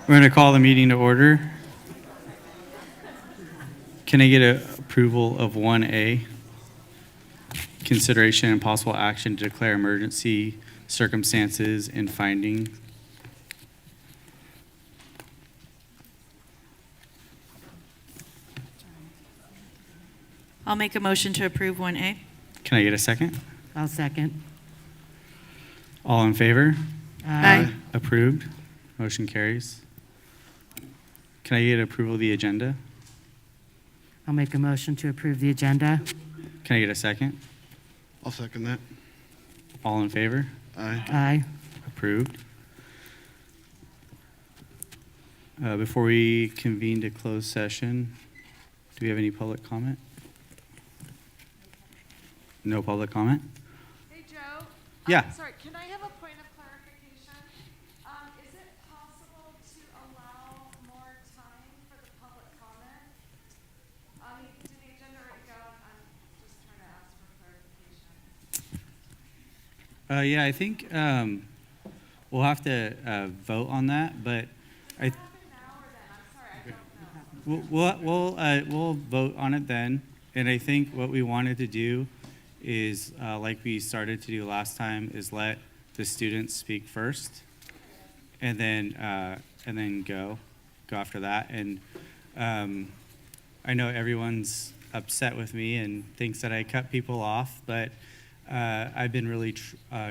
We're going to call the meeting to order. Can I get an approval of 1A? Consideration and possible action to declare emergency circumstances and findings. I'll make a motion to approve 1A. Can I get a second? I'll second. All in favor? Aye. Approved. Motion carries. Can I get approval of the agenda? I'll make a motion to approve the agenda. Can I get a second? I'll second that. All in favor? Aye. Aye. Approved. Before we convene to closed session, do we have any public comment? No public comment? Hey, Joe. Yeah. Sorry, can I have a point of clarification? Is it possible to allow more time for the public comment? Did the agenda already go? I'm just trying to ask for clarification. Yeah, I think we'll have to vote on that, but I. Does it happen now or then? I'm sorry, I don't know. We'll vote on it then, and I think what we wanted to do is, like we started to do last time, is let the students speak first, and then go after that. And I know everyone's upset with me and thinks that I cut people off, but I've been really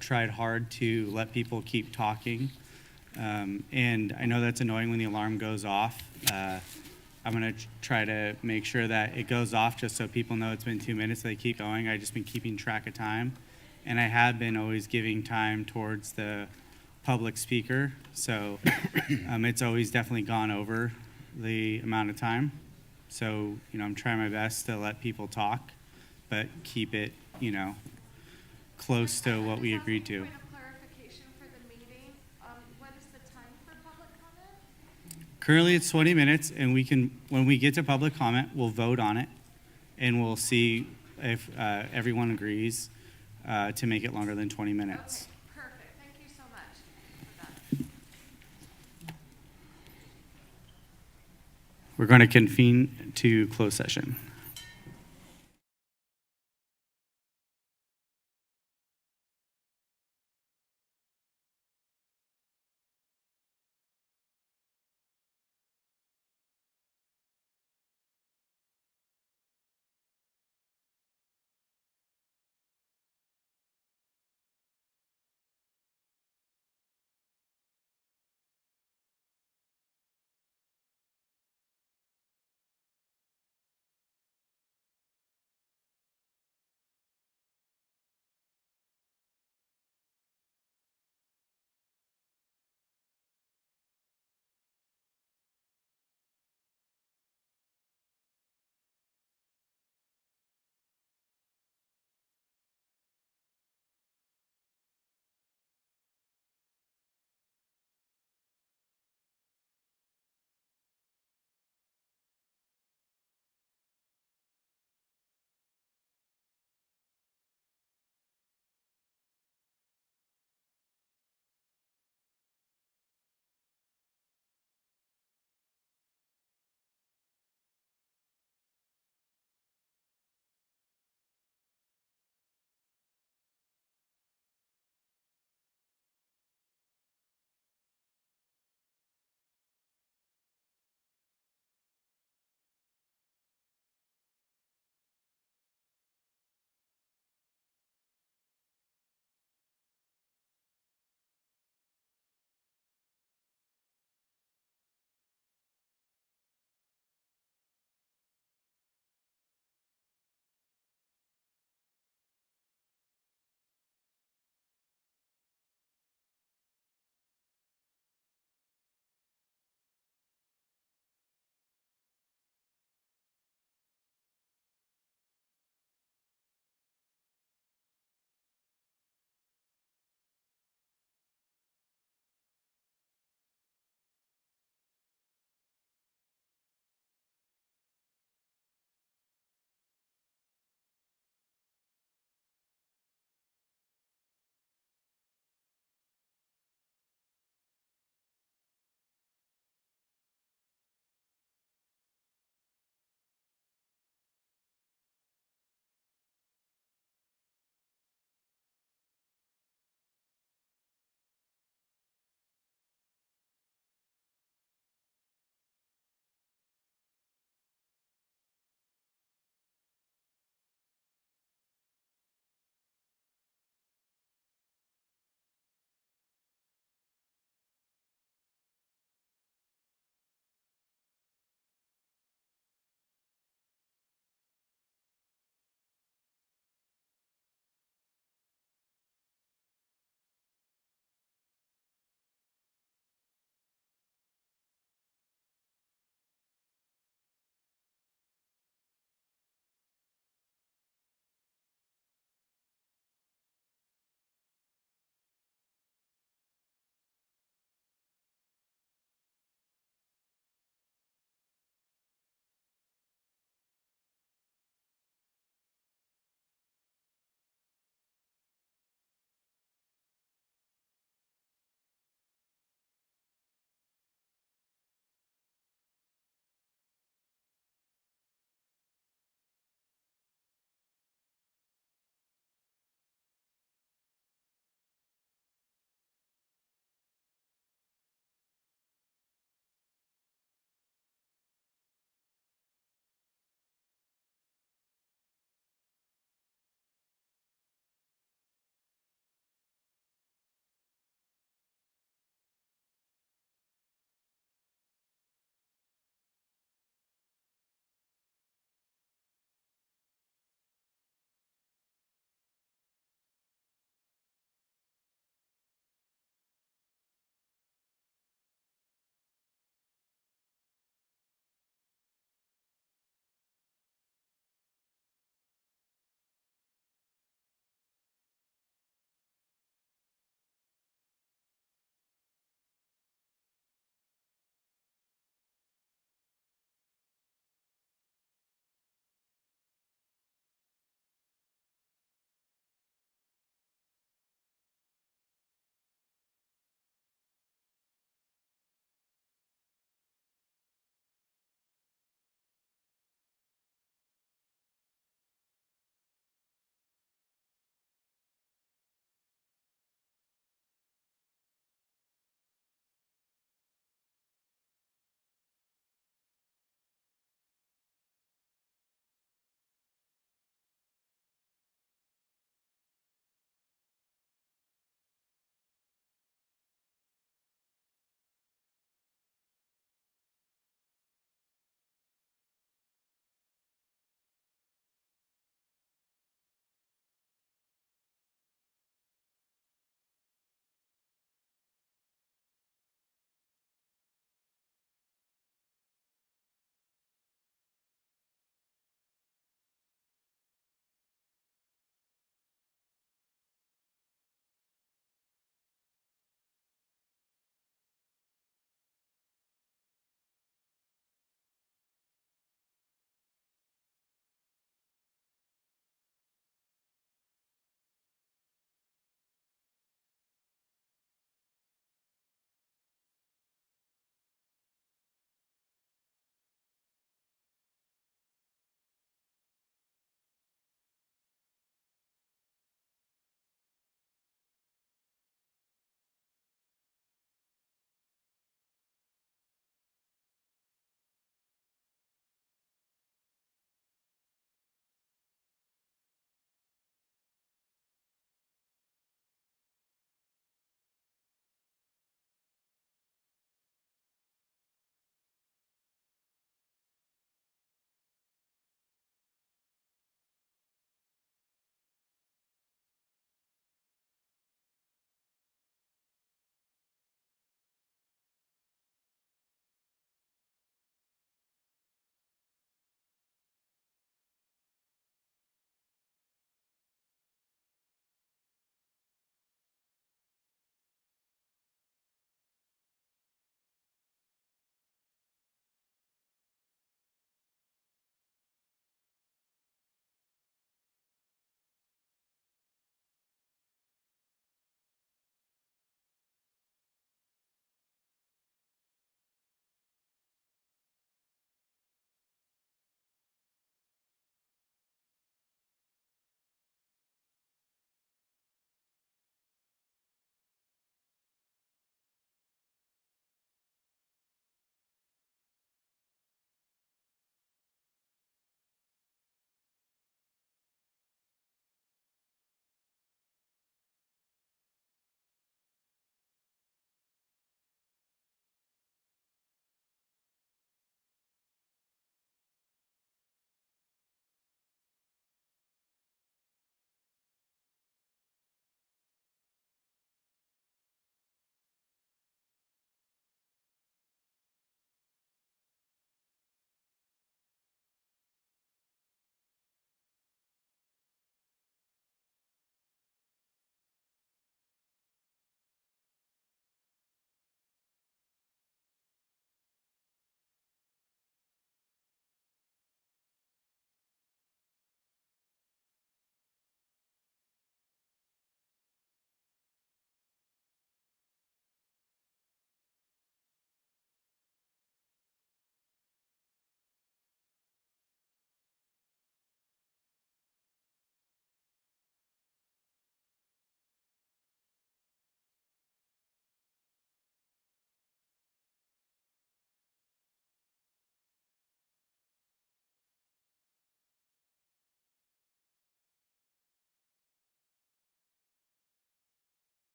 tried hard to let people keep talking, and I know that's annoying when the alarm goes off. I'm going to try to make sure that it goes off just so people know it's been 2 minutes, so they keep going. I've just been keeping track of time. And I have been always giving time towards the public speaker. So it's always definitely gone over the amount of time. So, I'm trying my best to let people talk, but keep it, close to what we agreed to. Point of clarification for the meeting. What is the time for public comment? Currently, it's 20 minutes, and when we get to public comment, we'll vote on it, and we'll see if everyone agrees to make it longer than 20 minutes. Okay, perfect. Thank you so much for that. We're going to convene to closed session.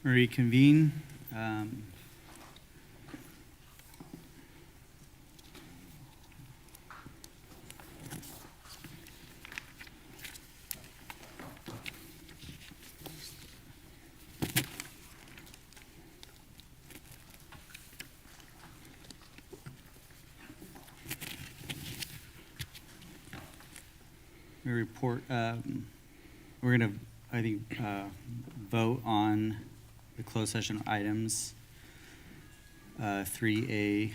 reconvene. We report, we're going to, I think, vote on the closed session items. 3A,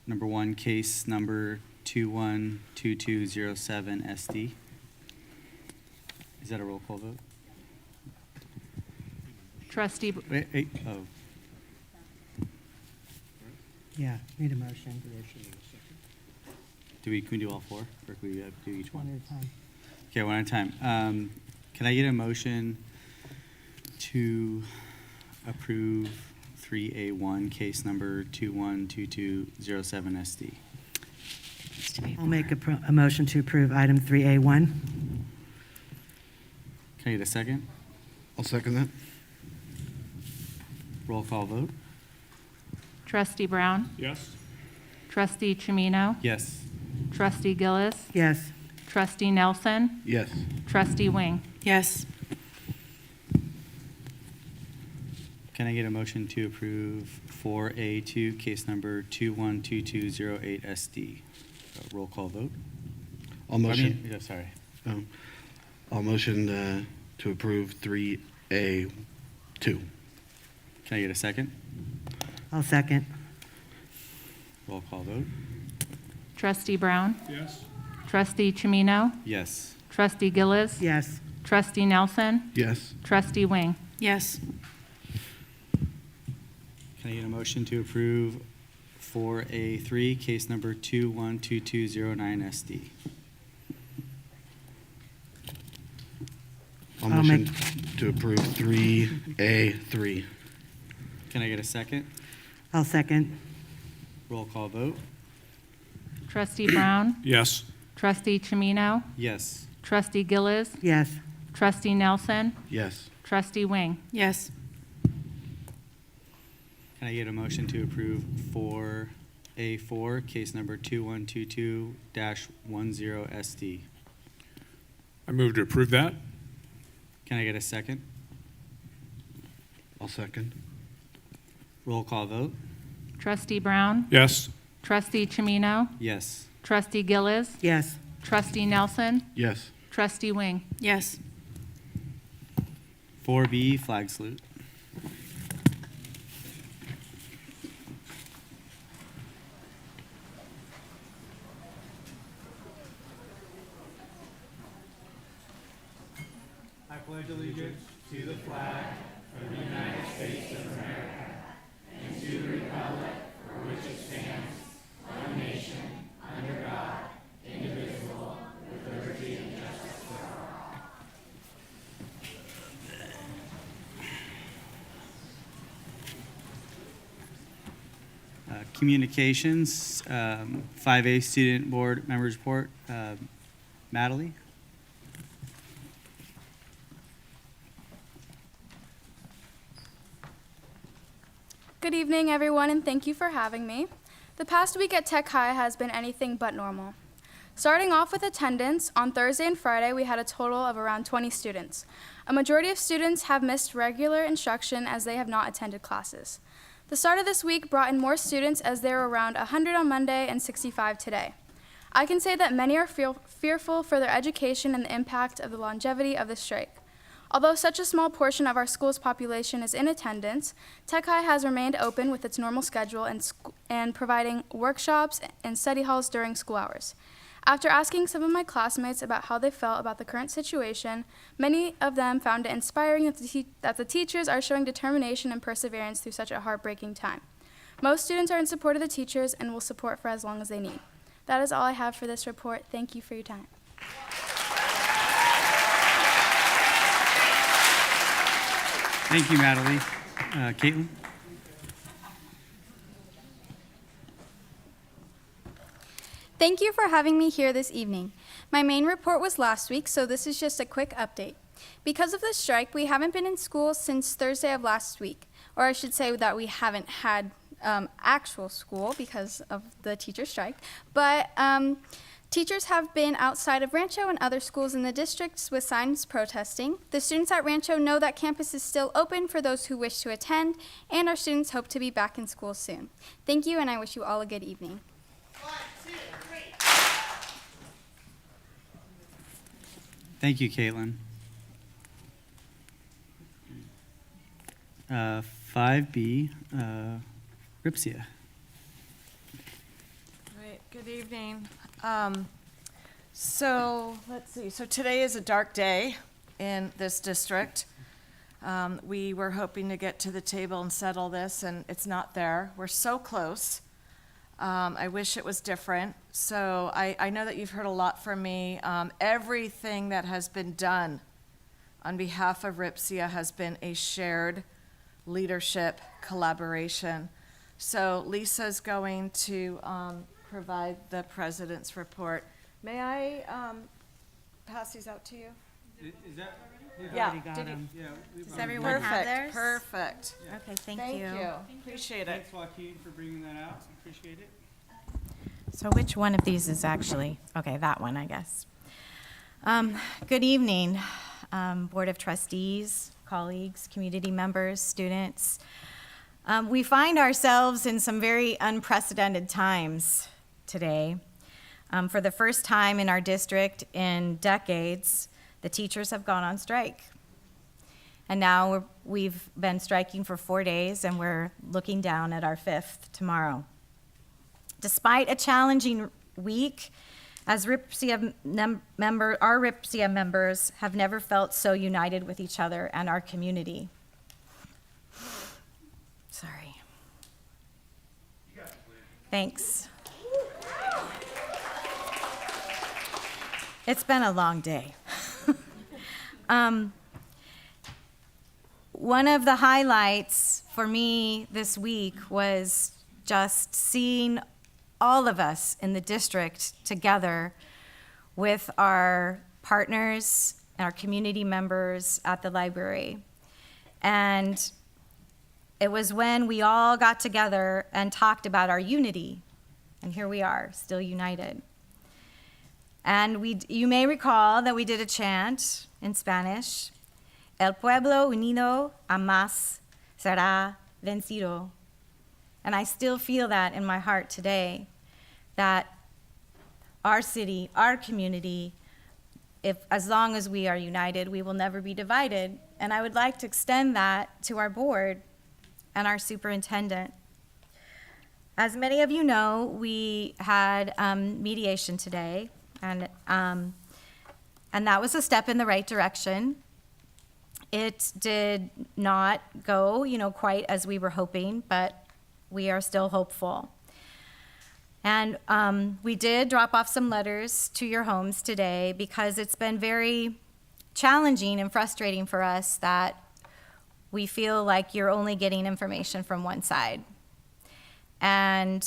number 1, case number 212207 SD. Is that a roll call vote? Trustee, Wait, oh, Yeah, need a motion. can we do all 4? Or can we do each One one? at a time. Okay, one at a time. Can I get a motion to approve 3A1, case number 212207 SD? I'll make a motion to approve item 3A1. Can I get a second? I'll second that. Roll call vote? Trustee Brown, Yes. Trustee Chimino, Yes. Trustee Gillis, Yes. Trustee Nelson, Yes. Trustee Wing. Yes. Can I get a motion to approve 4A2, case number 212208 SD? Roll call vote? I'll motion. Yeah, sorry. I'll motion to approve 3A2. Can I get a second? I'll second. Roll call vote? Trustee Brown, Yes. Trustee Chimino, Yes. Trustee Gillis, Yes. Trustee Nelson, Yes. Trustee Wing. Yes. Can I get a motion to approve 4A3, case number 212209 SD? I'll I'll motion to approve 3A3. Can I get a second? I'll second. Roll call vote? Trustee Brown, Yes. Trustee Chimino, Yes. Trustee Gillis, Yes. Trustee Nelson, Yes. Trustee Wing. Yes. Can I get a motion to approve 4A4, case number 2122-10 SD? I move to approve that. Can I get a second? I'll second. Roll call vote? Trustee Brown, Yes. Trustee Chimino, Yes. Trustee Gillis, Yes. Trustee Nelson, Yes. Trustee Wing. Yes. 4B, flag salute. I pledge allegiance to the flag of the United States of America and to the republic for which it stands, one nation, under God, indivisible, with liberty and justice for all. Communications, 5A Student Board Members Report. Natalie? Good evening, everyone, and thank you for having me. The past week at Tech High has been anything but normal. Starting off with attendance, on Thursday and Friday, we had a total of around 20 students. A majority of students have missed regular instruction as they have not attended classes. The start of this week brought in more students as there were around 100 on Monday and 65 today. I can say that many are fearful for their education and the impact of the longevity of the strike. Although such a small portion of our school's population is in attendance, Tech High has remained open with its normal schedule and providing workshops and study halls during school hours. After asking some of my classmates about how they felt about the current situation, many of them found it inspiring that the teachers are showing determination and perseverance through such a heartbreaking time. Most students are in support of the teachers and will support for as long as they need. That is all I have for this report. Thank you for your time. Thank you, Natalie. Caitlin? Thank you for having me here this evening. My main report was last week, so this is just a quick update. Because of the strike, we haven't been in school since Thursday of last week, or I should say that we haven't had actual school because of the teacher strike, but teachers have been outside of Rancho and other schools in the districts with signs protesting. The students at Rancho know that campus is still open for those who wish to attend, and our students hope to be back in school soon. Thank you, and I wish you all a good evening. Thank you, Caitlin. 5B, Ripsia. Right, good evening. So, let's see, so today is a dark day in this district. We were hoping to get to the table and settle this, and it's not there. We're so close. I wish it was different. So I know that you've heard a lot from me. Everything that has been done on behalf of Ripsia has been a shared leadership collaboration. So Lisa's going to provide the president's report. May I pass these out to you? Is that? Yeah. Already got did you- 'em. Does everyone have theirs? Perfect. Okay, thank Thank you. you. Appreciate it. Thanks, Joaquin, for bringing that out. Appreciate it. So which one of these is actually, okay, that one, I guess. Good evening, Board of Trustees, colleagues, community members, students. We find ourselves in some very unprecedented times today. For the first time in our district in decades, the teachers have gone on strike. And now we've been striking for 4 days, and we're looking down at our 5th tomorrow. Despite a challenging week, as our Ripsia members have never felt so united with each other and our community. Sorry. Thanks. It's been a long day. One of the highlights for me this week was just seeing all of us in the district together with our partners and our community members at the library. And it was when we all got together and talked about our unity. And here we are, still united. And you may recall that we did a chant in Spanish, El pueblo unido jamás será vencido. And I still feel that in my heart today, that our city, our community, as long as we are united, we will never be divided. And I would like to extend that to our board and our superintendent. As many of you know, we had mediation today, and that was a step in the right direction. It did not go, quite as we were hoping, but we are still hopeful. And we did drop off some letters to your homes today because it's been very challenging and frustrating for us that we feel like you're only getting information from one side. And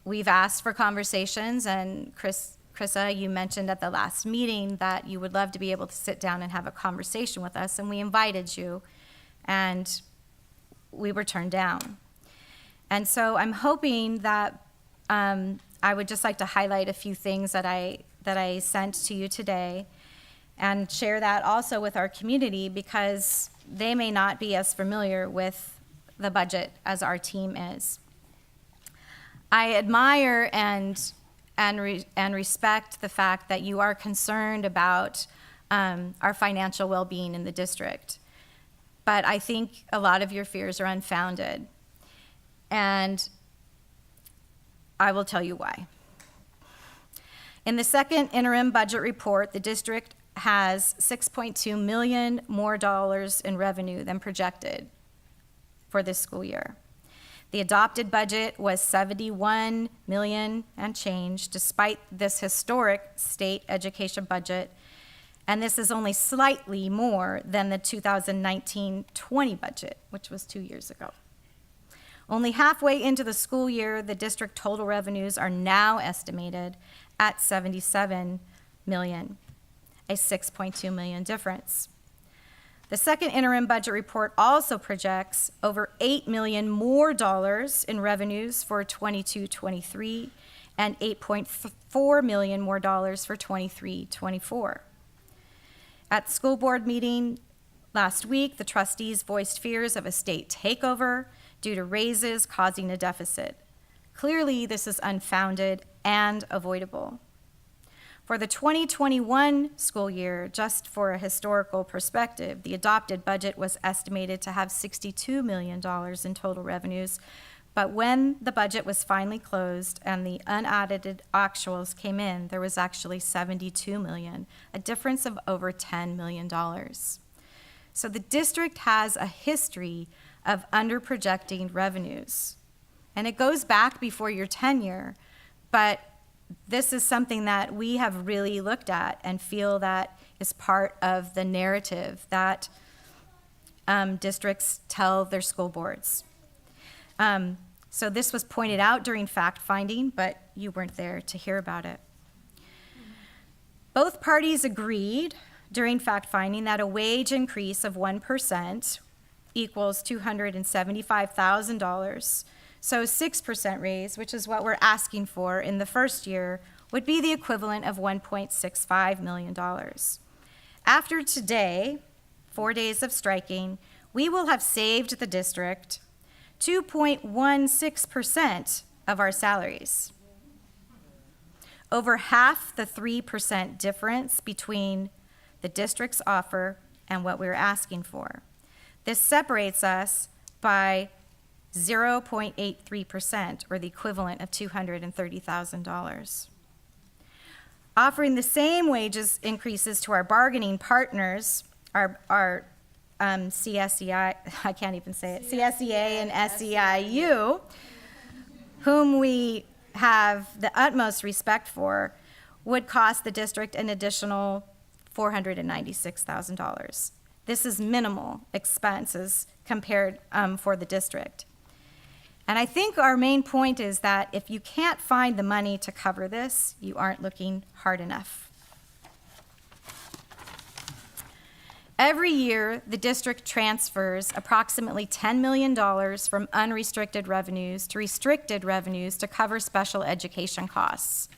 we've asked for conversations, and Krissa, you mentioned at the last meeting that you would love to be able to sit down and have a conversation with us, and we invited you, and we were turned down. And so I'm hoping that I would just like to highlight a few things that I sent to you today and share that also with our community because they may not be as familiar with the budget as our team is. I admire and respect the fact that you are concerned about our financial well-being in the district. But I think a lot of your fears are unfounded. And I will tell you why. In the second interim budget report, the district has $6.2 million more in revenue than projected for this school year. The adopted budget was $71 million and change, despite this historic state education budget, and this is only slightly more than the 2019-20 budget, which was 2 years ago. Only halfway into the school year, the district total revenues are now estimated at 77 million, a 6.2 million difference. The second interim budget report also projects over $8 million more dollars in revenues for 22-23 and $8.4 million more dollars for 23-24. At the school board meeting last week, the trustees voiced fears of a state takeover due to raises causing a deficit. Clearly, this is unfounded and avoidable. For the 2021 school year, just for a historical perspective, the adopted budget was estimated to have $62 million in total revenues, but when the budget was finally closed and the unaudited actuals came in, there was actually $72 million, a difference of over $10 million. So the district has a history of underprojecting revenues. And it goes back before your tenure, but this is something that we have really looked at and feel that is part of the narrative that districts tell their school boards. So this was pointed out during fact-finding, but you weren't there to hear about it. Both parties agreed during fact-finding that a wage increase of 1% equals $275,000. So 6% raise, which is what we're asking for in the first year, would be the equivalent of $1.65 million. After today, 4 days of striking, we will have saved the district 2.16% of our salaries. Over half the 3% difference between the district's offer and what we're asking for. This separates us by 0.83%, or the equivalent of $230,000. Offering the same wages increases to our bargaining partners, our CSEI, I can't even say it, CSEA and SEIU, whom we have the utmost respect for, would cost the district an additional $496,000. This is minimal expenses compared for the district. And I think our main point is that if you can't find the money to cover this, you aren't looking hard enough. Every year, the district transfers approximately $10 million from unrestricted revenues to restricted revenues to cover special education costs.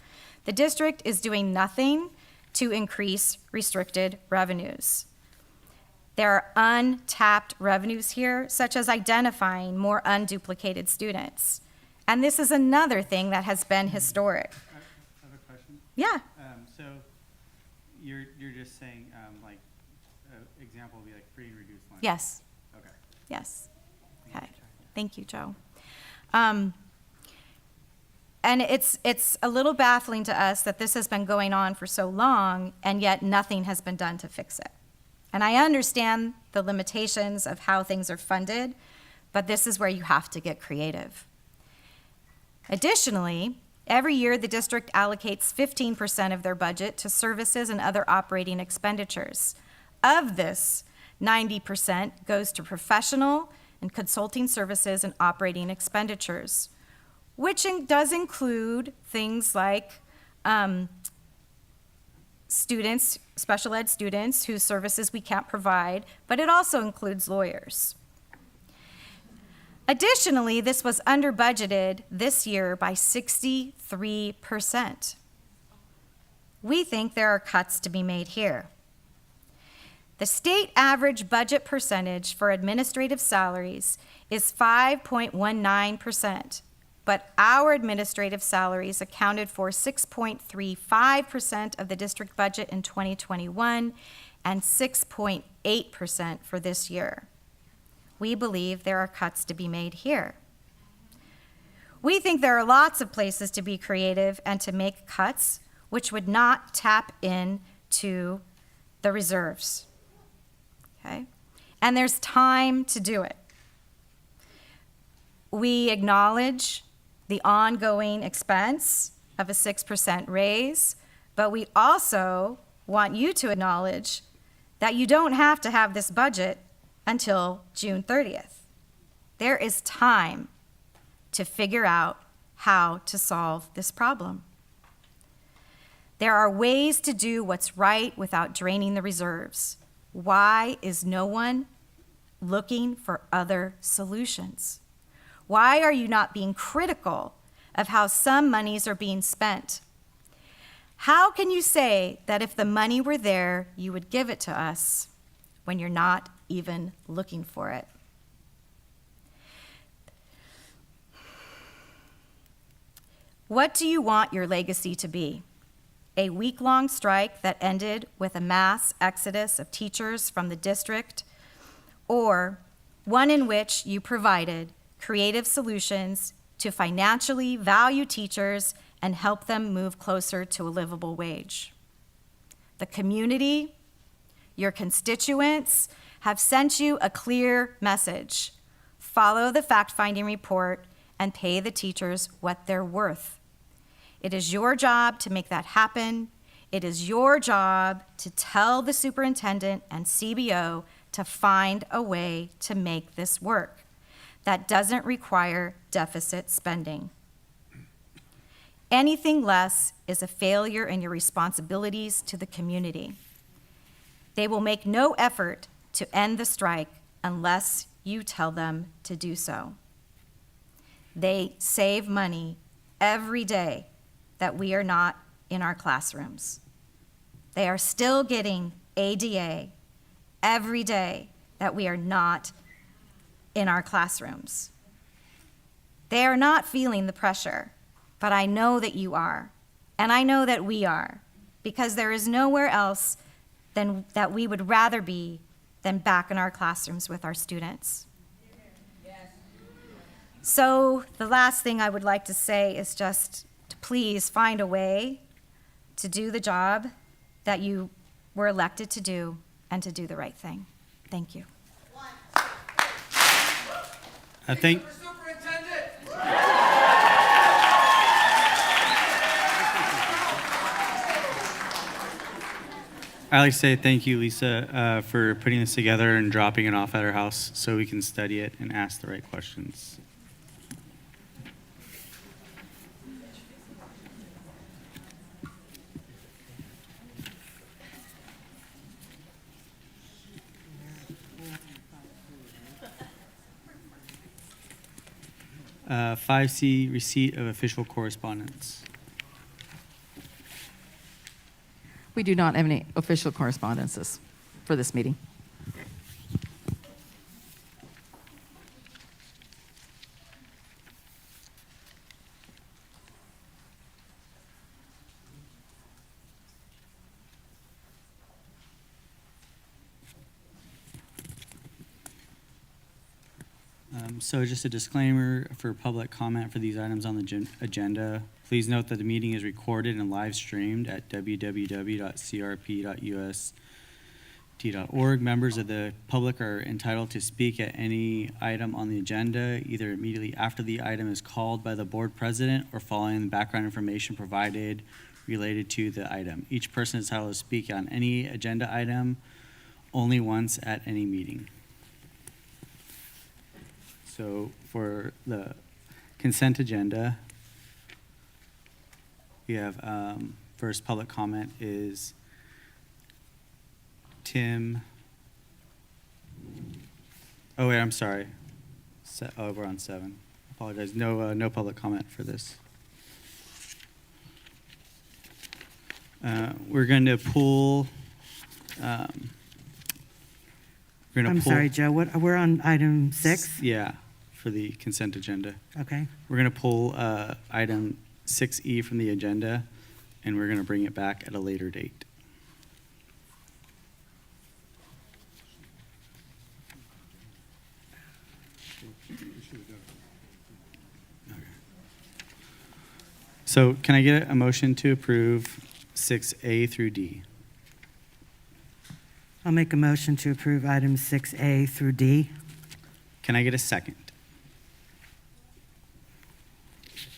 The district is doing nothing to increase restricted revenues. There are untapped revenues here, such as identifying more unduplicated students. And this is another thing that has been historic. I have a question. Yeah. So you're just saying, like, example would be like free and reduced lunch? Yes. Okay. Yes. Okay. Thank you, Joe. And it's a little baffling to us that this has been going on for so long, and yet nothing has been done to fix it. And I understand the limitations of how things are funded, but this is where you have to get creative. Additionally, every year the district allocates 15% of their budget to services and other operating expenditures. Of this, 90% goes to professional and consulting services and operating expenditures, which does include things like students, special ed students whose services we can't provide, but it also includes lawyers. Additionally, this was under budgeted this year by 63%. We think there are cuts to be made here. The state average budget percentage for administrative salaries is 5.19%. But our administrative salaries accounted for 6.35% of the district budget in 2021 and 6.8% for this year. We believe there are cuts to be made here. We think there are lots of places to be creative and to make cuts which would not tap into the reserves. Okay? And there's time to do it. We acknowledge the ongoing expense of a 6% raise, but we also want you to acknowledge that you don't have to have this budget until June 30th. There is time to figure out how to solve this problem. There are ways to do what's right without draining the reserves. Why is no one looking for other solutions? Why are you not being critical of how some monies are being spent? How can you say that if the money were there, you would give it to us when you're not even looking for it? What do you want your legacy to be? A week-long strike that ended with a mass exodus of teachers from the district, or one in which you provided creative solutions to financially value teachers and help them move closer to a livable wage? The community, your constituents, have sent you a clear message. Follow the fact-finding report and pay the teachers what they're worth. It is your job to make that happen. It is your job to tell the superintendent and CBO to find a way to make this work. That doesn't require deficit spending. Anything less is a failure in your responsibilities to the community. They will make no effort to end the strike unless you tell them to do so. They save money every day that we are not in our classrooms. They are still getting ADA every day that we are not in our classrooms. They are not feeling the pressure, but I know that you are, and I know that we are, because there is nowhere else that we would rather be than back in our classrooms with our students. So the last thing I would like to say is just to please find a way to do the job that you were elected to do and to do the right thing. Thank you. I think. I'd like to say thank you, Lisa, for putting this together and dropping it off at our house so we can study it and ask the right questions. Uh, 5C, receipt of official correspondence. We do not have any official correspondences for this meeting. So just a disclaimer for public comment for these items on the agenda. Please note that the meeting is recorded and live streamed at www.crp.usd.org. Members of the public are entitled to speak at any item on the agenda, either immediately after the item is called by the board president or following the background information provided related to the item. Each person is entitled to speak on any agenda item only once at any meeting. So for the consent agenda, we have first public comment is Tim. Oh wait, I'm sorry. We're on 7. Apologize. No public comment for this. We're going to pull. I'm sorry, Joe, we're on item 6? Yeah, for the consent agenda. Okay. We're going to pull item 6E from the agenda, and we're going to bring it back at a later date. Okay. So can I get a motion to approve 6A through D? I'll make a motion to approve items 6A through D. Can I get a second?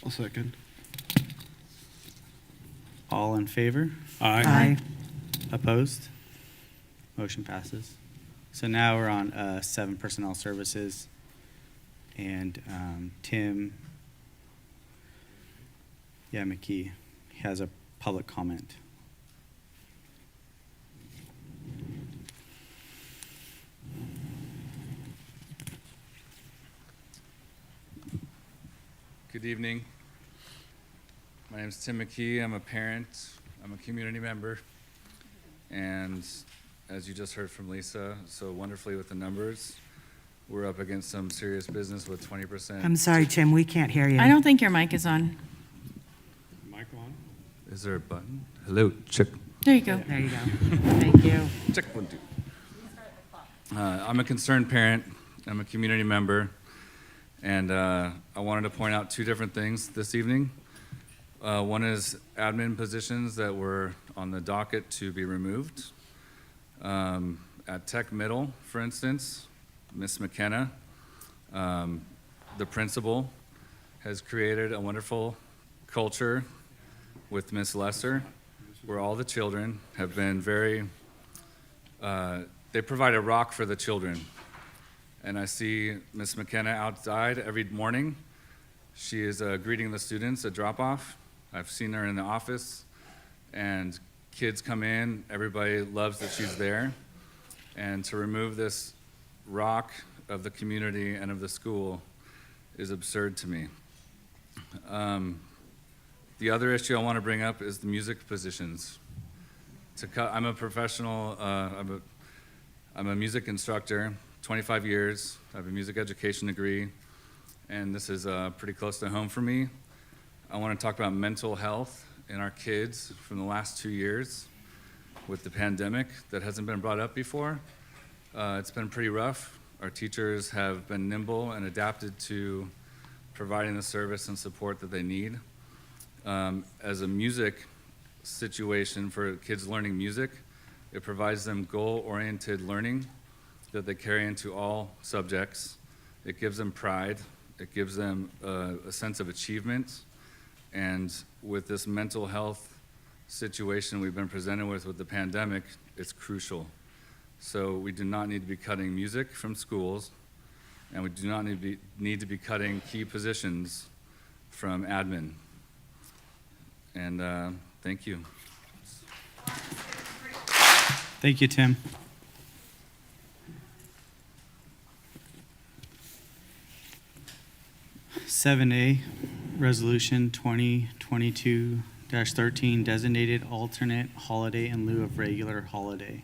I'll second. All in favor? Aye. Opposed? Motion passes. So now we're on 7 personnel services, and Tim, McKee has a public comment. Good evening. My name is Tim McKee. I'm a parent. I'm a community member. And as you just heard from Lisa, so wonderfully with the numbers, we're up against some serious business with 20%. I'm sorry, Tim, we can't hear you. I don't think your mic is on. Mic on? Is there a button? Hello, check. There you go. There you go. Thank you. Check 1, 2. I'm a concerned parent. I'm a community member. And I wanted to point out two different things this evening. One is admin positions that were on the docket to be removed. At Tech Middle, for instance, Miss McKenna, the principal, has created a wonderful culture with Miss Lesser, where all the children have been they provide a rock for the children. And I see Miss McKenna outside every morning. She is greeting the students at drop-off. I've seen her in the office, and kids come in, everybody loves that she's there. And to remove this rock of the community and of the school is absurd to me. The other issue I want to bring up is the music positions. I'm a professional, I'm a music instructor, 25 years. I have a music education degree, and this is pretty close to home for me. I want to talk about mental health in our kids from the last 2 years with the pandemic that hasn't been brought up before. It's been pretty rough. Our teachers have been nimble and adapted to providing the service and support that they need. As a music situation for kids learning music, it provides them goal-oriented learning that they carry into all subjects. It gives them pride. It gives them a sense of achievement. And with this mental health situation we've been presented with the pandemic, it's crucial. So we do not need to be cutting music from schools, and we do not need to be cutting key positions from admin. And thank you. Thank you, Tim. Seven A, Resolution 2022-13, designated alternate holiday in lieu of regular holiday.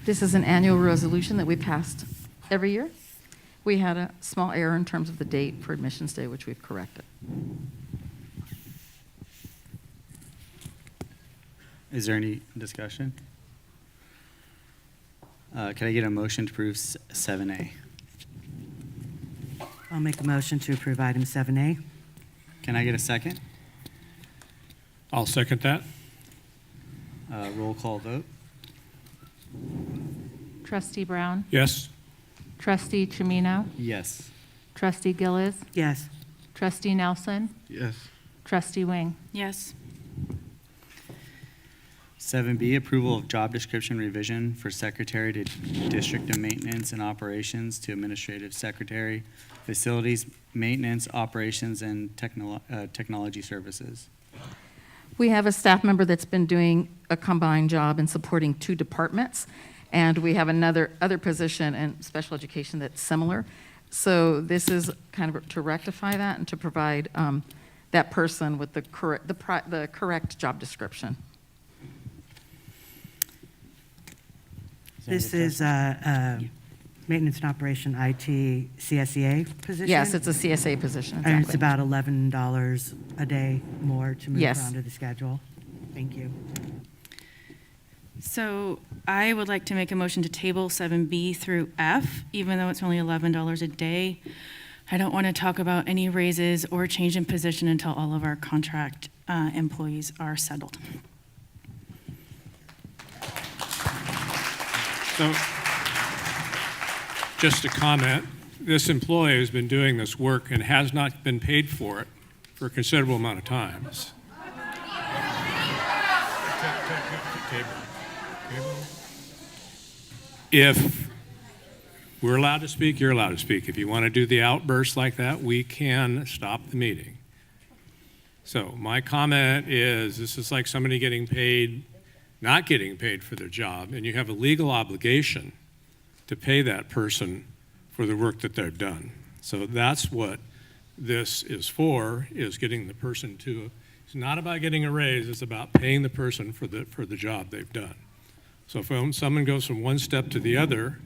This is an annual resolution that we passed every year. We had a small error in terms of the date for Admissions Day, which we've corrected. Is there any discussion? Can I get a motion to approve 7A? I'll make a motion to approve item 7A. Can I get a second? I'll second that. Roll call vote. Trustee Brown? Yes. Trustee Chimino? Yes. Trustee Gillis? Yes. Trustee Nelson? Yes. Trustee Wing? Yes. 7B, approval of job description revision for Secretary to District of Maintenance and Operations to Administrative Secretary, Facilities, Maintenance, Operations, and Technology Services. We have a staff member that's been doing a combined job in supporting two departments, and we have other position in special education that's similar. So this is kind of to rectify that and to provide that person with the correct job description. This is maintenance and operation IT CSEA position? Yes, it's a CSA position, And it's exactly. about $11 a day more to move Yes. onto the schedule. Thank you. So I would like to make a motion to table 7B through F, even though it's only $11 a day. I don't want to talk about any raises or change in position until all of our contract employees are settled. So, just a comment, this employee has been doing this work and has not been paid for it for a considerable amount of times. If we're allowed to speak, you're allowed to speak. If you want to do the outburst like that, we can stop the meeting. So my comment is, this is like somebody getting paid, not getting paid for their job, and you have a legal obligation to pay that person for the work that they've done. So that's what this is for, is getting the person to, it's not about getting a raise, it's about paying the person for the job they've done. So if someone goes from one step to the other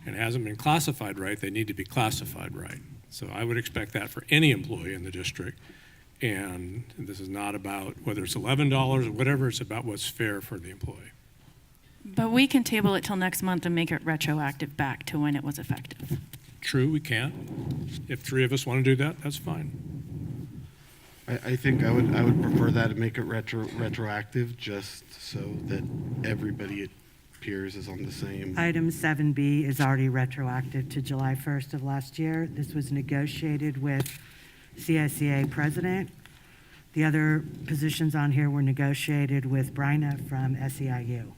and hasn't been classified right, they need to be classified right. So I would expect that for any employee in the district. And this is not about whether it's $11 or whatever, it's about what's fair for the employee. But we can table it till next month and make it retroactive back to when it was effective. True, we can. If 3 of us want to do that, that's fine. I think I would prefer that and make it retroactive, just so that everybody it appears is on the same. Item 7B is already retroactive to July 1st of last year. This was negotiated with CSEA president. The other positions on here were negotiated with Bryna from SEIU.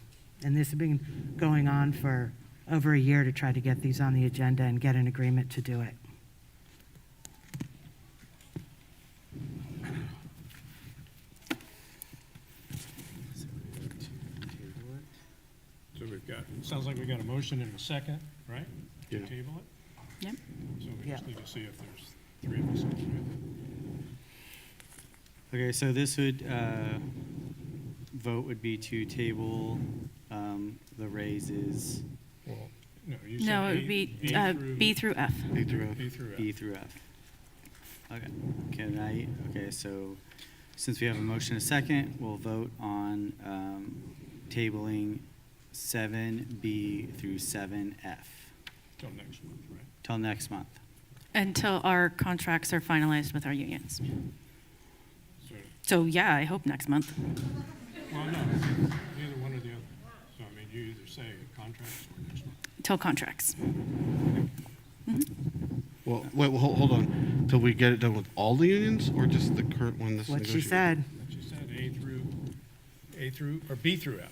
And this has been going on for over a year to try to get these on the agenda and get an agreement to do it. So we've got, sounds like we got a motion and a second, right? To Yeah. table it? Yep. So we just Yeah. need to see if there's 3 of us. Okay, so this would, vote would be to table the raises Well, no, you said No, it A- would be B through F. A through F. B through F. B through F. Okay, okay, so since we have a motion and a second, we'll vote on tabling 7B through 7F Till next month, right? till next month. Until our contracts are finalized with our unions. So, So yeah, I hope next month. well, no, neither one or the other. So, I mean, you either say contracts or next month. Till contracts. Well, wait, well, hold on. Till we get it done with all the unions, or just the current one that's What she But negotiated? said. you said A through, or B through F.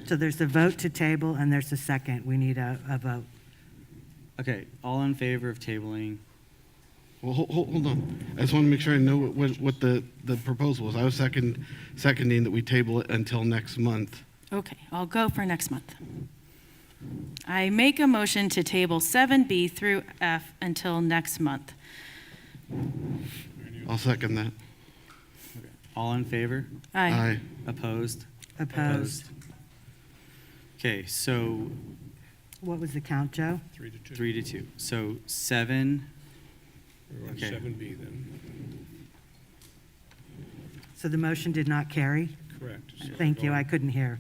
So there's a vote to table and there's a second. We need a vote. Okay, all in favor of tabling? Well, hold on. I just want to make sure I know what the proposal was. I was seconding that we table it until next month. Okay, I'll go for next month. I make a motion to table 7B through F until next month. I'll second that. All in favor? Aye. Opposed? Opposed. Okay, so What was the count, Joe? 3-2. 3-2. So 7, We're on Okay. 7B then. So the motion did not carry? Correct. So Thank you, going- I couldn't hear.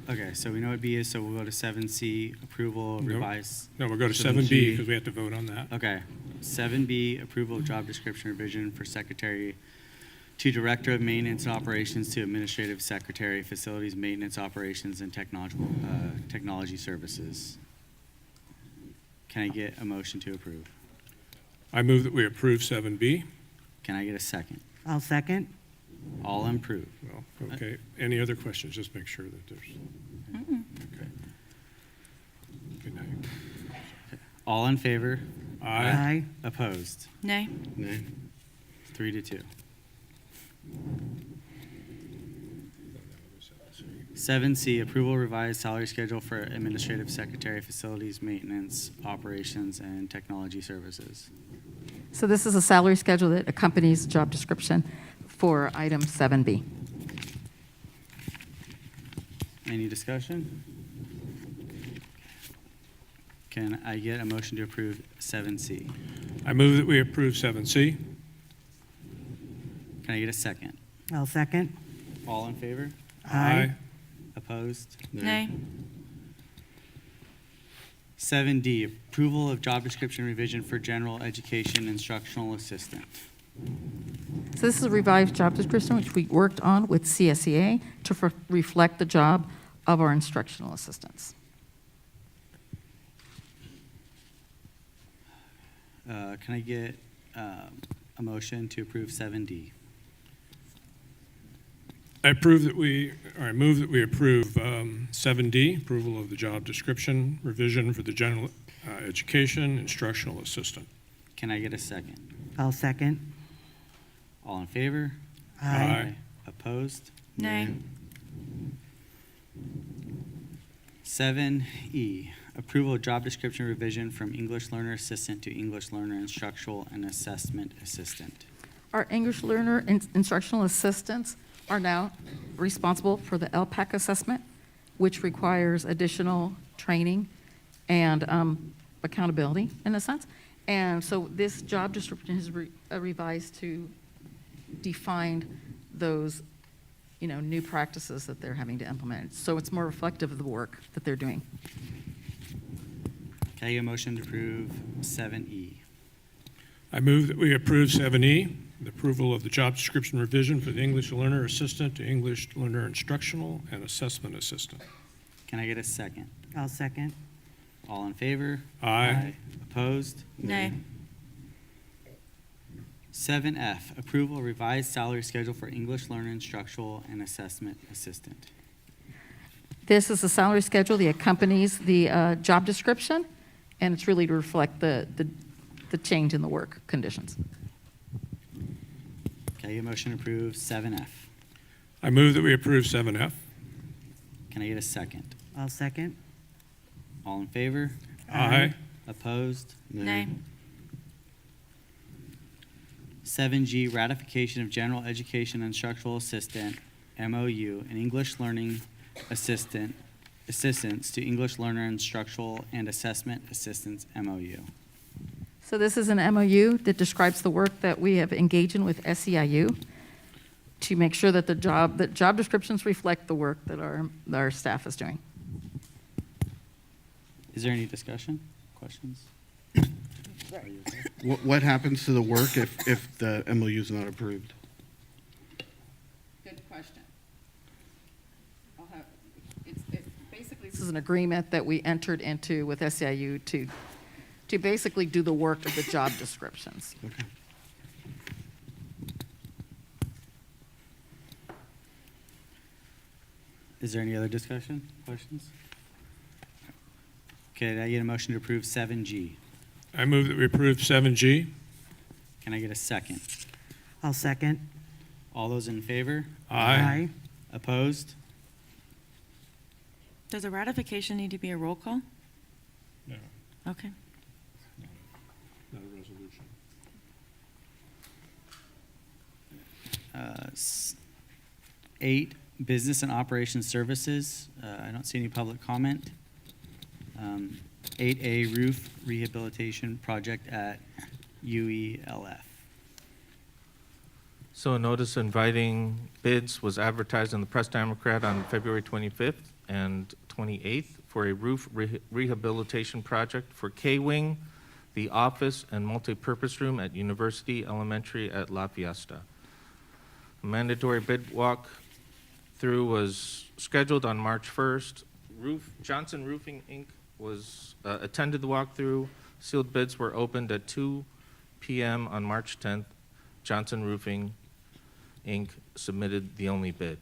okay, so we know what B is, so we'll go to 7C, approval of Nope. revised. No, we'll go to 7G. 7B because we have to vote on that. Okay, 7B, approval of job description revision for secretary to director of maintenance and operations to administrative secretary, facilities maintenance operations and technology services. Can I get a motion to approve? I move that we approve 7B. Can I get a second? I'll second. All approve. Well, okay. Any other questions? Just make sure that there's. Okay. Good night. All in favor? Aye. Opposed? Nay? Nay. 3-2. 7C, approval revised salary schedule for administrative secretary, facilities maintenance, operations, and technology services. So this is a salary schedule that accompanies job description for item 7B. Any discussion? Can I get a motion to approve 7C? I move that we approve 7C. Can I get a second? I'll second. All in favor? Aye. Opposed? Nay? 7D, approval of job description revision for general education instructional assistant. So this is a revised job description, which we worked on with CSEA to reflect the job of our instructional assistants. Can I get a motion to approve 7D? I move that we approve 7D, approval of the job description revision for the general education instructional assistant. Can I get a second? I'll second. All in favor? Aye. Opposed? Nay? 7E, approval of job description revision from English learner assistant to English learner instructional and assessment assistant. Our English learner instructional assistants are now responsible for the LPAC assessment, which requires additional training and accountability in a sense. And so this job description is revised to define those, new practices that they're having to implement. So it's more reflective of the work that they're doing. Can I get a motion to approve 7E? I move that we approve 7E, the approval of the job description revision for the English learner assistant to English learner instructional and assessment assistant. Can I get a second? I'll second. All in favor? Aye. Opposed? Nay. 7F, approval of revised salary schedule for English learner instructional and assessment assistant. This is the salary schedule that accompanies the job description, and it's really to reflect the change in the work conditions. Can I get a motion to approve 7F? I move that we approve 7F. Can I get a second? I'll second. All in favor? Aye. Opposed? Nay. 7G, ratification of general education instructional assistant, MOU, and English learning assistants to English learner instructional and assessment assistants, MOU. So this is an MOU that describes the work that we have engaged in with SEIU to make sure that the job descriptions reflect the work that our staff is doing. Is there any discussion, questions? What happens to the work if the MOU is not approved? Good question. Basically, this is an agreement that we entered into with SEIU to basically do the work of the job descriptions. Okay. Is there any other discussion, questions? Okay, did I get a motion to approve 7G? I move that we approve 7G. Can I get a second? I'll second. All those in favor? Aye. Opposed? Does a ratification need to be a roll call? No, Okay. not a resolution. 8, business and operations services. I don't see any public comment. 8A, roof rehabilitation project at UELF. So a notice inviting bids was advertised in the Press Democrat on February 25th and 28th for a roof rehabilitation project for K-Wing, the office and multipurpose room at University Elementary at La Fiesta. A mandatory bid walk through was scheduled on March 1st. Johnson Roofing Inc. was attended the walkthrough. Sealed bids were opened at 2 p.m. on March 10th. Johnson Roofing Inc. submitted the only bid.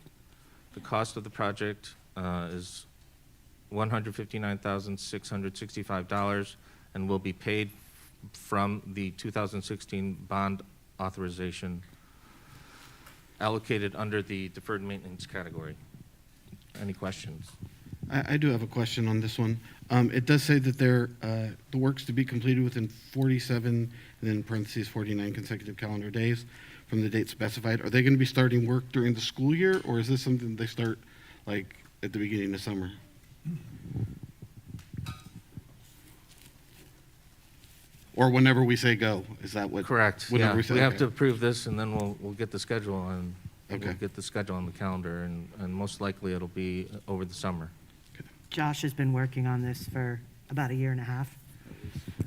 The cost of the project is $159,665 and will be paid from the 2016 bond authorization allocated under the deferred maintenance category. Any questions? I do have a question on this one. It does say that the work's to be completed within 47, and then in parentheses, 49 consecutive calendar days from the date specified. Are they going to be starting work during the school year, or is this something they start like at the beginning of summer? Or whenever we say go, is that what? Correct. Whenever Yeah. we say, We have okay. to approve this, and then we'll get the schedule, and Okay. we'll get the schedule on the calendar, and most likely it'll be over the summer. Josh has been working on this for about a year and a half.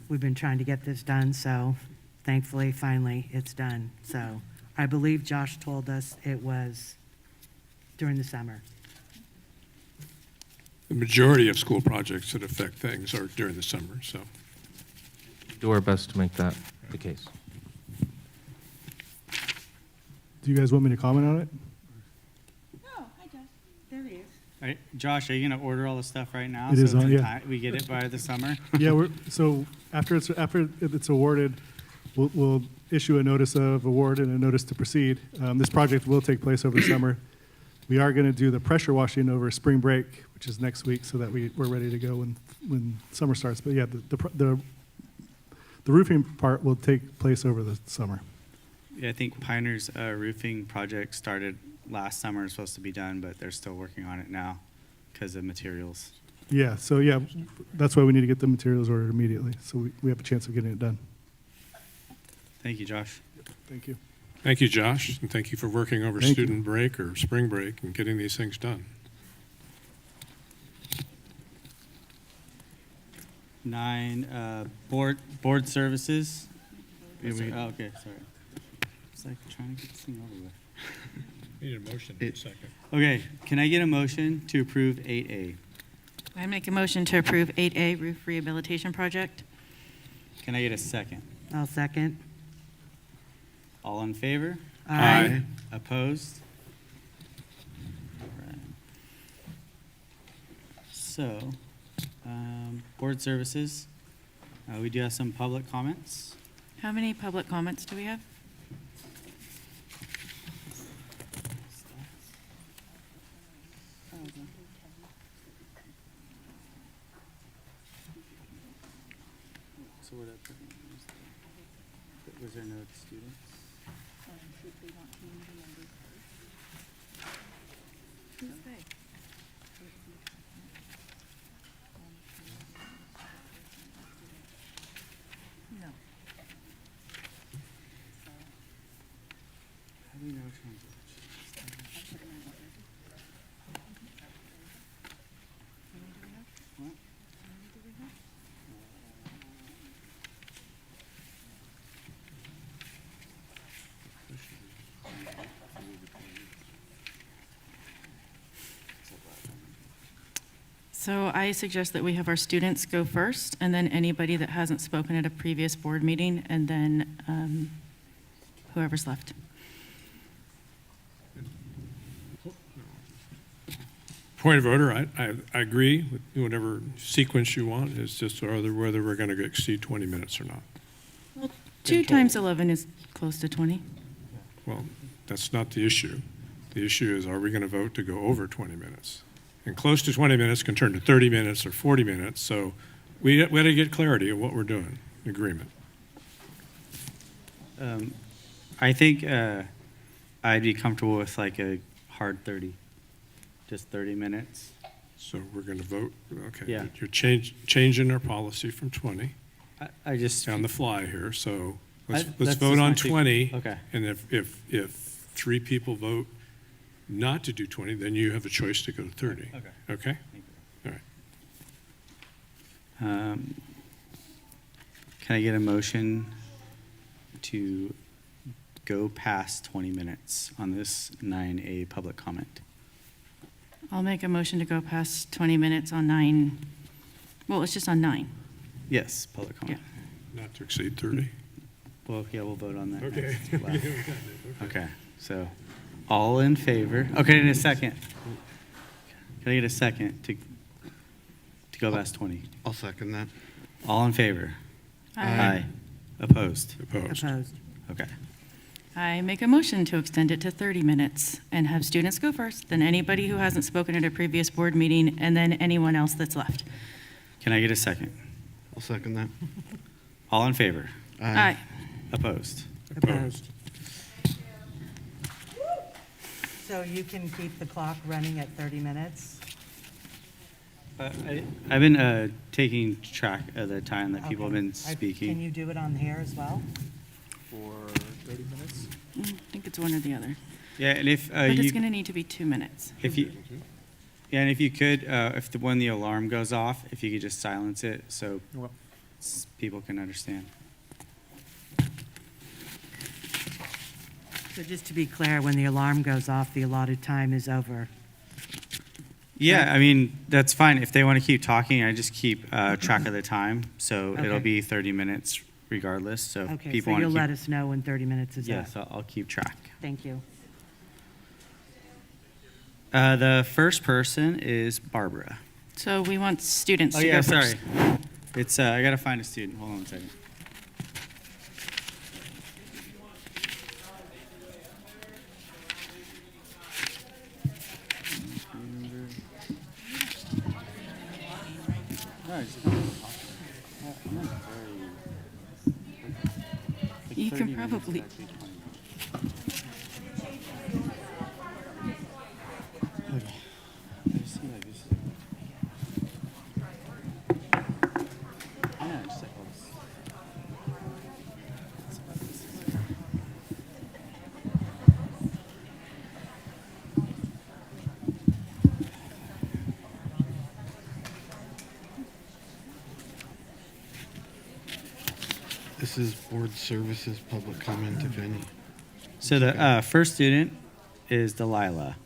We've been trying to get this done, so thankfully, finally, it's done. So I believe Josh told us it was during the summer. The majority of school projects that affect things are during the summer, so. Do our best to make that the case. Do you guys want me to comment on it? Oh, hi, Josh. There he is. All right, Josh, are you going to order all the stuff right now? It is so on, in yeah. we get it by the summer? Yeah, so after it's awarded, we'll issue a notice of award and a notice to proceed. This project will take place over the summer. We are going to do the pressure washing over spring break, which is next week, so that we're ready to go when summer starts. But yeah, the roofing part will take place over the summer. Yeah, I think Piner's roofing project started last summer, it's supposed to be done, but they're still working on it now because of materials. Yeah, so yeah, that's why we need to get the materials ordered immediately, so we have a chance of getting it done. Thank you, Josh. Thank you. Thank you, Josh, and thank you for working over Thank you. student break or spring break and getting these things done. 9, board services. Oh, okay, sorry. It's like trying to get this thing over with. Need a motion in a second. Okay, can I get a motion to approve 8A? I make a motion to approve 8A roof rehabilitation project. Can I get a second? I'll second. All in favor? Aye. Opposed? All right. So, board services, we do have some public comments. How many public comments do we have? So what was there no students? How do you know which ones? What? So I suggest that we have our students go first, and then anybody that hasn't spoken at a previous board meeting, and then whoever's left. Point of order, I agree with whatever sequence you want. It's just whether we're going to exceed 20 minutes or not. Well, 2 times 11 is close to 20. Well, that's not the issue. The issue is, are we going to vote to go over 20 minutes? And close to 20 minutes can turn to 30 minutes or 40 minutes, so we got to get clarity of what we're doing, agreement. I think I'd be comfortable with like a hard 30, just 30 minutes. So we're going to vote, okay. Yeah. You're changing our policy from 20 I just, on the fly here, so let's that's vote just on my take. 20. Okay. And if 3 people vote not to do 20, then you have a choice to go to 30. Okay. Okay? All right. Can I get a motion to go past 20 minutes on this 9A public comment? I'll make a motion to go past 20 minutes on 9. Well, it's just on 9. Yes, public comment. Not to exceed 30. Well, yeah, we'll vote on that. Okay. next. Okay, so all in favor? Okay, in a second. Can I get a second to go past 20? I'll second that. All in favor? Aye. Opposed? Opposed. Opposed. Okay. I make a motion to extend it to 30 minutes and have students go first, then anybody who hasn't spoken at a previous board meeting, and then anyone else that's left. Can I get a second? I'll second that. All in favor? Aye. Opposed? Opposed. So you can keep the clock running at 30 minutes? I've been taking track of the time that people have been Can speaking. you do it on here as well? For 30 minutes? I think it's one or the other. Yeah, and if But it's you, going to need to be 2 minutes. if you, yeah, and if you could, when the alarm goes off, if you could just silence it so Well, people can understand. So just to be clear, when the alarm goes off, the allotted time is over. Yeah, I mean, that's fine. If they want to keep talking, I just keep track of the time. So it'll Okay. be 30 minutes regardless. So if Okay, people so want to you'll keep. let us know when 30 minutes is up? Yes, I'll keep track. Thank you. The first person is Barbara. So we want students Oh, to yeah, go first. sorry. It's, I got to find a student. Hold on a second. You can probably. This is board services, public comment, if any. So the first student is Delilah.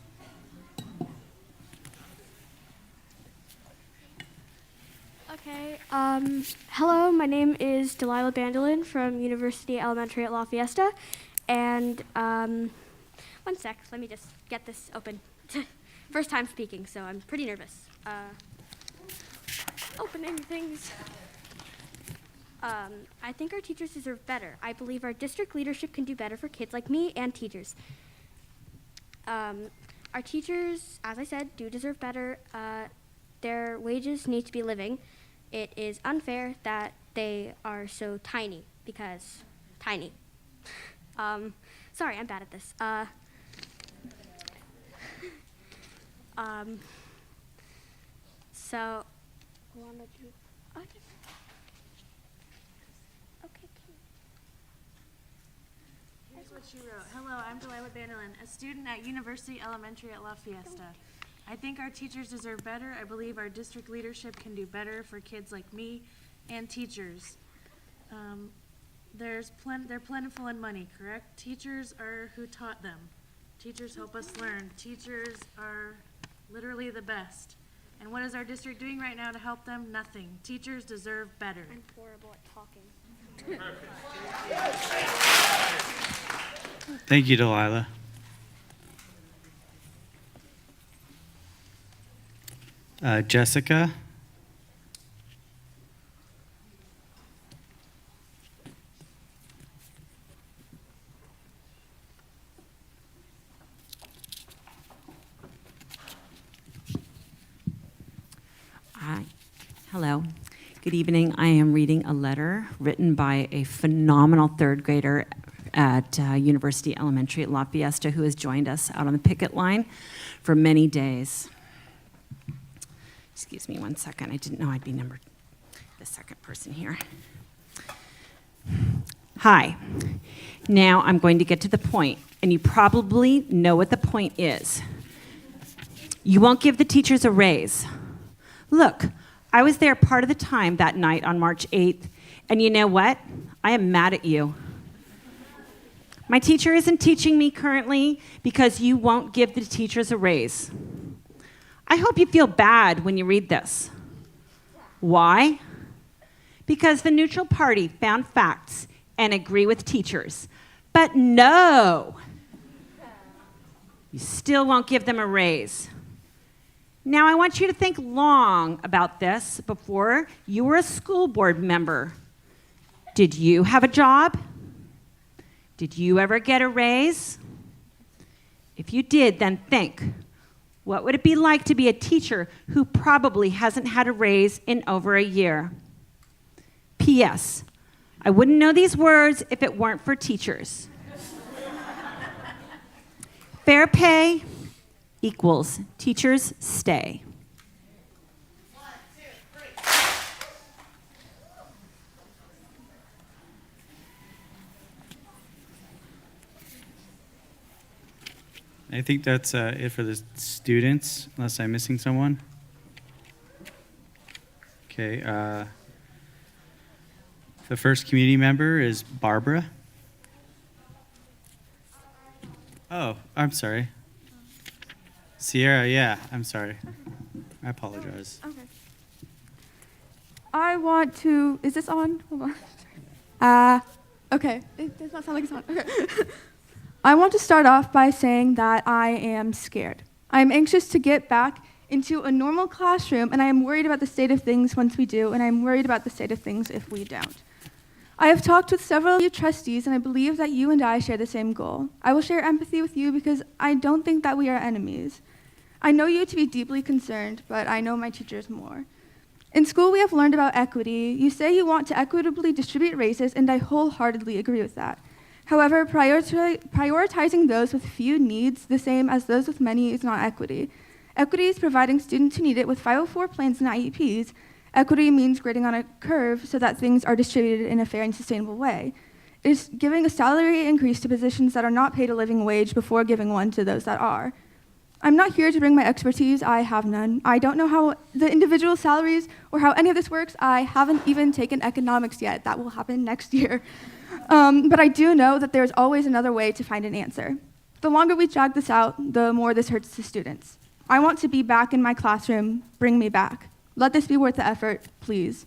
Okay. Hello, my name is Delilah Bandolin from University Elementary at La Fiesta. And one sec, let me just get this open. First time speaking, so I'm pretty nervous. Opening things. I think our teachers deserve better. I believe our district leadership can do better for kids like me and teachers. Our teachers, as I said, do deserve better. Their wages need to be living. It is unfair that they are so tiny, because tiny. Sorry, I'm bad at this. So, wanna do, okay. Here's what she wrote. Hello, I'm Delilah Bandolin, a student at University Elementary at La Fiesta. I think our teachers deserve better. I believe our district leadership can do better for kids like me and teachers. They're plentiful in money, correct? Teachers are who taught them. Teachers help us learn. Teachers are literally the best. And what is our district doing right now to help them? Nothing. Teachers deserve better. I'm horrible at talking. Thank you, Delilah. Jessica. Hello. Good evening. I am reading a letter written by a phenomenal third grader at University Elementary at La Fiesta who has joined us out on the picket line for many days. Excuse me one second. I didn't know I'd be numbered the second person here. Hi. Now I'm going to get to the point, and you probably know what the point is. You won't give the teachers a raise. Look, I was there part of the time that night on March 8th, and you know what? I am mad at you. My teacher isn't teaching me currently because you won't give the teachers a raise. I hope you feel bad when you read this. Why? Because the neutral party found facts and agree with teachers. But no, you still won't give them a raise. Now, I want you to think long about this before you were a school board member. Did you have a job? Did you ever get a raise? If you did, then think, what would it be like to be a teacher who probably hasn't had a raise in over a year? P.S. I wouldn't know these words if it weren't for teachers. Fair pay equals teachers stay. 1, 2, 3. I think that's it for the students, unless I'm missing someone. Okay. The first community member is Barbara. Oh, I'm sorry. Sierra, yeah, I'm sorry. I apologize. Okay. I want to, is this on? Hold on. Okay, it does not sound like it's on. Okay. I want to start off by saying that I am scared. I am anxious to get back into a normal classroom, and I am worried about the state of things once we do, and I'm worried about the state of things if we don't. I have talked with several of you trustees, and I believe that you and I share the same goal. I will share empathy with you because I don't think that we are enemies. I know you to be deeply concerned, but I know my teachers more. In school, we have learned about equity. You say you want to equitably distribute raises, and I wholeheartedly agree with that. However, prioritizing those with few needs the same as those with many is not equity. Equity is providing students who need it with 504 plans and IEPs. Equity means grading on a curve so that things are distributed in a fair and sustainable way. It is giving a salary increase to positions that are not paid a living wage before giving one to those that are. I'm not here to bring my expertise. I have none. I don't know how the individual salaries or how any of this works. I haven't even taken economics yet. That will happen next year. But I do know that there's always another way to find an answer. The longer we drag this out, the more this hurts the students. I want to be back in my classroom. Bring me back. Let this be worth the effort, please.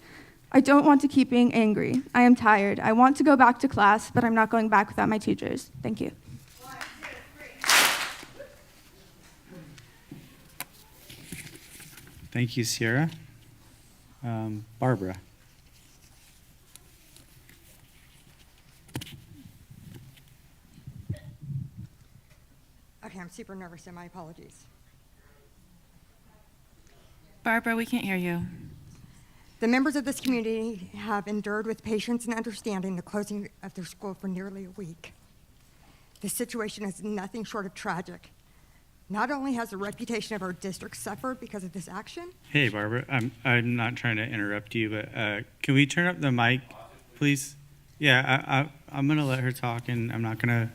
I don't want to keep being angry. I am tired. I want to go back to class, but I'm not going back without my teachers. Thank you. Thank you, Sierra. Barbara. Okay, I'm super nervous, and my apologies. Barbara, we can't hear you. The members of this community have endured with patience and understanding the closing of their school for nearly a week. This situation is nothing short of tragic. Not only has the reputation of our district suffered because of this action. Hey, Barbara. I'm not trying to interrupt you, but can we turn up the mic, please? Yeah, I'm going to let her talk, and I'm not going to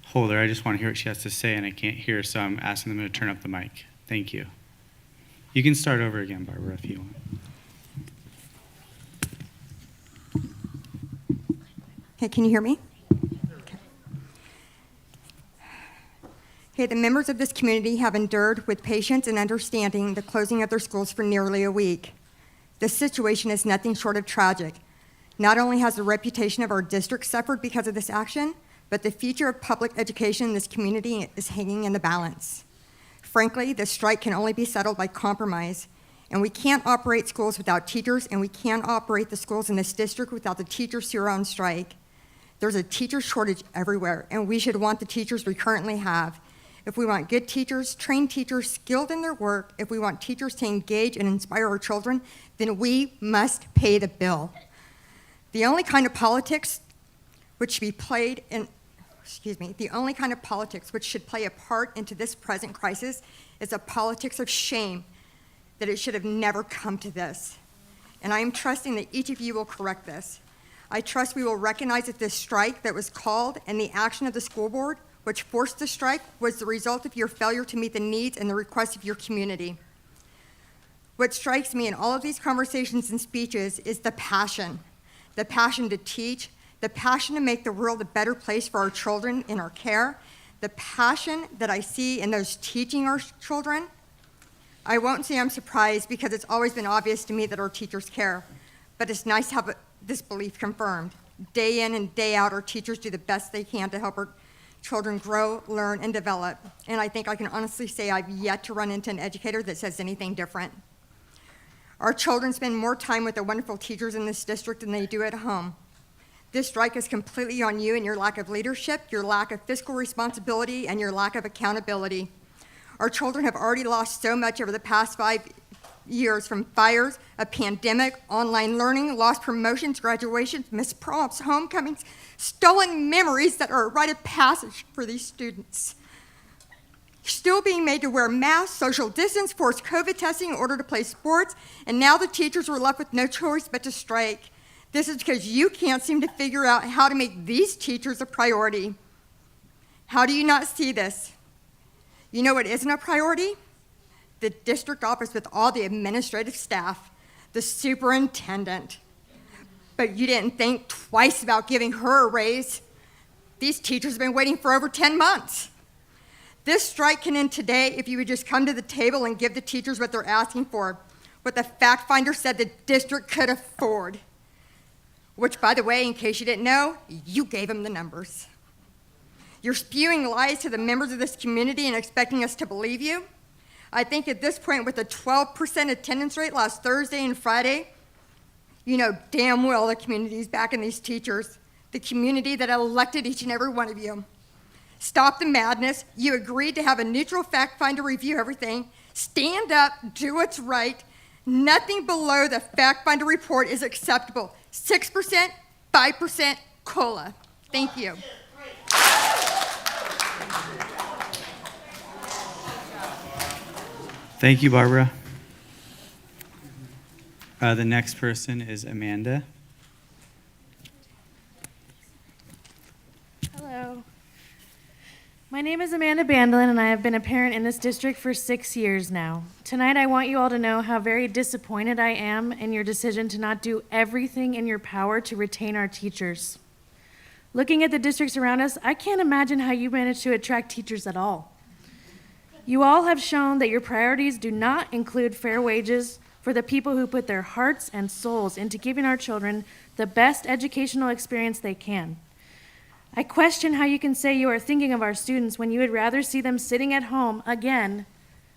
hold her. I just want to hear what she has to say, and I can't hear, so I'm asking them to turn up the mic. Thank you. You can start over again, Barbara, if you want. Hey, can you hear me? Okay, the members of this community have endured with patience and understanding the closing of their schools for nearly a week. This situation is nothing short of tragic. Not only has the reputation of our district suffered because of this action, but the future of public education in this community is hanging in the balance. Frankly, this strike can only be settled by compromise, and we can't operate schools without teachers, and we can't operate the schools in this district without the teachers who are on strike. There's a teacher shortage everywhere, and we should want the teachers we currently have. If we want good teachers, trained teachers, skilled in their work, if we want teachers to engage and inspire our children, then we must pay the bill. The only kind of politics which should be played in, the only kind of politics which should play a part into this present crisis is a politics of shame, that it should have never come to this. And I am trusting that each of you will correct this. I trust we will recognize that this strike that was called and the action of the school board which forced the strike was the result of your failure to meet the needs and the requests of your community. What strikes me in all of these conversations and speeches is the passion to teach, the passion to make the world a better place for our children in our care, the passion that I see in those teaching our children. I won't say I'm surprised because it's always been obvious to me that our teachers care, but it's nice to have this belief confirmed. Day in and day out, our teachers do the best they can to help our children grow, learn, and develop. And I think I can honestly say I've yet to run into an educator that says anything different. Our children spend more time with the wonderful teachers in this district than they do at home. This strike is completely on you and your lack of leadership, your lack of fiscal responsibility, and your lack of accountability. Our children have already lost so much over the past 5 years, from fires, a pandemic, online learning, lost promotions, graduations, missed proms, homecomings, stolen memories that are a rite of passage for these students. Still being made to wear masks, social distance, forced COVID testing in order to play sports, and now the teachers were left with no choice but to strike. This is because you can't seem to figure out how to make these teachers a priority. How do you not see this? You know what isn't a priority? The district office with all the administrative staff, the superintendent. But you didn't think twice about giving her a raise. These teachers have been waiting for over 10 months. This strike can end today if you would just come to the table and give the teachers what they're asking for, what the fact finder said the district could afford. Which, by the way, in case you didn't know, you gave them the numbers. You're spewing lies to the members of this community and expecting us to believe you. I think at this point, with a 12% attendance rate last Thursday and Friday, you know damn well the community's backing these teachers, the community that elected each and every one of you. Stop the madness. You agreed to have a neutral fact finder review everything. Stand up, do what's right. Nothing below the fact finder report is acceptable. 6%, 5% COLA. Thank you. Thank you, Barbara. The next person is Amanda. Hello. My name is Amanda Bandlin, and I have been a parent in this district for 6 years now. Tonight, I want you all to know how very disappointed I am in your decision to not do everything in your power to retain our teachers. Looking at the districts around us, I can't imagine how you manage to attract teachers at all. You all have shown that your priorities do not include fair wages for the people who put their hearts and souls into giving our children the best educational experience they can. I question how you can say you are thinking of our students when you would rather see them sitting at home again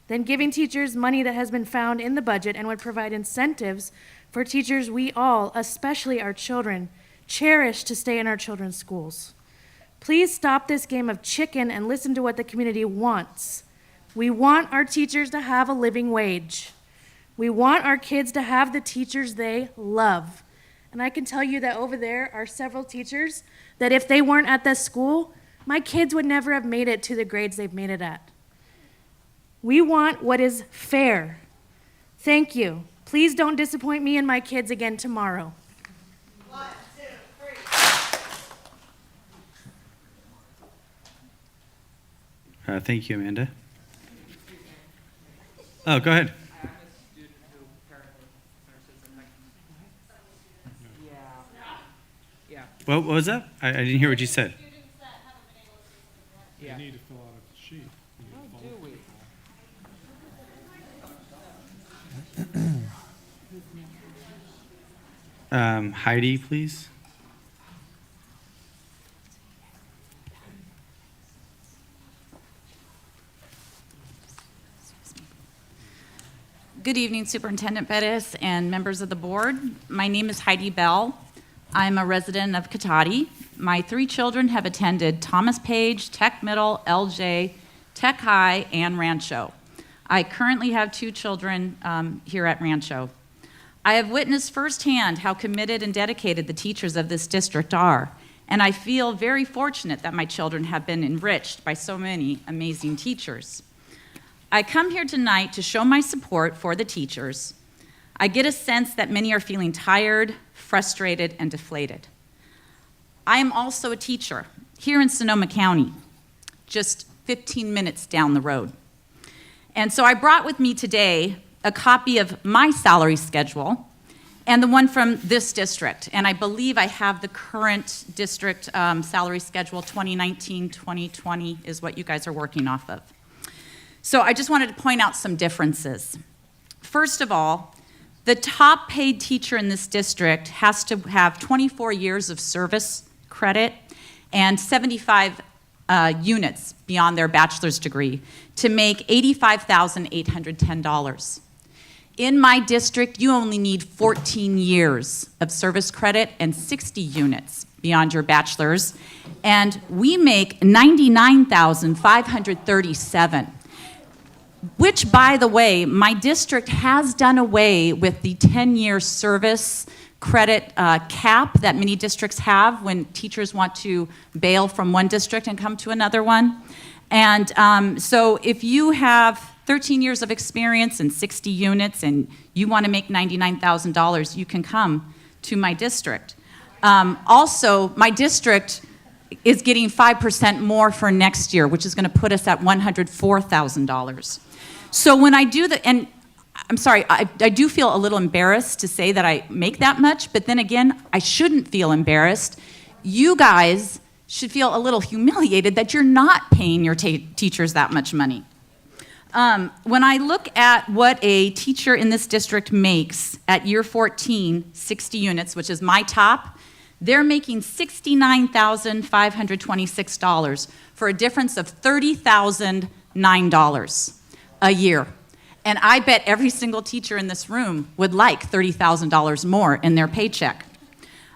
than giving teachers money that has been found in the budget and would provide incentives for teachers we all, especially our children, cherish to stay in our children's schools. Please stop this game of chicken and listen to what the community wants. We want our teachers to have a living wage. We want our kids to have the teachers they love. And I can tell you that over there are several teachers that if they weren't at this school, my kids would never have made it to the grades they've made it at. We want what is fair. Thank you. Please don't disappoint me and my kids again tomorrow. 1, 2, 3. Thank you, Amanda. Oh, go ahead. What was that? I didn't hear what you said. You need to fill out a sheet. Heidi, please. Good evening, Superintendent Bettis and members of the board. My name is Heidi Bell. I'm a resident of Cotati. My 3 children have attended Thomas Page, Tech Middle, LJ, Tech High, and Rancho. I currently have 2 children here at Rancho. I have witnessed firsthand how committed and dedicated the teachers of this district are, and I feel very fortunate that my children have been enriched by so many amazing teachers. I come here tonight to show my support for the teachers. I get a sense that many are feeling tired, frustrated, and deflated. I am also a teacher here in Sonoma County, just 15 minutes down the road. And so I brought with me today a copy of my salary schedule and the one from this district. And I believe I have the current district salary schedule, 2019-2020 is what you guys are working off of. So I just wanted to point out some differences. First of all, the top paid teacher in this district has to have 24 years of service credit and 75 units beyond their bachelor's degree to make $85,810. In my district, you only need 14 years of service credit and 60 units beyond your bachelor's, and we make $99,537. Which, by the way, my district has done away with the 10-year service credit cap that many districts have when teachers want to bail from one district and come to another one. And so if you have 13 years of experience and 60 units and you want to make $99,000, you can come to my district. Also, my district is getting 5% more for next year, which is going to put us at $104,000. So when I do the, and I'm sorry, I do feel a little embarrassed to say that I make that much, but then again, I shouldn't feel embarrassed. You guys should feel a little humiliated that you're not paying your teachers that much money. When I look at what a teacher in this district makes at year 14, 60 units, which is my top, they're making $69,526 for a difference of $30,009 a year. And I bet every single teacher in this room would like $30,000 more in their paycheck.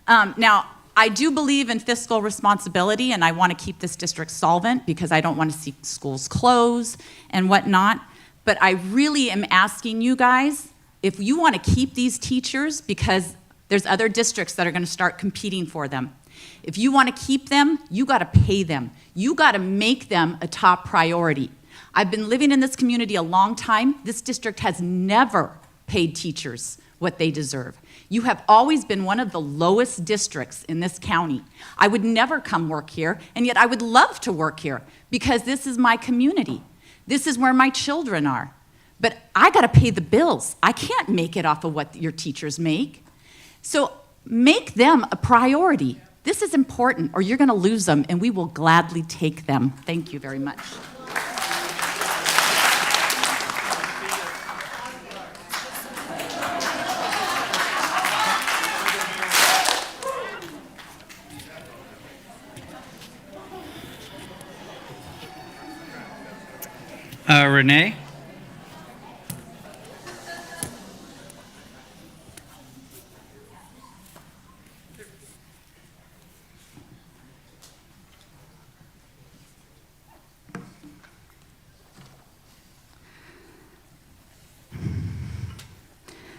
Now, I do believe in fiscal responsibility, and I want to keep this district solvent because I don't want to see schools close and whatnot. But I really am asking you guys, If you want to keep these teachers, because there's other districts that are going to start competing for them, if you want to keep them, you got to pay them. You got to make them a top priority. I've been living in this community a long time. This district has never paid teachers what they deserve. You have always been one of the lowest districts in this county. I would never come work here, and yet I would love to work here because this is my community. This is where my children are. But I got to pay the bills. I can't make it off of what your teachers make. So make them a priority. This is important, or you're going to lose them, and we will gladly take them. Thank you very much. Renee?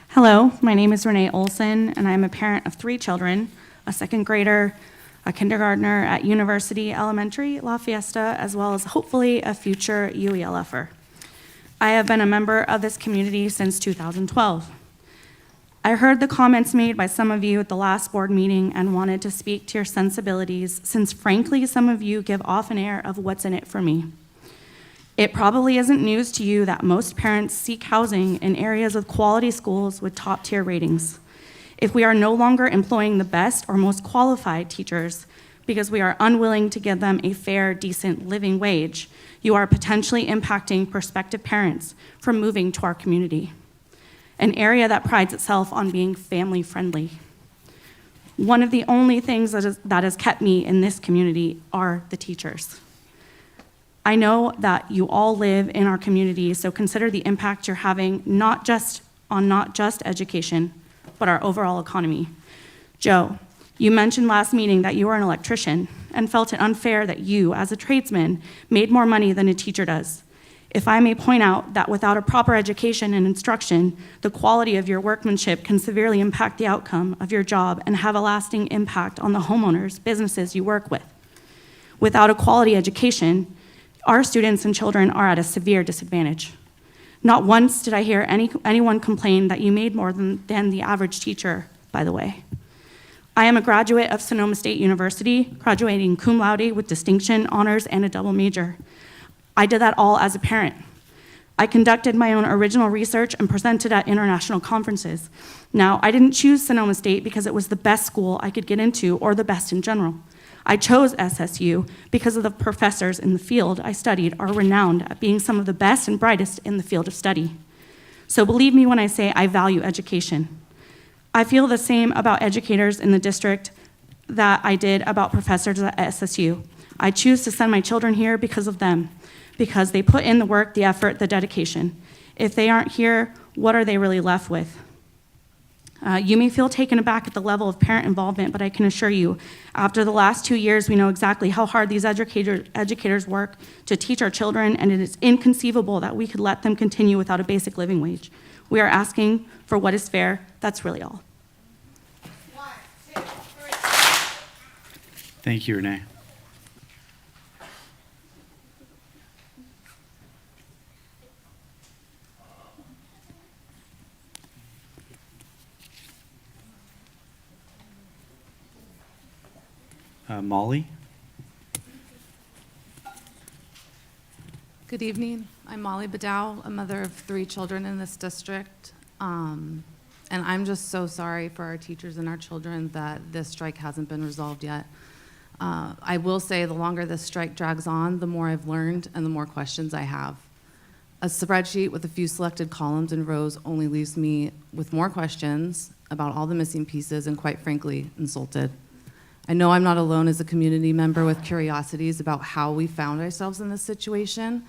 Hello, my name is Renee Olson, and I'm a parent of 3 children, a second grader, a kindergartner at University Elementary La Fiesta, as well as hopefully a future UELFer. I have been a member of this community since 2012. I heard the comments made by some of you at the last board meeting and wanted to speak to your sensibilities, since frankly, some of you give off an air of what's in it for me. It probably isn't news to you that most parents seek housing in areas with quality schools with top-tier ratings. If we are no longer employing the best or most qualified teachers because we are unwilling to give them a fair, decent living wage, you are potentially impacting prospective parents from moving to our community, an area that prides itself on being family-friendly. One of the only things that has kept me in this community are the teachers. I know that you all live in our community, so consider the impact you're having not just education, but our overall economy. Joe, you mentioned last meeting that you are an electrician and felt it unfair that you, as a tradesman, made more money than a teacher does. If I may point out that without a proper education and instruction, the quality of your workmanship can severely impact the outcome of your job and have a lasting impact on the homeowners, businesses you work with. Without a quality education, our students and children are at a severe disadvantage. Not once did I hear anyone complain that you made more than the average teacher, by the way. I am a graduate of Sonoma State University, graduating cum laude with distinction, honors, and a double major. I did that all as a parent. I conducted my own original research and presented at international conferences. Now, I didn't choose Sonoma State because it was the best school I could get into or the best in general. I chose SSU because of the professors in the field I studied are renowned at being some of the best and brightest in the field of study. So believe me when I say I value education. I feel the same about educators in the district that I did about professors at SSU. I choose to send my children here because of them, because they put in the work, the effort, the dedication. If they aren't here, what are they really left with? You may feel taken aback at the level of parent involvement, but I can assure you, after the last 2 years, we know exactly how hard these educators work to teach our children, and it is inconceivable that we could let them continue without a basic living wage. We are asking for what is fair. That's really all. Thank you, Renee. Molly? Good evening. I'm Molly Badow, a mother of 3 children in this district. And I'm just so sorry for our teachers and our children that this strike hasn't been resolved yet. I will say the longer this strike drags on, the more I've learned and the more questions I have. A spreadsheet with a few selected columns and rows only leaves me with more questions about all the missing pieces and, quite frankly, insulted. I know I'm not alone as a community member with curiosities about how we found ourselves in this situation.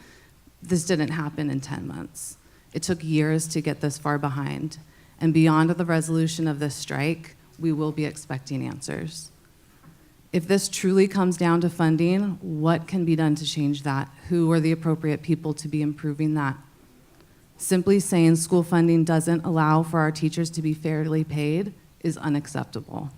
This didn't happen in 10 months. It took years to get this far behind. And beyond the resolution of this strike, we will be expecting answers. If this truly comes down to funding, what can be done to change that? Who are the appropriate people to be improving that? Simply saying school funding doesn't allow for our teachers to be fairly paid is unacceptable.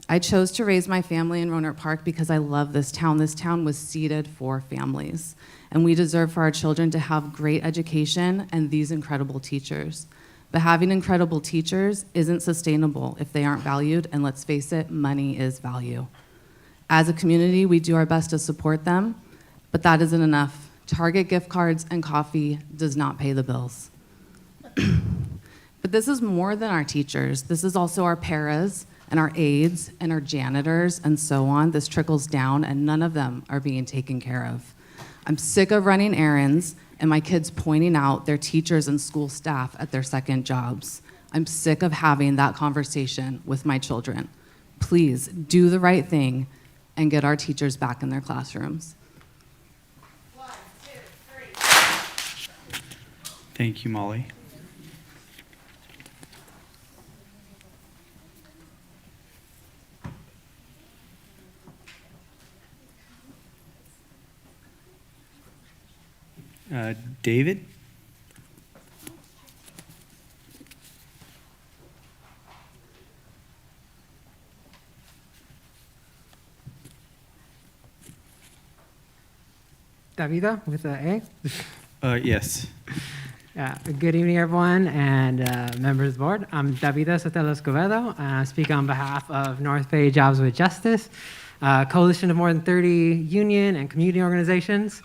I chose to raise my family in Rohnert Park because I love this town. This town was seeded for families, and we deserve for our children to have great education and these incredible teachers. But having incredible teachers isn't sustainable if they aren't valued, and let's face it, money is value. As a community, we do our best to support them, but that isn't enough. Target gift cards and coffee does not pay the bills. But this is more than our teachers. This is also our paras and our aides and our janitors and so on. This trickles down, and none of them are being taken care of. I'm sick of running errands and my kids pointing out their teachers and school staff at their second jobs. I'm sick of having that conversation with my children. Please do the right thing and get our teachers back in their classrooms. Thank you, Molly. David? Davida with an A. Yes. Yeah. Good evening, everyone, and members of the board. I'm Davida Sotelo Escobedo, and I speak on behalf of North Bay Jobs with Justice, a coalition of more than 30 union and community organizations.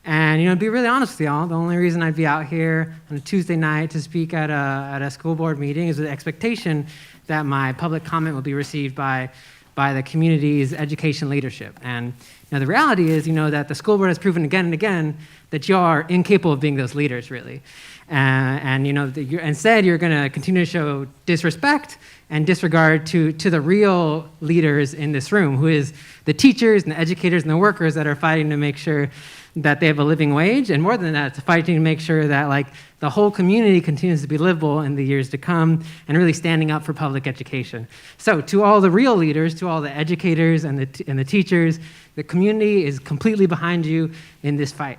And, to be really honest with y'all, the only reason I'd be out here on a Tuesday night to speak at a school board meeting is with the expectation that my public comment will be received by the community's education leadership. And the reality is, that the school board has proven again and again that you are incapable of being those leaders, really. Instead, you're going to continue to show disrespect and disregard to the real leaders in this room, who is the teachers and the educators and the workers that are fighting to make sure that they have a living wage, and more than that, it's fighting to make sure that the whole community continues to be livable in the years to come, and really standing up for public education. So to all the real leaders, to all the educators and the teachers, the community is completely behind you in this fight.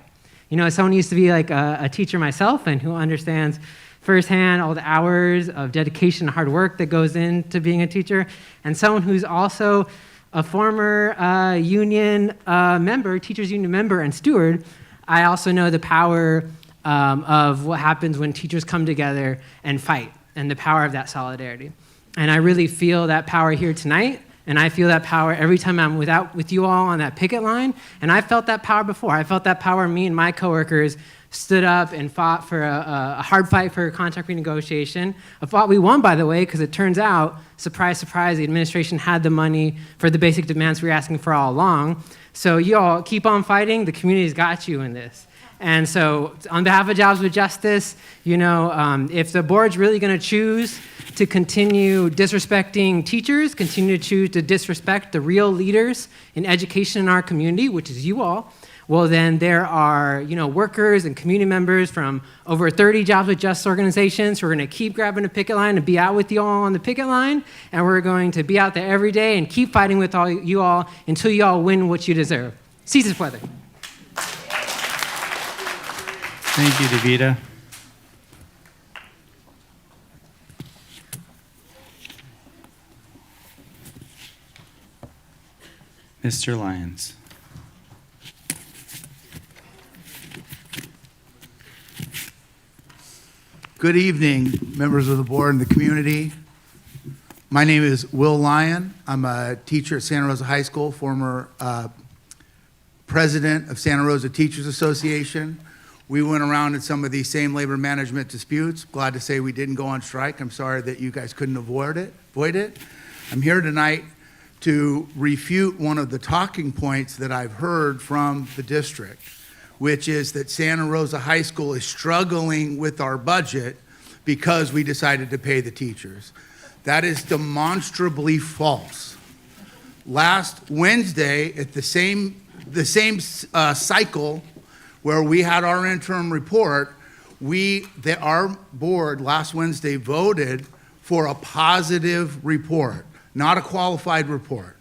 As someone who used to be a teacher myself and who understands firsthand all the hours of dedication and hard work that goes into being a teacher, and someone who's also a former union member, teachers union member and steward, I also know the power of what happens when teachers come together and fight, and the power of that solidarity. And I really feel that power here tonight, and I feel that power every time I'm with you all on that picket line, and I felt that power before. I felt that power, me and my coworkers stood up and fought for a hard fight for a contract renegotiation, a fight we won, by the way, because it turns out, surprise, surprise, the administration had the money for the basic demands we were asking for all along. So you all keep on fighting. The community's got you in this. And so on behalf of Jobs with Justice, if the board's really going to choose to continue disrespecting teachers, continue to choose to disrespect the real leaders in education in our community, which is you all, well, then there are, workers and community members from over 30 Jobs with Justice organizations who are going to keep grabbing a picket line and be out with you all on the picket line. And we're going to be out there every day and keep fighting with all you all until you all win what you deserve. Si se puede. Thank you, Davida. Mr. Lyons. Good evening, members of the board and the community. My name is Will Lyon. I'm a teacher at Santa Rosa High School, former president of Santa Rosa Teachers Association. We went around in some of these same labor management disputes. Glad to say we didn't go on strike. I'm sorry that you guys couldn't avoid it. I'm here tonight to refute one of the talking points that I've heard from the district, which is that Santa Rosa High School is struggling with our budget because we decided to pay the teachers. That is demonstrably false. Last Wednesday, at the same cycle where we had our interim report, our board last Wednesday voted for a positive report, not a qualified report.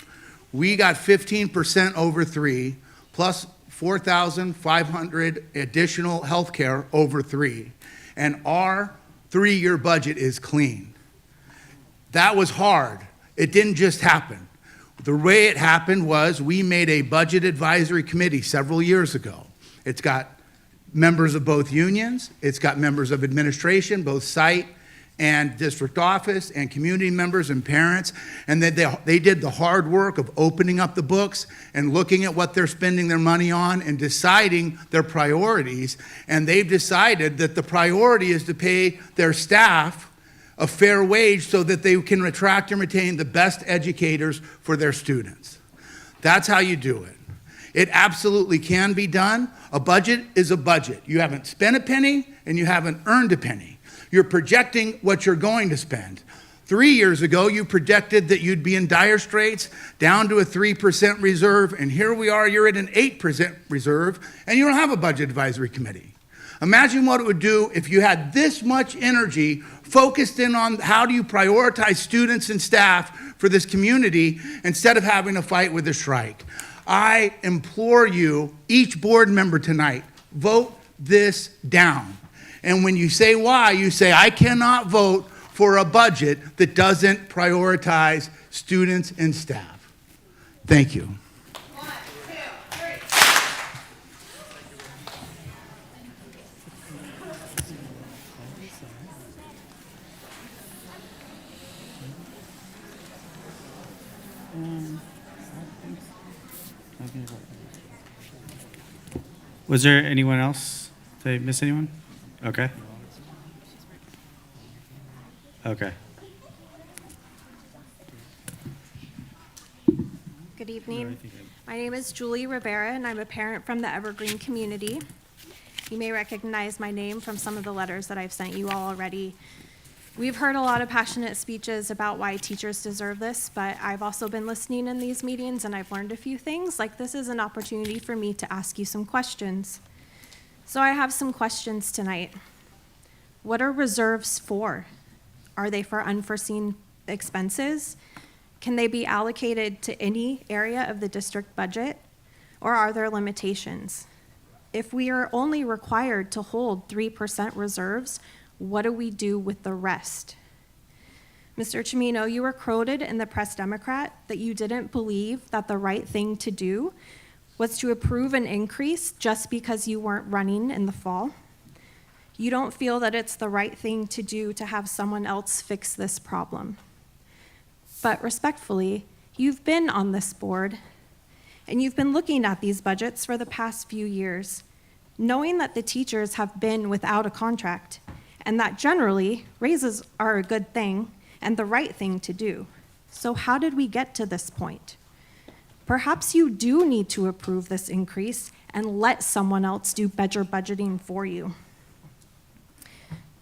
We got 15% over 3, plus 4,500 additional healthcare over 3. And our 3-year budget is clean. That was hard. It didn't just happen. The way it happened was we made a budget advisory committee several years ago. It's got members of both unions. It's got members of administration, both site and district office, and community members and parents. And then they did the hard work of opening up the books and looking at what they're spending their money on and deciding their priorities. And they've decided that the priority is to pay their staff a fair wage so that they can attract and retain the best educators for their students. That's how you do it. It absolutely can be done. A budget is a budget. You haven't spent a penny and you haven't earned a penny. You're projecting what you're going to spend. 3 years ago, you projected that you'd be in dire straits, down to a 3% reserve, and here we are, you're at an 8% reserve, and you don't have a budget advisory committee. Imagine what it would do if you had this much energy focused in on how do you prioritize students and staff for this community instead of having a fight with a strike. I implore you, each board member tonight, vote this down. And when you say why, you say, I cannot vote for a budget that doesn't prioritize students and staff. Thank you. Was there anyone else? Did I miss anyone? Okay. Okay. Good evening. My name is Julie Rivera, and I'm a parent from the Evergreen community. You may recognize my name from some of the letters that I've sent you all already. We've heard a lot of passionate speeches about why teachers deserve this, but I've also been listening in these meetings, and I've learned a few things. Like, this is an opportunity for me to ask you some questions. So I have some questions tonight. What are reserves for? Are they for unforeseen expenses? Can they be allocated to any area of the district budget? Or are there limitations? If we are only required to hold 3% reserves, what do we do with the rest? Mr. Cimino, you were quoted in the Press Democrat that you didn't believe that the right thing to do was to approve an increase just because you weren't running in the fall. You don't feel that it's the right thing to do to have someone else fix this problem. But respectfully, you've been on this board, and you've been looking at these budgets for the past few years, knowing that the teachers have been without a contract, and that generally raises are a good thing and the right thing to do. So how did we get to this point? Perhaps you do need to approve this increase and let someone else do better budgeting for you.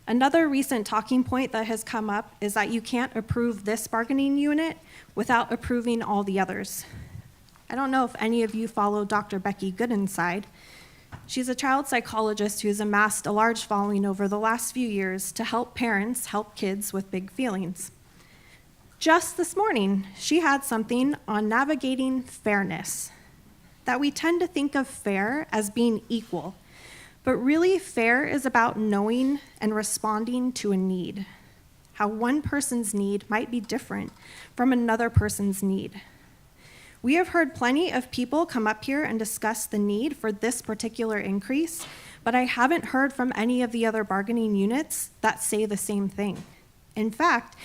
Another recent talking point that has come up is that you can't approve this bargaining unit without approving all the others. I don't know if any of you follow Dr. Becky Goodenside. She's a child psychologist who's amassed a large following over the last few years to help parents help kids with big feelings. Just this morning, she had something on navigating fairness, that we tend to think of fair as being equal, but really fair is about knowing and responding to a need, how one person's need might be different from another person's need. We have heard plenty of people come up here and discuss the need for this particular increase, but I haven't heard from any of the other bargaining units that say the same thing. In fact,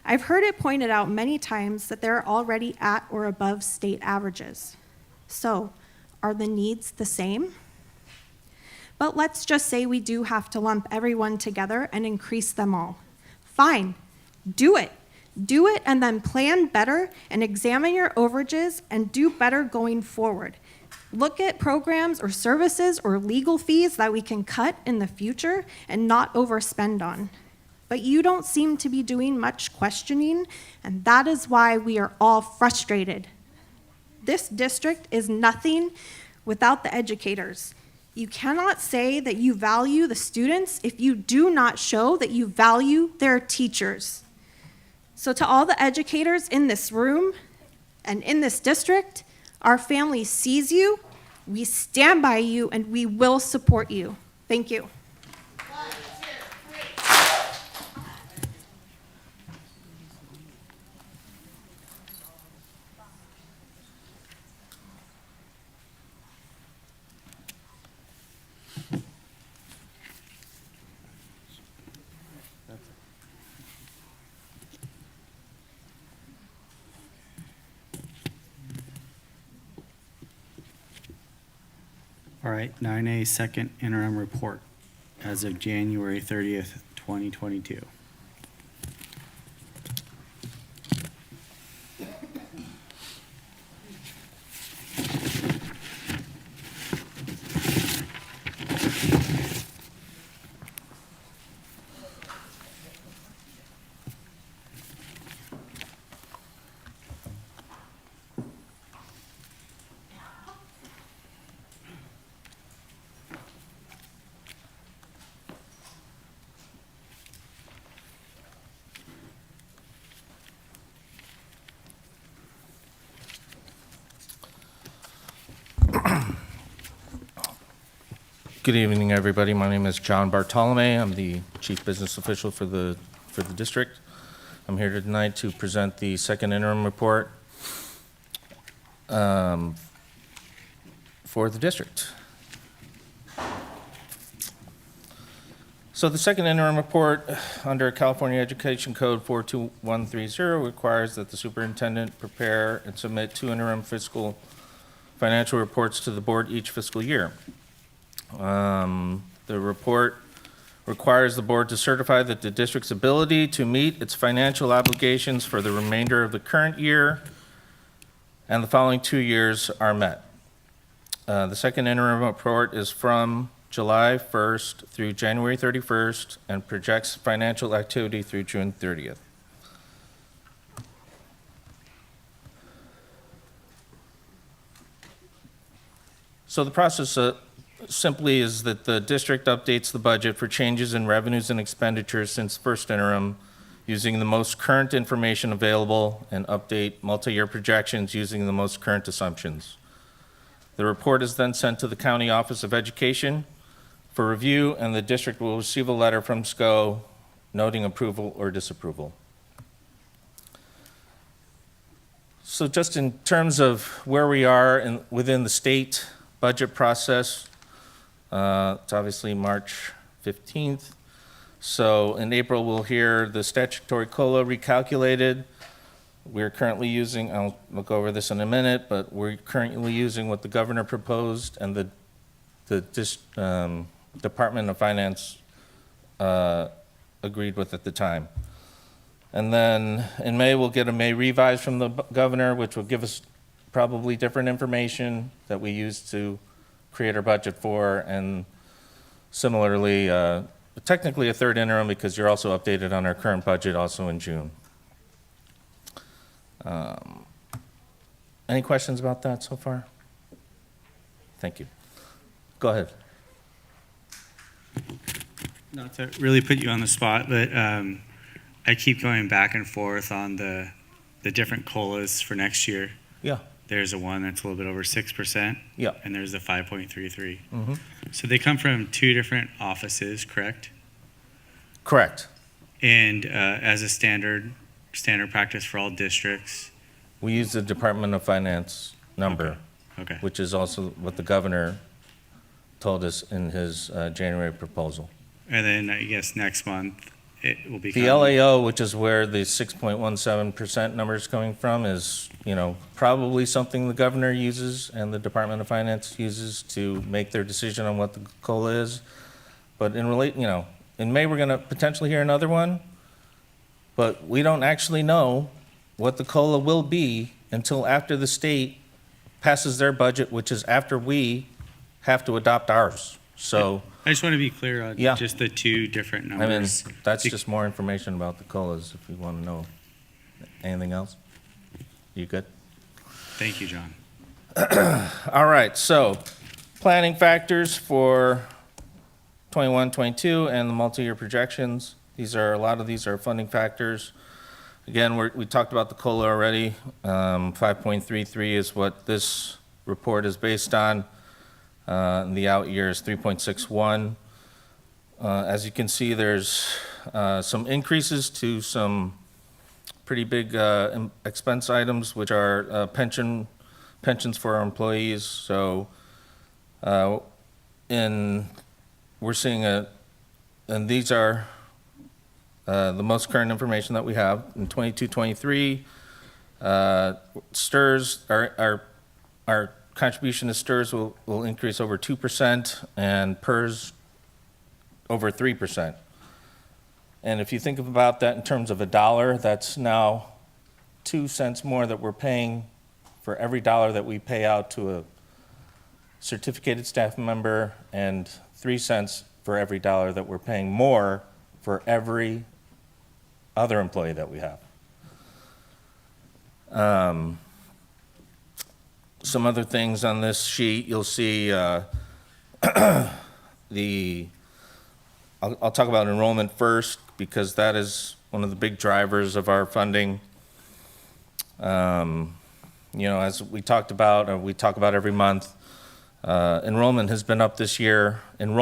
I've heard it pointed out many times that they're already at or above state averages. So, are the needs the same? But let's just say we do have to lump everyone together and increase them all. Fine, do it. Do it and then plan better and examine your overages and do better going forward. Look at programs or services or legal fees that we can cut in the future and not overspend on. But you don't seem to be doing much questioning, and that is why we are all frustrated. This district is nothing without the educators. You cannot say that you value the students if you do not show that you value their teachers. So to all the educators in this room and in this district, our family sees you, We stand by you and we will support you. Thank you. All right, 9A, second interim report as of January 30th, 2022. Good evening, everybody. My name is John Bartolome. I'm the Chief Business Official for the district. I'm here tonight to present the second interim report for the district. So the second interim report under California Education Code 42130 requires that the superintendent prepare and submit 2 interim fiscal financial reports to the board each fiscal year. The report requires the board to certify that the district's ability to meet its financial obligations for the remainder of the current year and the following 2 years are met. The second interim report is from July 1st through January 31st and projects financial activity through June 30th. So the process simply is that the district updates the budget for changes in revenues and expenditures since first interim using the most current information available and update multi-year projections using the most current assumptions. The report is then sent to the County Office of Education for review, and the district will receive a letter from SCO noting approval or disapproval. So just in terms of where we are within the state budget process, it's obviously March 15th. So in April, we'll hear the statutory COLA recalculated. We're currently using, I'll look over this in a minute, but we're currently using what the governor proposed and the Department of Finance agreed with at the time. And then in May, we'll get a May revise from the governor, which will give us probably different information that we use to create our budget for, and similarly, technically a third interim because you're also updated on our current budget also in June. Any questions about that so far? Thank you. Go ahead. Not to really put you on the spot, but I keep going back and forth on the different COLAs for next year. Yeah. There's a one that's a little bit over 6%. Yeah. And there's the 5.33. Mm-hmm. So they come from 2 different offices, correct? Correct. And as a standard practice for all districts? We use the Department of Finance number, Okay. which is also what the governor told us in his January proposal. And then I guess next month it will be The LAO, which is where the 6.17% number is coming from, is, probably something the governor uses and the Department of Finance uses to make their decision on what the COLA is. But in May we're going to potentially hear another one, but we don't actually know what the COLA will be until after the state passes their budget, which is after we have to adopt ours. So I just want to be clear on Yeah. just the 2 different I mean, numbers. that's just more information about the COLAs if you want to know. Anything else? You good? Thank you, John. All right, so planning factors for 21, 22, and the multi-year projections. A lot of these are funding factors. Again, we talked about the COLA already. 5.33 is what this report is based on. and the out year is 3.61. As you can see, there's some increases to some pretty big expense items, which are pensions for our employees. So we're seeing and these are the most current information that we have. In 22-23, STIRS, our contribution to STIRS will increase over 2% and PERS over 3%. And if you think about that in terms of a dollar, that's now 2 cents more that we're paying for every dollar that we pay out to a certificated staff member, and 3 cents for every dollar that we're paying more for every other employee that we have. Some other things on this sheet, you'll see I'll talk about enrollment first, because that is one of the big drivers of our funding. As we talked about, or we talk about every month, enrollment has been up this year, and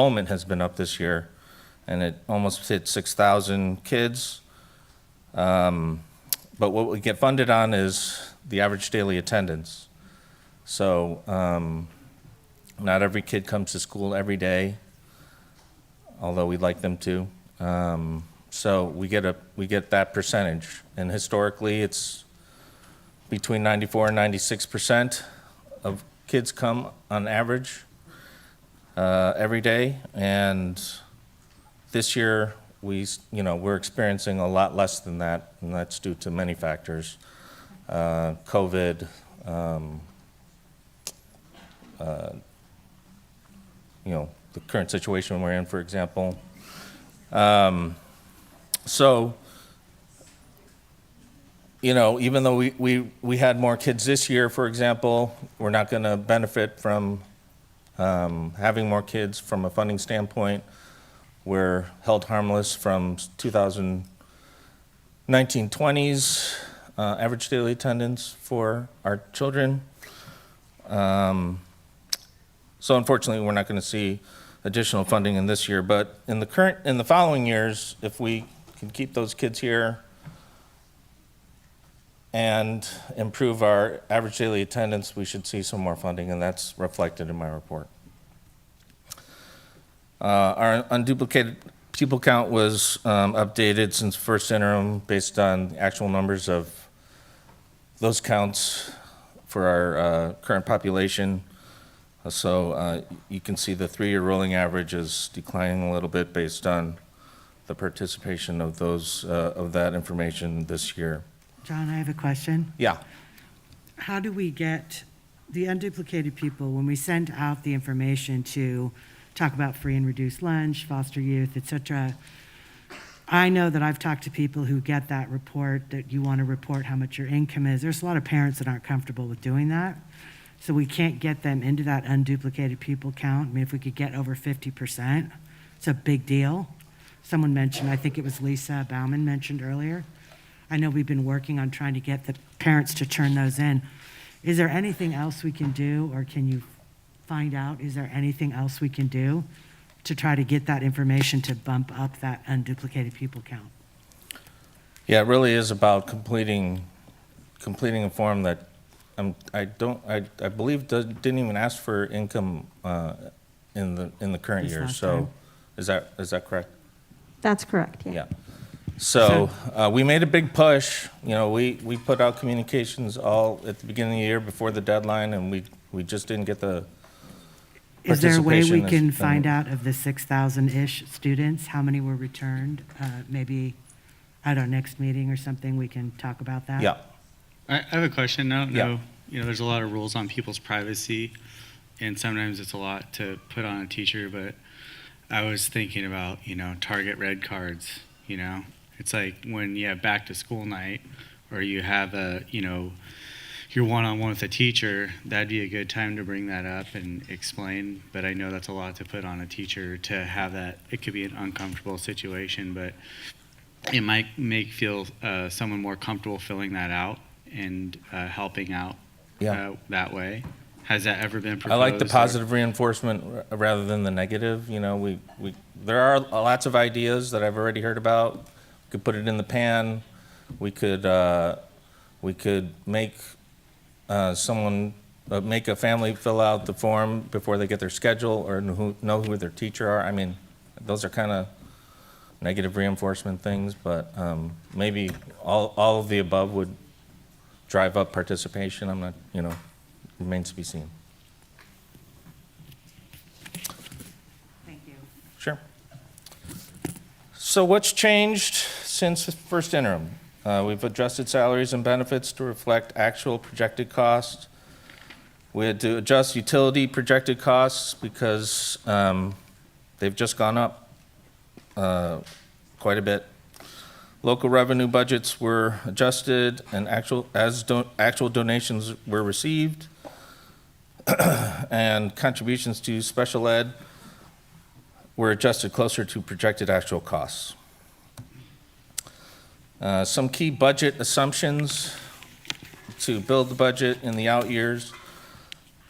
it almost hit 6,000 kids. But what we get funded on is the average daily attendance. So not every kid comes to school every day, although we'd like them to. So we get that percentage, and historically it's between 94 and 96% of kids come on average every day, and this year we're experiencing a lot less than that, and that's due to many factors. COVID, the current situation we're in, for example. Even though we had more kids this year, for example, we're not going to benefit from having more kids from a funding standpoint. We're held harmless from 2019-20's average daily attendance for our children. So unfortunately, we're not going to see additional funding in this year. But in the following years, if we can keep those kids here and improve our average daily attendance, we should see some more funding, and that's reflected in my report. Our unduplicated pupil count was updated since first interim based on the actual numbers of those counts for our current population. So you can see the 3-year rolling average is declining a little bit based on the participation of of that information this year. John, I have a question. Yeah. How do we get the unduplicated people, when we send out the information to talk about free and reduced lunch, foster youth, et cetera? I know that I've talked to people who get that report, that you want to report how much your income is. There's a lot of parents that aren't comfortable with doing that. So we can't get them into that unduplicated people count. I mean, if we could get over 50%, it's a big deal. Someone mentioned, I think it was Lisa Bauman mentioned earlier. I know we've been working on trying to get the parents to turn those in. Is there anything else we can do, or can you find out, is there anything else we can do to try to get that information to bump up that unduplicated people count? Yeah, it really is about completing a form that I believe didn't even ask for income in the current year. So is that correct? That's correct, yeah. Yeah. So we made a big push. We put out communications all at the beginning of the year before the deadline, and we just didn't get the Is there a way we participation can as- find out of the 6,000-ish students, how many were returned? Maybe at our next meeting or something, we can talk about that? Yeah. I have a question now. Yeah. There's a lot of rules on people's privacy, and sometimes it's a lot to put on a teacher, but I was thinking about, target red cards, It's like when you have back to school night, or you have your one-on-one with a teacher, that'd be a good time to bring that up and explain, but I know that's a lot to put on a teacher to have that. It could be an uncomfortable situation, but it might feel someone more comfortable filling that out and helping out that way. Has that ever been proposed? I like the or- positive reinforcement rather than the negative. You know, there are lots of ideas that I've already heard about. We could put it in the pan. We could make make a family fill out the form before they get their schedule or know who their teacher are. I mean, those are kind of negative reinforcement things, but maybe all of the above would drive up participation. I'm not, remains to be seen. Thank you. Sure. So what's changed since the first interim? We've adjusted salaries and benefits to reflect actual projected costs. We had to adjust utility projected costs because they've just gone up quite a bit. Local revenue budgets were adjusted and actual donations were received. And contributions to special ed were adjusted closer to projected actual costs. Some key budget assumptions to build the budget in the out years.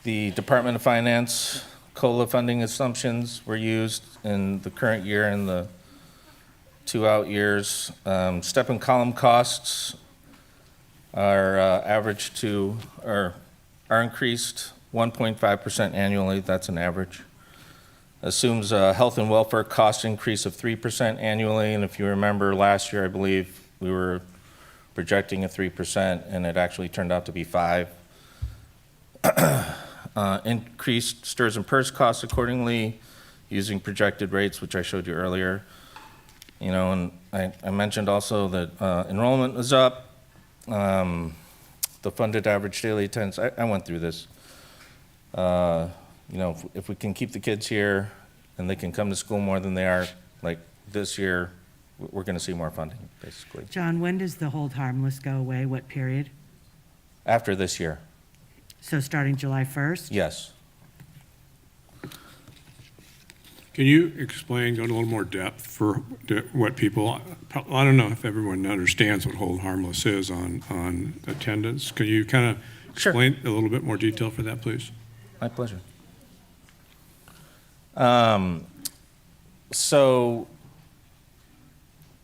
The Department of Finance COLA funding assumptions were used in the current year and the 2 out years. Step and column costs are are increased 1.5% annually. That's an average. Assumes a health and welfare cost increase of 3% annually. And if you remember last year, I believe we were projecting a 3%, and it actually turned out to be 5%. Increased STRS and PERS costs accordingly, using projected rates, which I showed you earlier. And I mentioned also that enrollment was up. The funded average daily attendance, I went through this. If we can keep the kids here and they can come to school more than they are, like this year, we're going to see more funding, basically. John, when does the hold harmless go away? What period? After this year, So starting July 1st? yes. Can you explain, go into a little more depth for what people, I don't know if everyone understands what hold harmless is on attendance. Can you kind of explain a little bit more detail for that, please? My pleasure. So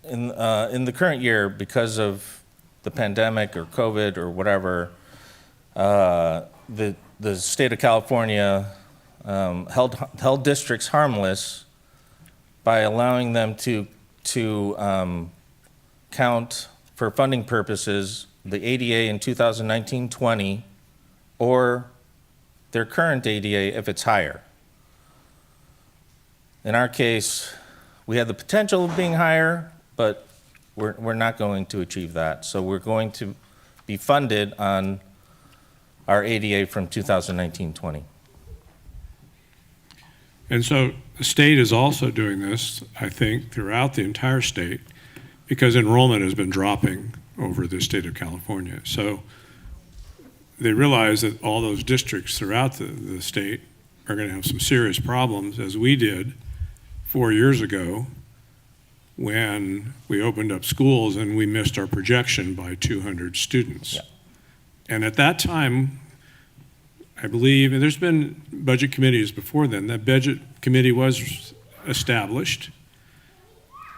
in the current year, because of the pandemic or COVID or whatever, the state of California held districts harmless by allowing them to count for funding purposes the ADA in 2019-20 or their current ADA if it's higher. In our case, we had the potential of being higher, but we're not going to achieve that. So we're going to be funded on our ADA from 2019-20. And so the state is also doing this, I think, throughout the entire state, because enrollment has been dropping over the state of California. So they realize that all those districts throughout the state are going to have some serious problems, as we did 4 years ago when we opened up schools and we missed our projection by 200 students. Yeah. And at that time, I believe, and there's been budget committees before then, that budget committee was established,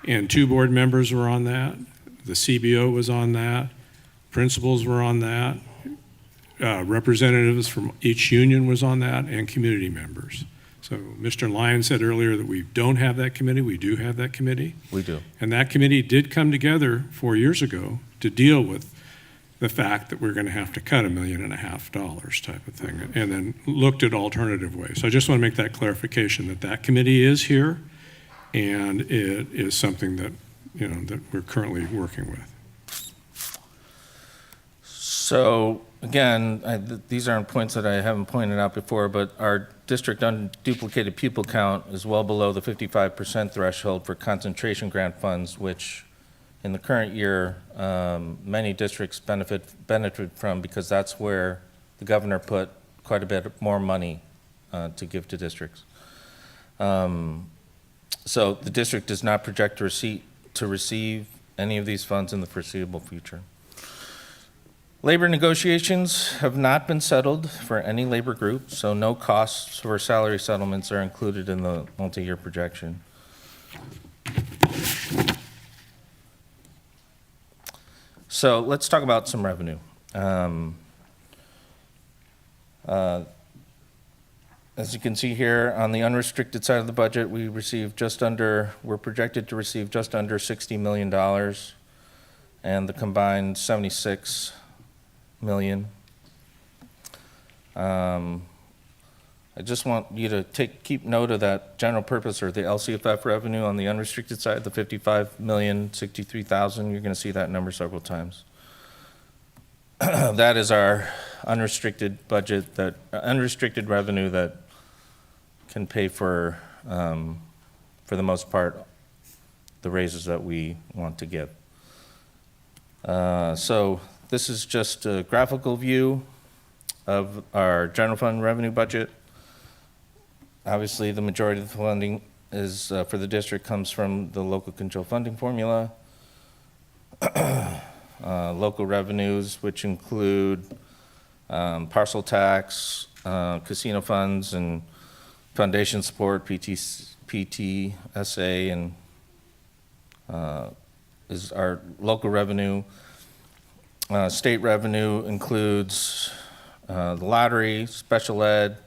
and 2 board members were on that. The CBO was on that. Principals were on that. Representatives from each union was on that, and community members. So Mr. Lyon said earlier that we don't have that committee. We do have that committee. We do. And that committee did come together 4 years ago to deal with the fact that we're going to have to cut $1.5 million type of thing, and then looked at alternative ways. So I just want to make that clarification that that committee is here, and it is something that, that we're currently working with. So again, these aren't points that I haven't pointed out before, but our district unduplicated pupil count is well below the 55% threshold for concentration grant funds, which in the current year, many districts benefit from, because that's where the governor put quite a bit more money to give to districts. So the district does not project to receive any of these funds in the foreseeable future. Labor negotiations have not been settled for any labor group, so no costs for salary settlements are included in the multi-year projection. So let's talk about some revenue. As you can see here, on the unrestricted side of the budget, we're projected to receive just under $60 million, and the combined $76 million. I just want you to keep note of that general purpose, or the LCFF revenue on the unrestricted side, the $55,063,000. You're going to see that number several times. That is our unrestricted budget, unrestricted revenue that can pay for the most part, the raises that we want to give. So this is just a graphical view of our general fund revenue budget. Obviously, the majority of the funding is for the district comes from the local control funding formula. Local revenues, which include parcel tax, casino funds, and foundation support, PTSA, and is our local revenue. State revenue includes the lottery, special ed,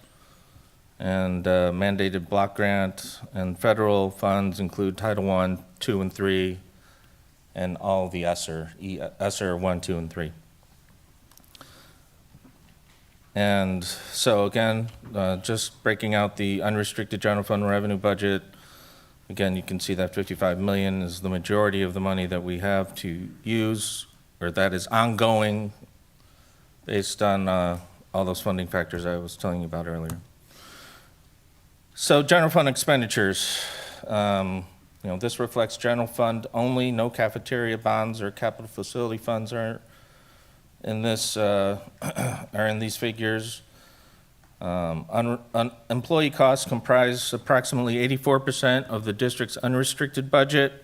and mandated block grant, and federal funds include Title I, II, and III, and all the ESSER 1, 2, and 3. And so again, just breaking out the unrestricted general fund revenue budget, again, you can see that $55 million is the majority of the money that we have to use, or that is ongoing based on all those funding factors I was telling you about earlier. So general fund expenditures, this reflects general fund only. No cafeteria bonds or capital facility funds are in this are in these figures. Employee costs comprise approximately 84% of the district's unrestricted budget.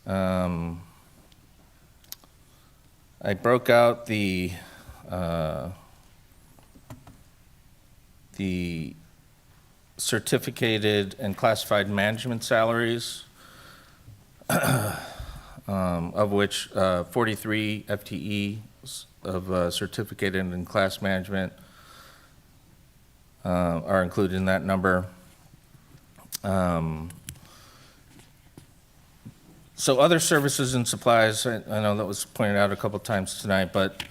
I broke out the certificated and classified management salaries, of which 43 FTE of certificated and class management are included in that number. So other services and supplies, I know that was pointed out a couple times tonight, but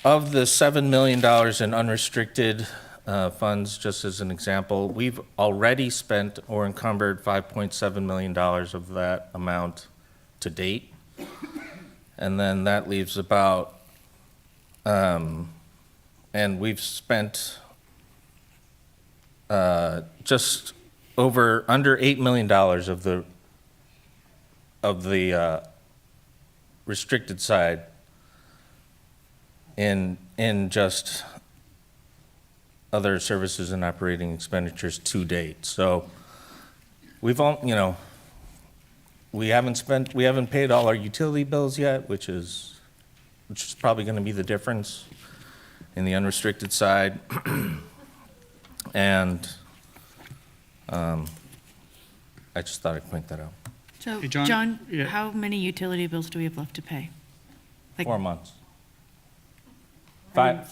of the $7 million in unrestricted funds, just as an example, we've already spent or encumbered $5.7 million of that amount to date. And then that leaves about, and we've spent just under $8 million of the restricted side in just other services and operating expenditures to date. So we've all, we haven't paid all our utility bills yet, which is probably going to be the difference in the unrestricted side. And I just thought I'd point that out. So, Hey, John, yeah. how many utility bills do we have left to pay? 4 months. 4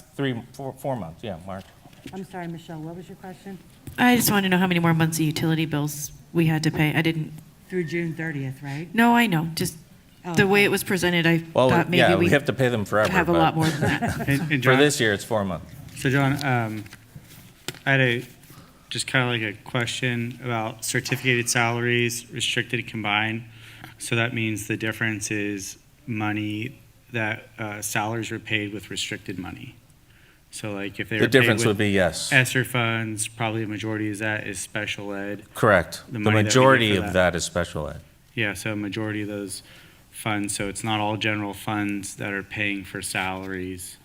months, yeah, March. I'm sorry, Michelle, what was your question? I just wanted to know how many more months of utility bills we had to pay. I didn't. Through June 30th, right? No, I know. Just the way it was presented, I thought maybe we have to pay them forever. have a but lot more than that. And For John, this year, it's 4 months. So John, I had just kind of like a question about certificated salaries, restricted combined. So that means the difference is money that salaries are paid with restricted money. So like if they The were difference paid would with be yes. ESSER funds, probably the majority of that is special ed. Correct. The The money that we get majority for of that is special ed. Yeah, so a majority of those funds, so it's not all general funds that are paying for salaries.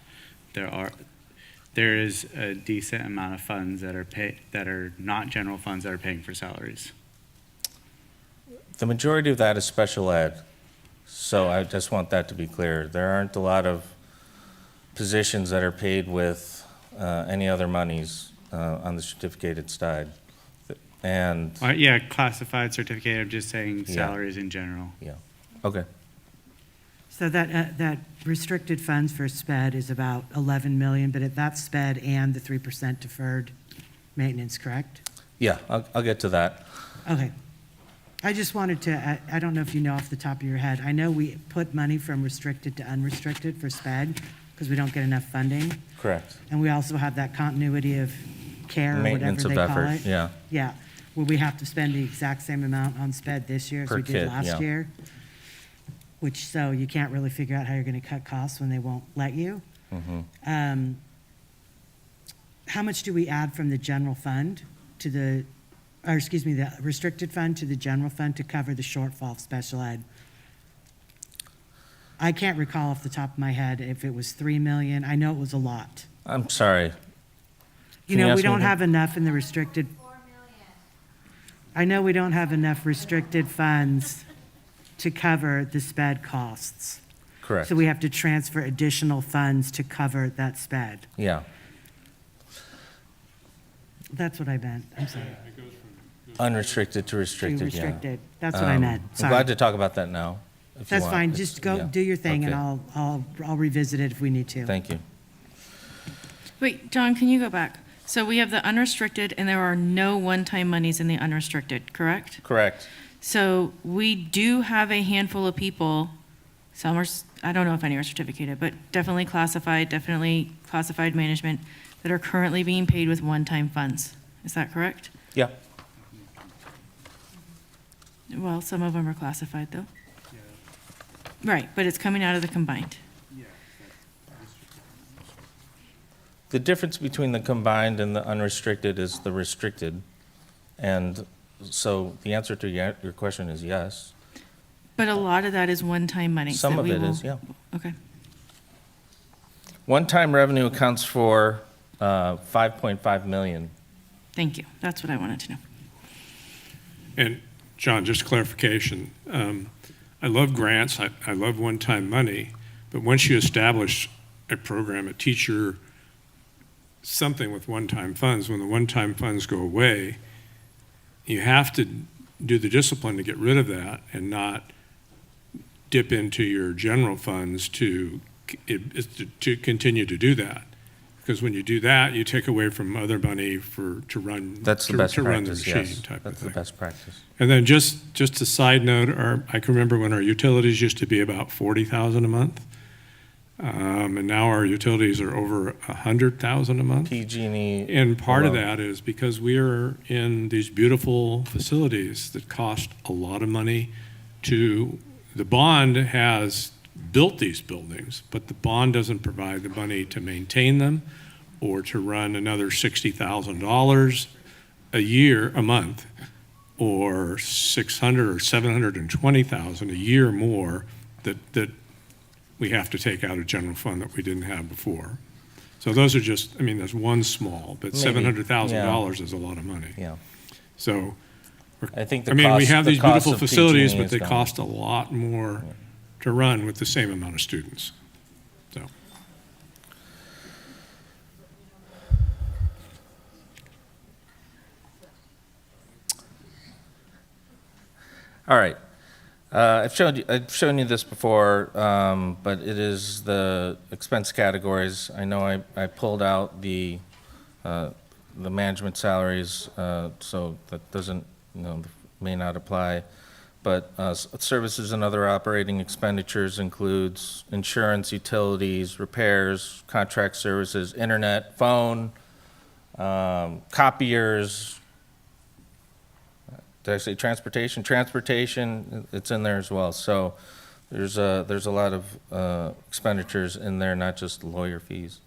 There is a decent amount of funds that are not general funds that are paying for salaries. The majority of that is special ed. So I just want that to be clear. There aren't a lot of positions that are paid with any other monies on the certificated side. And Yeah, classified certificate, I'm just saying Yeah. salaries in general. yeah, okay. So that restricted funds for SPED is about 11 million, but that's SPED and the 3% deferred maintenance, correct? Yeah, I'll get to that. Okay. I just wanted to, I don't know if you know off the top of your head, I know we put money from restricted to unrestricted for SPED because we don't get enough funding. Correct. And we also have that continuity of care, or Maintenance whatever of they call effort, it. yeah. Yeah, where we have to spend the exact same amount on SPED this year as Per we did kid, last yeah. year. Which, so you can't really figure out how you're going to cut costs when they won't let you. Mhm. How much do we add from the general fund to the restricted fund to the general fund to cover the shortfall of special ed? I can't recall off the top of my head if it was 3 million. I know it was a lot. I'm sorry. You Can you know, ask we me don't again? have enough in the restricted. I know we don't have enough restricted funds to cover the SPED costs. Correct. So we have to transfer additional funds to cover that SPED. Yeah. That's what I meant. I'm sorry. Unrestricted to restricted, yeah. restricted. That's what I meant. I'm Sorry. glad to talk about that now, if you That's want. fine. It's- Just go yeah. do your thing and Okay. I'll revisit it if we need to. Thank you. Wait, John, can you go back? So we have the unrestricted, and there are no one-time monies in the unrestricted, correct? Correct. So we do have a handful of people, some are, I don't know if any are certificated, but definitely classified management, that are currently being paid with one-time funds. Is that correct? Yeah. Well, some of them are classified, though. Right, but it's coming out of the combined. The difference between the combined and the unrestricted is the restricted. And so the answer to your question is yes. But a lot of that is one-time money. Some that of we it will- is, yeah. Okay. One-time revenue accounts for 5.5 million. Thank you. That's what I wanted to know. And John, just clarification. I love grants, I love one-time money, but once you establish a program, a teacher, something with one-time funds, when the one-time funds go away, you have to do the discipline to get rid of that and not dip into your general funds to continue to do that. Because when you do that, you take away from other money to run That's the best to run the practice, machine yes. type of That's the thing. best practice. And then just a side note, I can remember when our utilities used to be about $40,000 a month. And now our utilities are over $100,000 a month. PG&E. And part of alone. that is because we are in these beautiful facilities that cost a lot of money the bond has built these buildings, but the bond doesn't provide the money to maintain them or to run another $60,000 a month, or $600,000 or $720,000 a year more that we have to take out of general fund that we didn't have before. So those are just, there's one small, but Maybe, $700,000 is a lot of money. Yeah. So, I think we have the these cost beautiful of facilities, PG&E but is they gone. cost a lot more to run with the same amount of students. So, All right. I've shown you this before, but it is the expense categories. I know I pulled out the management salaries, so that doesn't, may not apply. But services and other operating expenditures includes insurance, utilities, repairs, contract services, internet, phone, copiers. Did I say transportation? Transportation, it's in there as well. So there's a lot of expenditures in there, not just lawyer fees.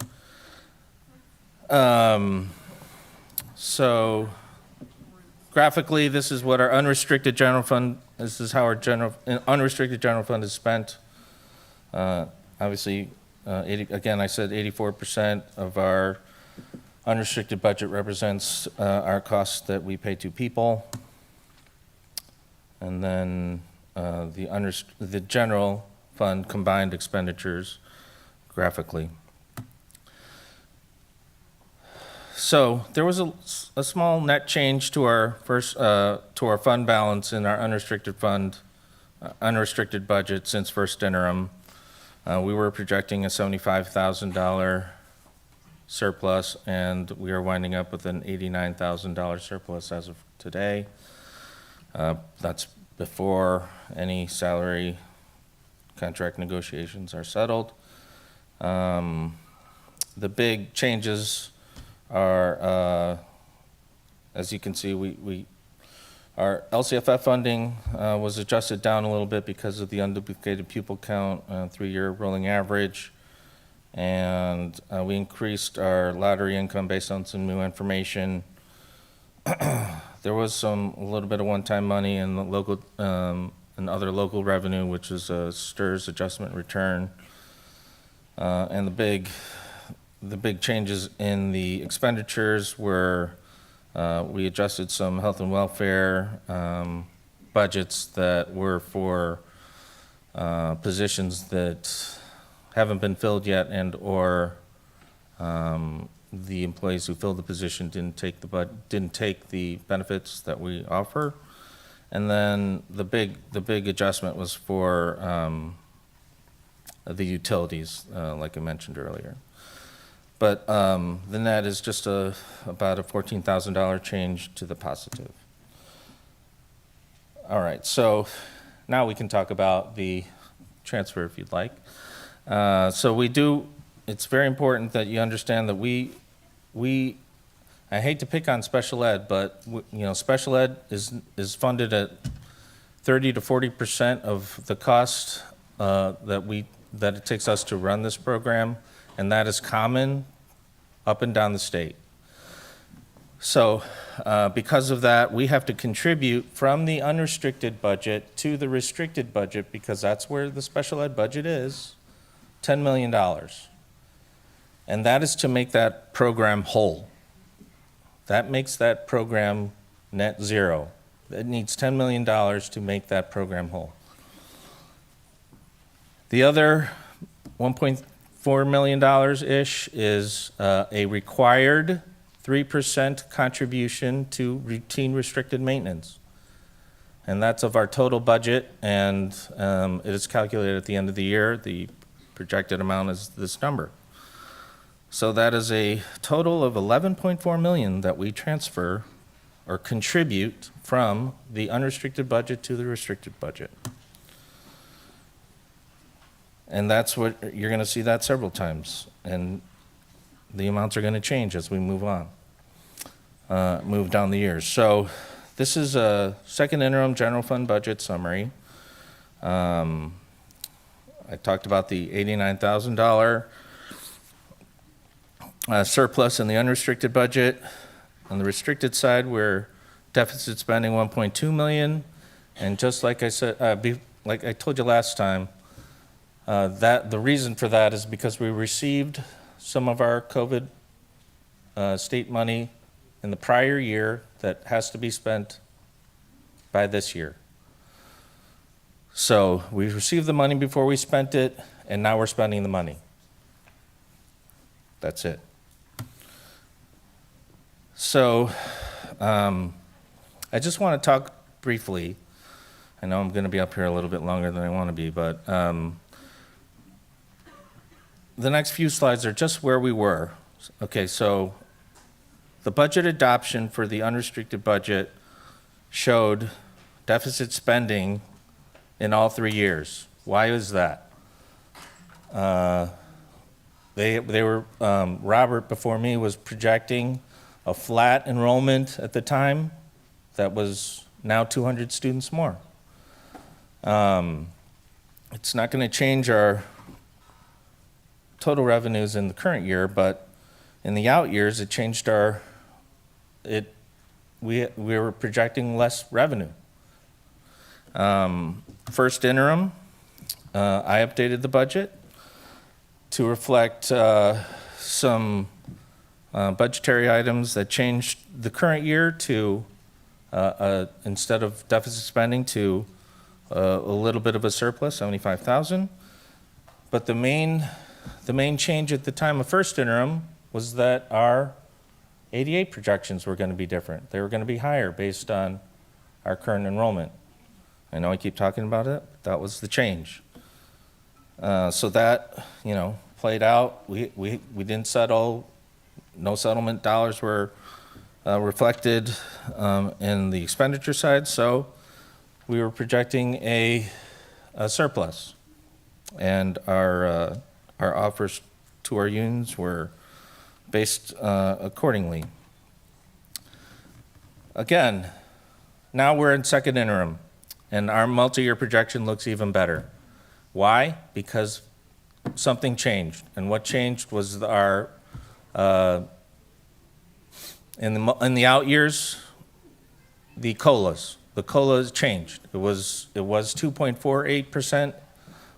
So graphically, this is what our unrestricted general fund, this is how our unrestricted general fund is spent. Obviously, again, I said 84% of our unrestricted budget represents our costs that we pay to people. And then the general fund combined expenditures graphically. So there was a small net change to our fund balance in our unrestricted budget since first interim. We were projecting a $75,000 surplus, and we are winding up with an $89,000 surplus as of today. That's before any salary contract negotiations are settled. The big changes are, as you can see, our LCFF funding was adjusted down a little bit because of the unduplicated pupil count, 3-year rolling average, and we increased our lottery income based on some new information. There was a little bit of one-time money in the local and other local revenue, which is a STRS adjustment return, and the big changes in the expenditures were we adjusted some health and welfare budgets that were for positions that haven't been filled yet, and or the employees who filled the position didn't take the benefits that we offer. And then the big adjustment was for the utilities, like I mentioned earlier. But the net is just about a $14,000 change to the positive. All right, so now we can talk about the transfer if you'd like. It's very important that you understand that I hate to pick on special ed, but special ed is funded at 30 to 40% of the cost that it takes us to run this program, and that is common up and down the state. So because of that, we have to contribute from the unrestricted budget to the restricted budget, because that's where the special ed budget is, $10 million. And that is to make that program whole. That makes that program net zero. It needs $10 million to make that program whole. The other $1.4 million-ish is a required 3% contribution to routine restricted maintenance. And that's of our total budget, and it is calculated at the end of the year. The projected amount is this number. So that is a total of $11.4 million that we transfer or contribute from the unrestricted budget to the restricted budget. And that's what you're going to see that several times, and the amounts are going to change as we move on, move down the years. So this is a second interim general fund budget summary. I talked about the $89,000 surplus in the unrestricted budget. On the restricted side, we're deficit spending $1.2 million, and just like I said, like I told you last time, that the reason for that is because we received some of our COVID state money in the prior year that has to be spent by this year. So we received the money before we spent it, and now we're spending the money. That's it. So I just want to talk briefly. I know I'm going to be up here a little bit longer than I want to be, but the next few slides are just where we were. Okay, so the budget adoption for the unrestricted budget showed deficit spending in all 3 years. Why is that? Robert before me was projecting a flat enrollment at the time that was now 200 students more. It's not going to change our total revenues in the current year, but in the out years, it changed we were projecting less revenue. First interim, I updated the budget to reflect some budgetary items that changed the current year to, instead of deficit spending, to a little bit of a surplus, 75,000. But the main change at the time of first interim was that our 88 projections were going to be different. They were going to be higher based on our current enrollment. I know I keep talking about it, but that was the change. So that, played out. We didn't settle. No settlement dollars were reflected in the expenditure side, so we were projecting a surplus. And our offers to our unions were based accordingly. Again, now we're in second interim, and our multi-year projection looks even better. Why? Because something changed, and what changed was our in the out years, the COLAs. The COLAs changed. It was 2.48%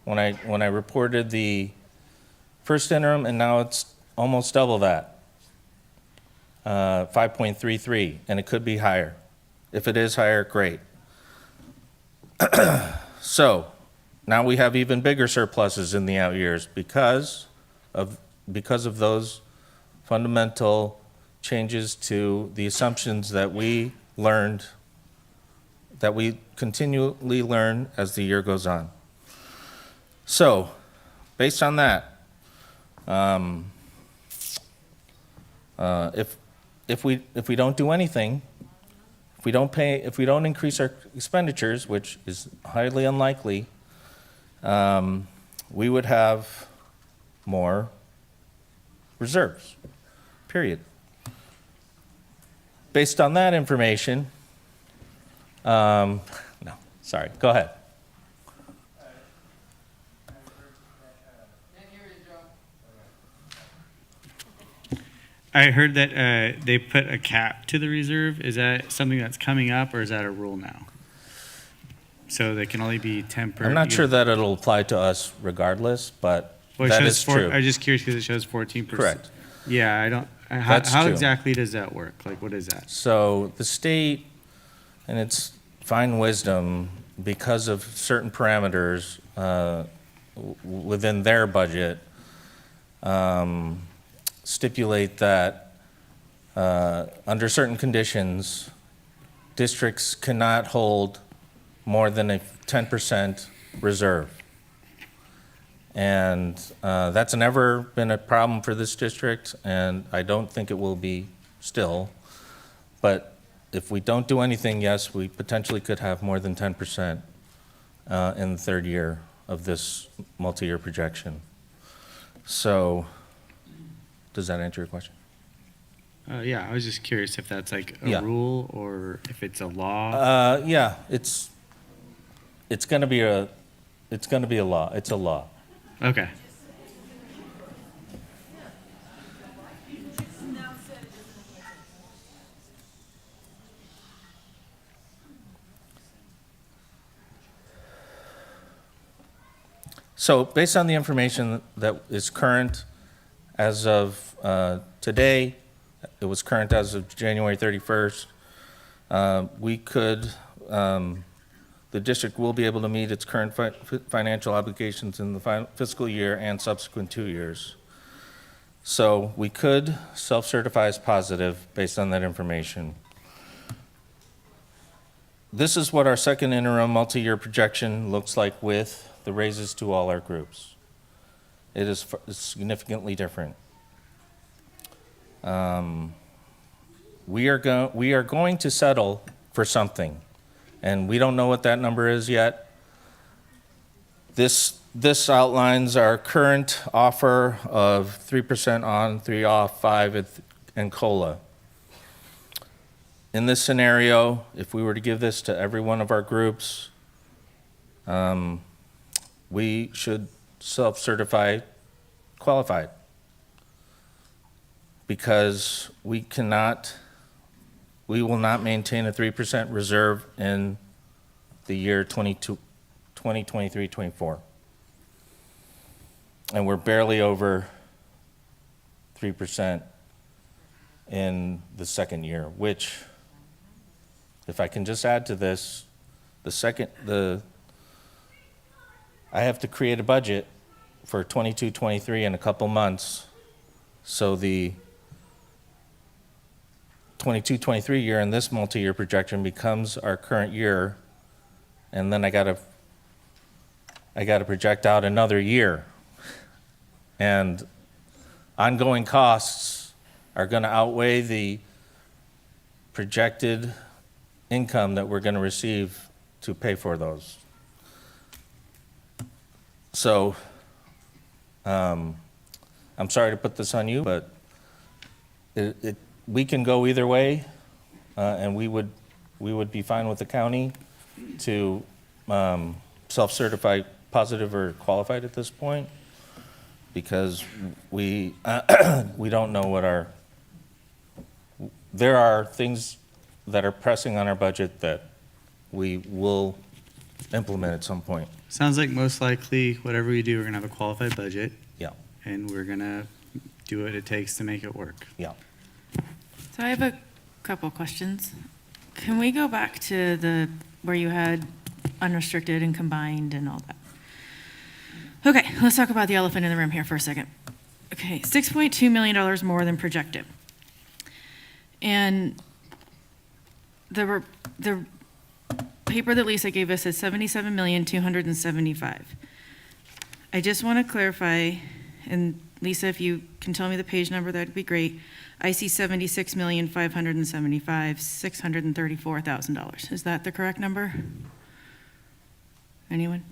when I reported the first interim, and now it's almost double that, 5.33, and it could be higher. If it is higher, great. So now we have even bigger surpluses in the out years because of those fundamental changes to the assumptions that we learned, that we continually learn as the year goes on. So, based on that, if we don't do anything, if we don't increase our expenditures, which is highly unlikely, we would have more reserves, period. Based on that information, no, sorry, go ahead. I heard that they put a cap to the reserve. Is that something that's coming up, or is that a rule now? So they can only be temporary. I'm not sure that it'll apply to us regardless, but that is true. I'm just curious because it shows 14%. Correct. Yeah, I don't. That's How true. exactly does that work? Like, what is that? So the state, and its fine wisdom, because of certain parameters within their budget, stipulate that under certain conditions, districts cannot hold more than a 10% reserve. And that's never been a problem for this district, and I don't think it will be still. But if we don't do anything, yes, we potentially could have more than 10% in the third year of this multi-year projection. So, does that answer your question? Yeah, I was just curious if that's like a Yeah. rule or if it's a law. Yeah, it's going to be a law. It's a law. Okay. So based on the information that is current as of today, it was current as of January 31st, we could, the district will be able to meet its current financial obligations in the fiscal year and subsequent 2 years. So we could self-certify as positive based on that information. This is what our second interim multi-year projection looks like with the raises to all our groups. It is significantly different. We are going to settle for something, and we don't know what that number is yet. This outlines our current offer of 3% on, 3 off, 5 and COLA. In this scenario, if we were to give this to every one of our groups, we should self-certify qualified, because we will not maintain a 3% reserve in the year 2023-24. And we're barely over 3% in the second year, which, if I can just add to this, the I have to create a budget for 22, 23 in a couple months. So the 22, 23 year in this multi-year projection becomes our current year. And then I gotta project out another year. And ongoing costs are gonna outweigh the projected income that we're gonna receive to pay for those. So, I'm sorry to put this on you, but we can go either way, and we would be fine with the county to self-certify positive or qualified at this point, because we don't know what there are things that are pressing on our budget that we will implement at some point. Sounds like most likely, whatever we do, we're gonna have a qualified budget. Yeah. And we're gonna do what it takes to make it work. Yeah. So I have a couple questions. Can we go back to where you had unrestricted and combined and all that? Okay, let's talk about the elephant in the room here for a second. Okay, $6.2 million more than projected. And the paper that Lisa gave us is $77,275,000. I just want to clarify, and Lisa, if you can tell me the page number, that'd be great. I see $76,575,634,000. Is that the correct number? Anyone?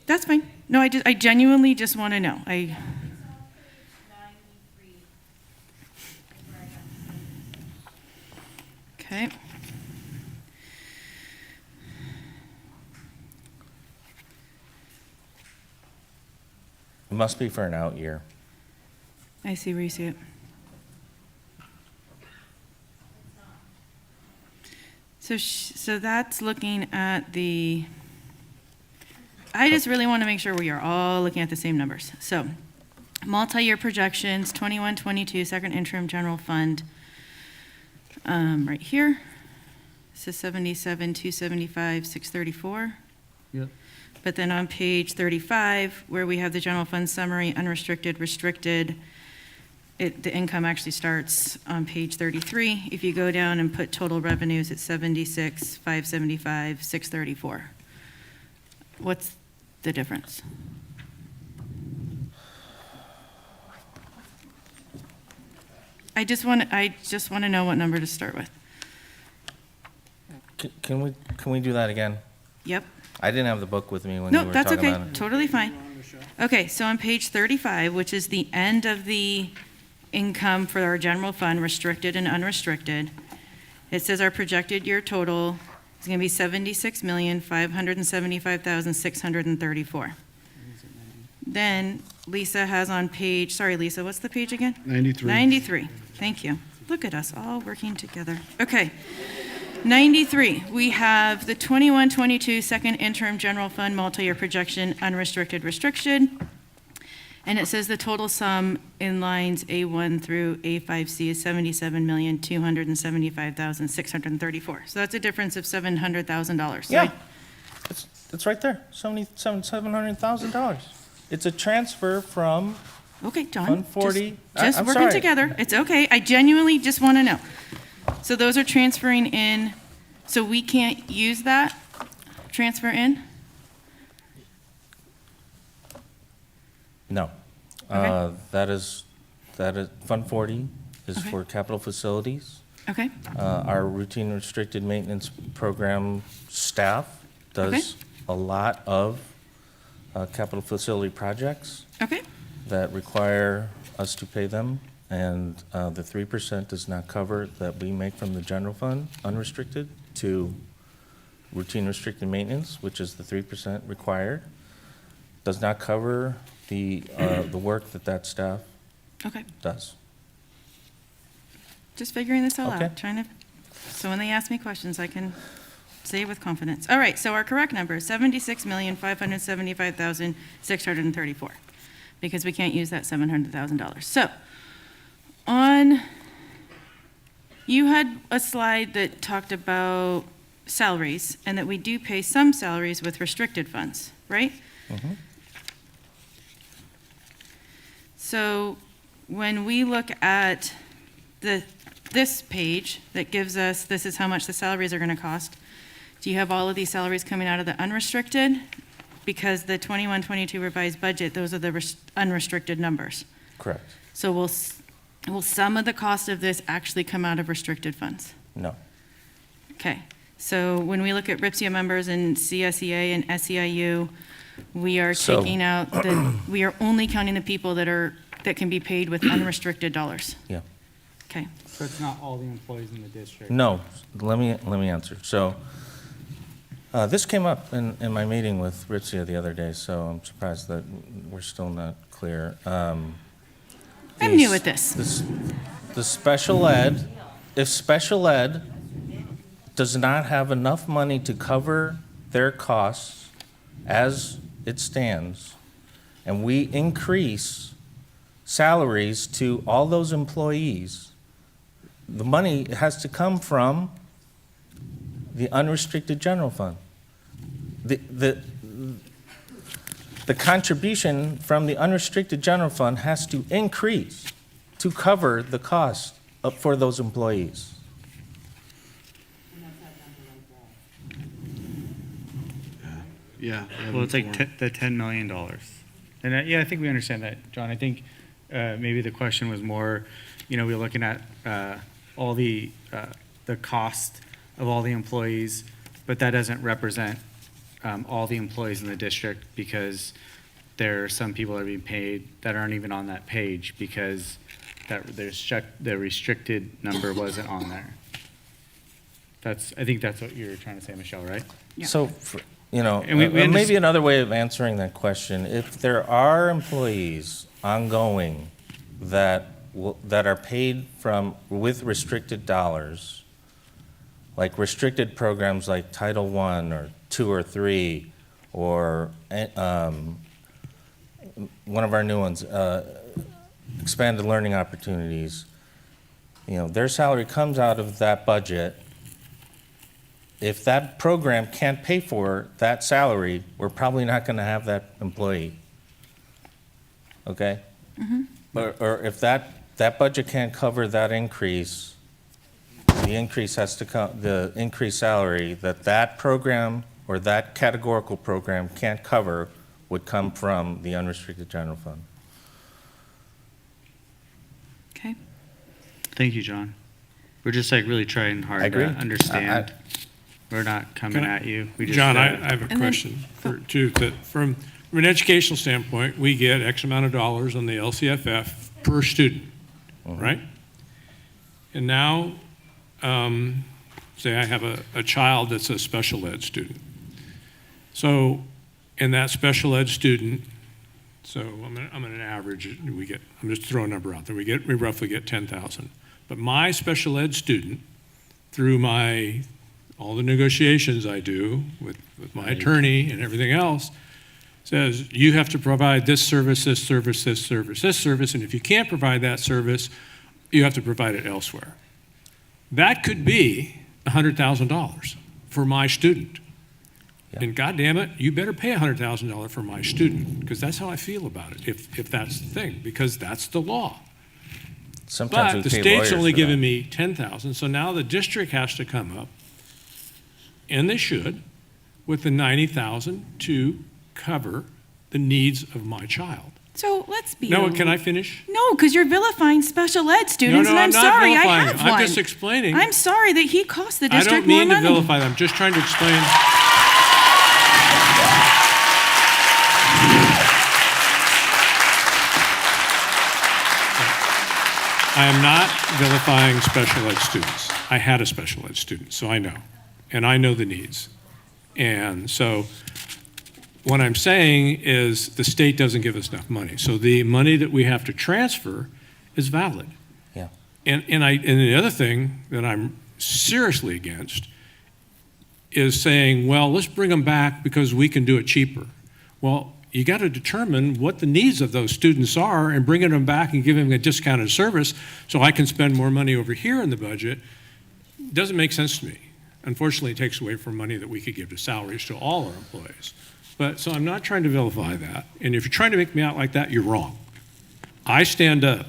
That's fine. No, I genuinely just want to know. Okay. It must be for an out year. I see where you see it. So that's looking at the, I just really want to make sure we are all looking at the same numbers. So multi-year projections, 21, 22, second interim general fund, right here. This is 77,275, 634. Yep. But then on page 35, where we have the general fund summary, unrestricted, restricted, the income actually starts on page 33. If you go down and put total revenues, it's 76,575, 634. What's the difference? I just want to know what number to start with. Can we do that again? Yep. I didn't have the book with me when you No, were that's talking okay. about it. Totally fine. Okay, so on page 35, which is the end of the income for our general fund, restricted and unrestricted, it says our projected year total is going to be $76,575,634. Then Lisa has on page, sorry, Lisa, what's the page again? 93. 93. Thank you. Look at us all working together. Okay. 93, we have the 21-22 second interim general fund multi-year projection, unrestricted, restricted. And it says the total sum in lines A1 through A5C is $77,275,634. So that's a difference of $700,000. Yeah, it's right there, $700,000. It's a transfer from Okay, John. 140. Just I'm working sorry. together. It's okay. I genuinely just want to know. So those are transferring in, so we can't use that, transfer in? No. Okay. That is, Fund 40 is Okay. for capital facilities. Okay, Our routine restricted maintenance program staff does a lot of capital facility projects okay, that require us to pay them, and the 3% does not cover that we make from the general fund, unrestricted, to routine restricted maintenance, which is the 3% required, does not cover the work that staff okay. does. Just figuring this all Okay. out, trying to, so when they ask me questions, I can say it with confidence. All right, so our correct number is $76,575,634, because we can't use that $700,000. So, you had a slide that talked about salaries, and that we do pay some salaries with restricted funds, right? So when we look at this page that gives us, this is how much the salaries are gonna cost, do you have all of these salaries coming out of the unrestricted? Because the 21-22 revised budget, those are the unrestricted numbers. Correct. So will some of the cost of this actually come out of restricted funds? No. Okay, so when we look at RIPSIA members and CSEA and SEIU, we are So- taking out we are only counting the people that can be paid with unrestricted dollars. Yeah. Okay. So it's not all the employees in the district? No, let me answer. So, this came up in my meeting with Ritzia the other day, so I'm surprised that we're still not clear. I'm new at this. The special ed, if special ed does not have enough money to cover their costs as it stands, and we increase salaries to all those employees, the money has to come from the unrestricted general fund. The contribution from the unrestricted general fund has to increase to cover the cost for those employees. Yeah. Well, it's like the $10 million. And yeah, I think we understand that, John. I think maybe the question was more, we're looking at all the cost of all the employees, but that doesn't represent all the employees in the district, because there are some people that are being paid that aren't even on that page because the restricted number wasn't on there. I think that's what you're trying to say, Michelle, right? Yeah. So, And we maybe another way of answering that question, if there are employees ongoing that are paid with restricted dollars, like restricted programs like Title I or 2 or 3, or one of our new ones, expanded learning opportunities, their salary comes out of that budget. If that program can't pay for that salary, we're probably not going to have that employee. Okay? Or if that budget can't cover that increase, the increase has to come, the increased salary that program or that categorical program can't cover would come from the unrestricted general fund. Okay. Thank you, John. We're just really trying hard I agree. to understand. We're not coming at you. We just John, I have a question too. That from an educational standpoint, we get X amount of dollars on the LCFF per student, right? And now, say I have a child that's a special ed student. So, in that special ed student, so I'm an average, I'm just throwing a number out there, we roughly get 10,000. But my special ed student, through all the negotiations I do with my attorney and everything else, says you have to provide this service, this service, this service, this service, and if you can't provide that service, you have to provide it elsewhere. That could be $100,000 for my student. Yeah. And God damn it, you better pay $100,000 for my student, because that's how I feel about it, if that's the thing, because that's the law. Sometimes but the state's only giving me 10,000, so now the district has to come up, and they should, with the 90,000 to cover the needs of my child. So let's be. No, can I finish? No, because you're vilifying special ed students, No, and I'm not sorry, I vilifying. have one. I'm just explaining. I'm sorry that he cost the I district don't mean more to money. vilify them. I'm just trying to explain. I am not vilifying special ed students. I had a special ed student, so I know. And I know the needs. And so what I'm saying is the state doesn't give us enough money. So the money that we have to transfer is valid. Yeah. And the other thing that I'm seriously against is saying, well, let's bring them back because we can do it cheaper. Well, you got to determine what the needs of those students are, and bringing them back and giving them a discounted service so I can spend more money over here in the budget doesn't make sense to me. Unfortunately, it takes away from money that we could give to salaries to all our employees. But, so I'm not trying to vilify that. And if you're trying to make me out like that, you're wrong. I stand up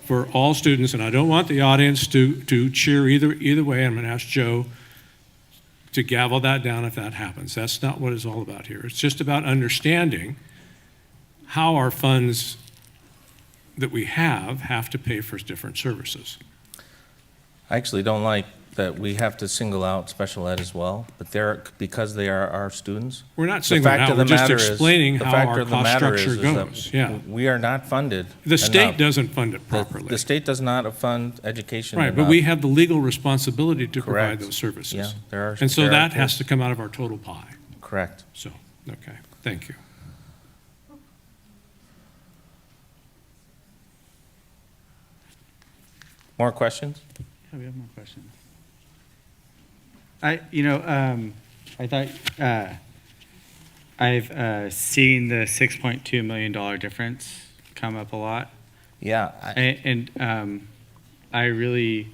for all students, and I don't want the audience to cheer either way. I'm going to ask Joe to gavel that down if that happens. That's not what it's all about here. It's just about understanding how our funds that we have to pay for different services. I actually don't like that we have to single out special ed as well, but because they are our students. We're not singling out, we're just explaining how our cost structure that goes, yeah. We are not funded The state enough. doesn't fund it properly. The state does not fund education Right, but enough. we have the legal responsibility to provide Correct. those services. Yeah, there are- And so there are that has kids. to come out of our total pie. Correct. So, okay, thank you. More questions? Yeah, we have more questions. I thought, I've seen the $6.2 million difference come up a lot. Yeah. I really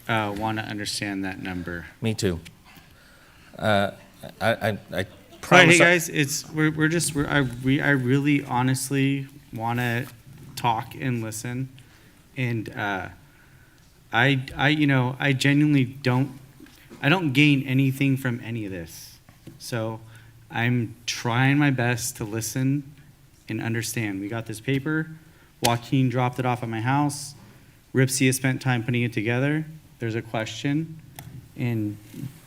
want to understand that number. Me too. I Right, promise. hey guys, I really honestly want to talk and listen, and I genuinely don't gain anything from any of this. So I'm trying my best to listen and understand. We got this paper. Joaquin dropped it off at my house. Ripsy has spent time putting it together. There's a question. And,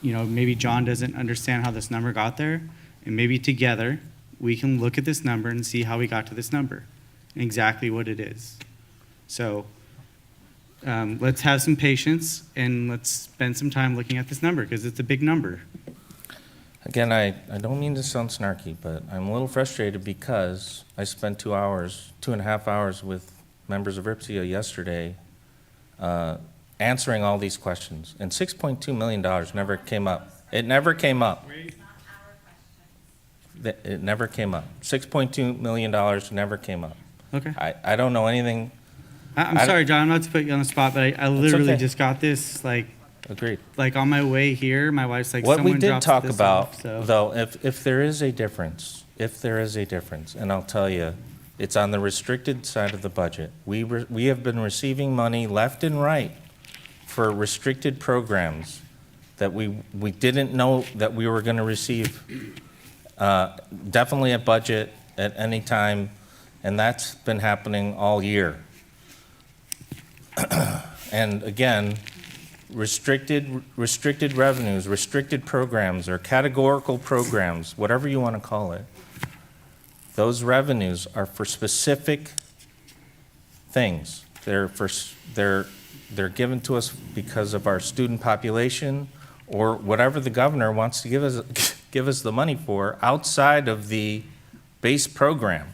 maybe John doesn't understand how this number got there. And maybe together we can look at this number and see how we got to this number and exactly what it is. So let's have some patience and let's spend some time looking at this number because it's a big number. Again, I don't mean to sound snarky, but I'm a little frustrated because I spent 2.5 hours with members of RIPSIA yesterday answering all these questions, and $6.2 million never came up. It never came up. It never came up. $6.2 million never came up. Okay. I don't know anything. I'm sorry, John, not to put you on the spot, but I literally just got this, Agreed. Like on my way here, my wife's like, What we someone did dropped talk this about, off, so. though, if there is a difference, and I'll tell you, it's on the restricted side of the budget. We have been receiving money left and right for restricted programs that we didn't know that we were going to receive, definitely at budget at any time, and that's been happening all year. And again, restricted revenues, restricted programs, or categorical programs, whatever you want to call it, those revenues are for specific things. They're given to us because of our student population or whatever the governor wants to give us the money for outside of the base program.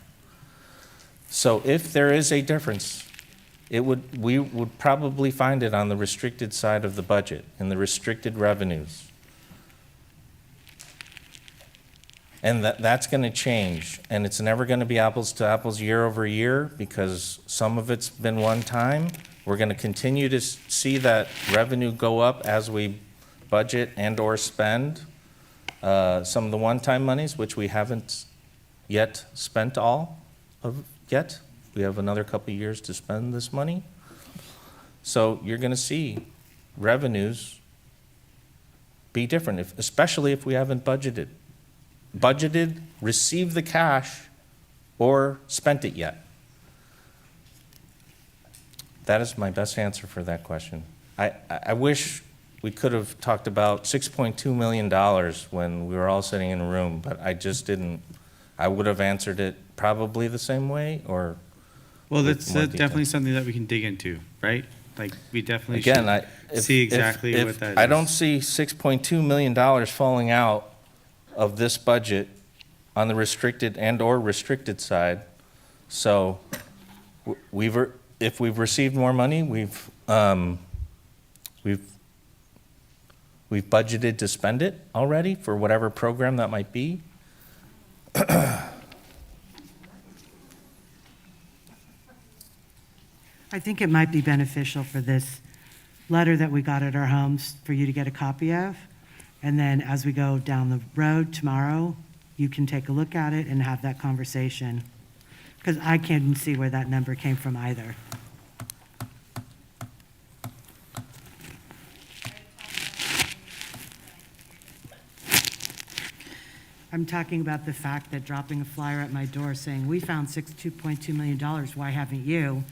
So if there is a difference, we would probably find it on the restricted side of the budget, in the restricted revenues. And that's going to change, and it's never going to be apples to apples year over year because some of it's been one time. We're going to continue to see that revenue go up as we budget and or spend some of the one-time monies, which we haven't yet spent all of yet. We have another couple of years to spend this money. So you're going to see revenues be different, especially if we haven't budgeted, received the cash, or spent it yet. That is my best answer for that question. I wish we could have talked about $6.2 million when we were all sitting in a room, but I just didn't. I would have answered it probably the same way, or Well, with that's more detail. definitely something that we can dig into, right? Like, we definitely Again, should see exactly what that is. I don't see $6.2 million falling out of this budget on the restricted and or restricted side. So if we've received more money, we've budgeted to spend it already for whatever program that might be. I think it might be beneficial for this letter that we got at our homes for you to get a copy of, And then as we go down the road tomorrow, you can take a look at it and have that conversation. Because I can't see where that number came from either. I'm talking about the fact that dropping a flyer at my door saying, we found $2.2 million, why haven't you?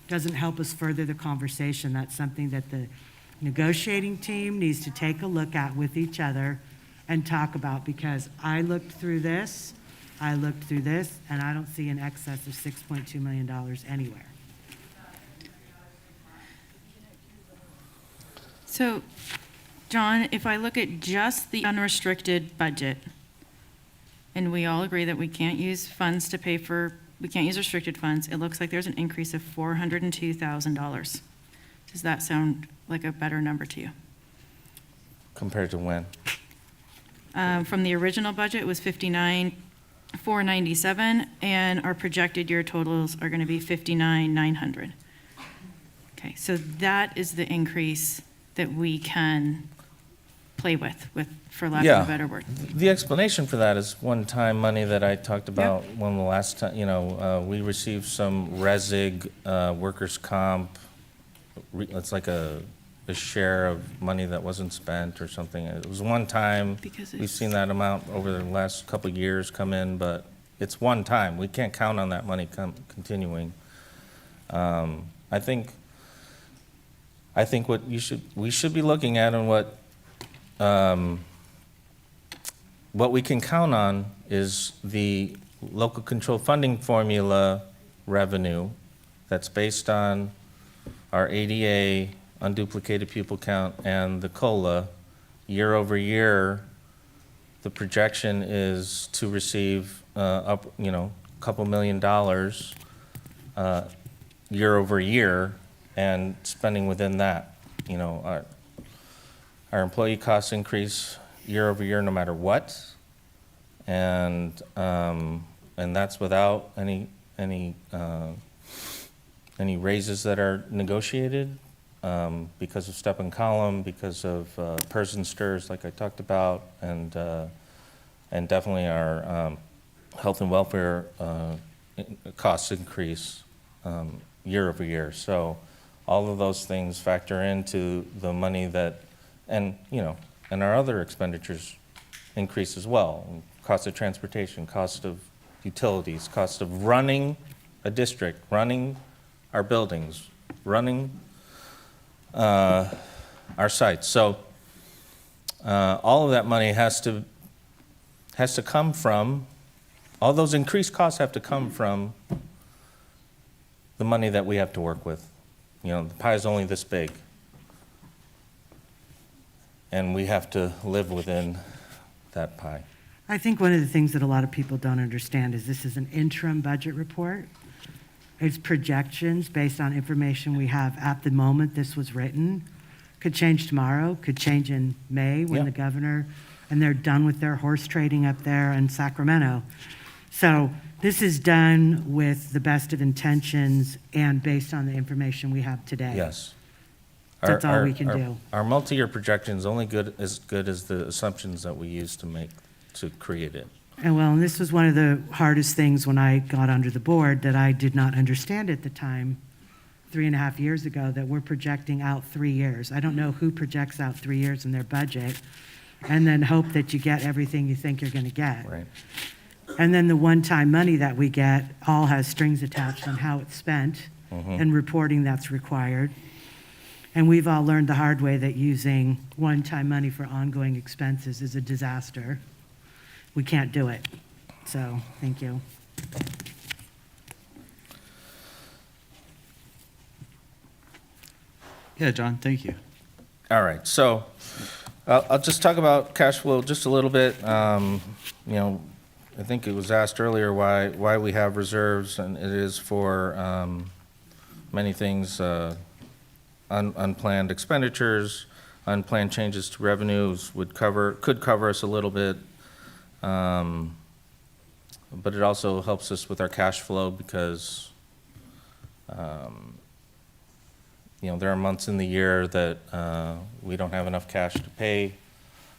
Doesn't help us further the conversation. That's something that the negotiating team needs to take a look at with each other and talk about, because I looked through this, and I don't see an excess of $6.2 million anywhere. So, John, if I look at just the unrestricted budget, and we all agree that we can't use funds to pay for, we can't use restricted funds, it looks like there's an increase of $402,000. Does that sound like a better number to you? Compared to when? From the original budget, it was $59,497, and our projected year totals are going to be $59,900. Okay, so that is the increase that we can play with for lack of a better word. The explanation for that is one-time money that I talked about when the last time, we received some resig, workers' comp. It's like a share of money that wasn't spent or something. It was one time. We've seen that amount over the last couple of years come in, but it's one time. We can't count on that money continuing. I think what we should be looking at, and what we can count on is the local control funding formula revenue that's based on our ADA, unduplicated pupil count, and the COLA. Year over year, the projection is to receive a couple $1 million year over year, and spending within that. Our employee costs increase year over year no matter what, and that's without any raises that are negotiated because of step and column, because of person stirs like I talked about, and definitely our health and welfare costs increase year over year. So all of those things factor into the money that, and our other expenditures increase as well. Cost of transportation, cost of utilities, cost of running a district, running our buildings, running our sites. So all of that money has to come from, all those increased costs have to come from the money that we have to work with. The pie is only this big, and we have to live within that pie. I think one of the things that a lot of people don't understand is this is an interim budget report. It's projections based on information we have at the moment this was written. Could change tomorrow, could change in May when the governor, and they're done with their horse trading up there in Sacramento. So this is done with the best of intentions and based on the information we have today. Yes. That's all we can do. Our multi-year projection is only good as the assumptions that we use to create it. And this was one of the hardest things when I got under the board that I did not understand at the time, 3.5 years ago, that we're projecting out 3 years. I don't know who projects out 3 years in their budget and then hope that you get everything you think you're going to get. Right. And then the one-time money that we get all has strings attached on how it's spent and reporting that's required. And we've all learned the hard way that using one-time money for ongoing expenses is a disaster. We can't do it. So, thank you. Yeah, John, thank you. All right, so I'll just talk about cash flow just a little bit. I think it was asked earlier why we have reserves, and it is for many things, unplanned expenditures, unplanned changes to revenues could cover us a little bit, but it also helps us with our cash flow because there are months in the year that we don't have enough cash to pay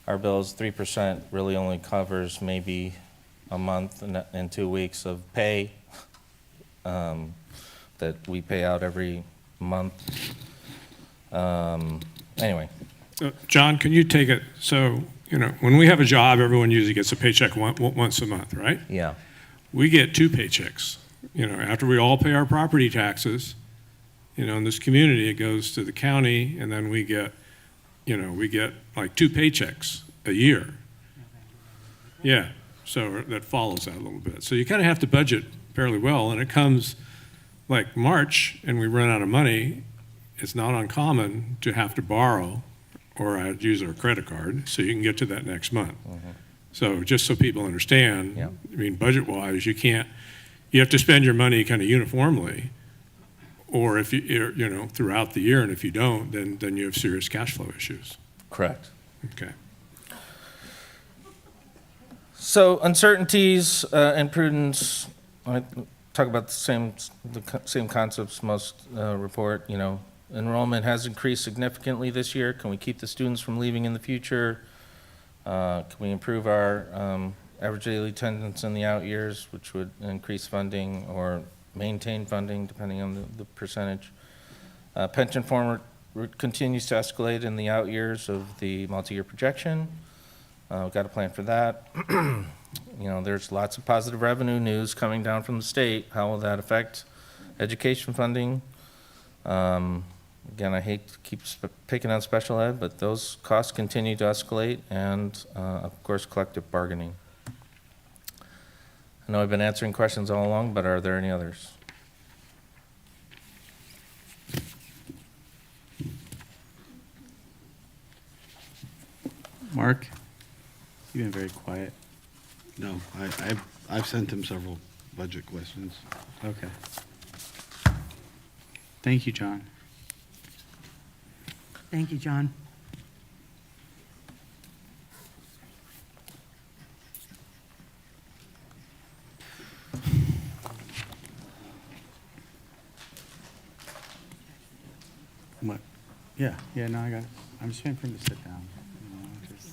our bills, 3% really only covers maybe a month and 2 weeks of pay that we pay out every month. Anyway. John, can you take it, so, when we have a job, everyone usually gets a paycheck once a month, right? Yeah. We get 2 paychecks. After we all pay our property taxes, in this community, it goes to the county, and then we get like 2 paychecks a year. Yeah, so that follows that a little bit. So you kind of have to budget fairly well, and it comes like March, and we run out of money. It's not uncommon to have to borrow or use our credit card so you can get to that next month. So just so people understand, Yeah. I mean, budget-wise, you have to spend your money kind of uniformly, or if you, throughout the year, and if you don't, then you have serious cash flow issues. Correct. Okay. So uncertainties and prudence, I talk about the same concepts most report. Enrollment has increased significantly this year. Can we keep the students from leaving in the future? Can we improve our average daily attendance in the out years, which would increase funding or maintain funding, depending on the percentage? Pension form continues to escalate in the out years of the multi-year projection. We've got a plan for that. There's lots of positive revenue news coming down from the state. How will that affect education funding? Again, I hate to keep picking on special ed, but those costs continue to escalate, and of course, collective bargaining. I know I've been answering questions all along, but are there any others? Mark, you've been very quiet. No, I've sent him several budget questions. Okay. Thank you, John. Thank you, John. What? Yeah, no, I got it. I'm just waiting for him to sit down. Just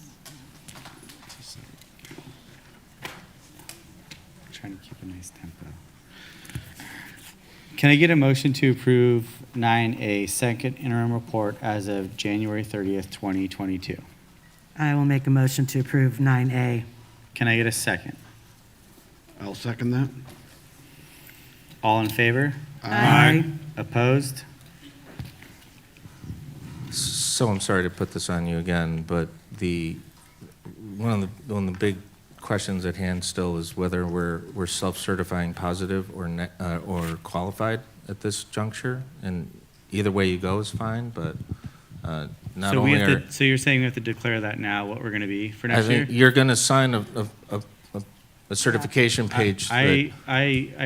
trying to keep a nice tempo. Can I get a motion to approve 9A, second interim report as of January 30th, 2022? I will make a motion to approve 9A. Can I get a second? I'll second that. All in favor? Aye. Opposed? So I'm sorry to put this on you again, but one of the big questions at hand still is whether we're self-certifying positive or qualified at this juncture. And either way you go is fine, but not So only so you're saying we have to declare that now, what we're going to be for I next year? think you're going to sign a certification page. I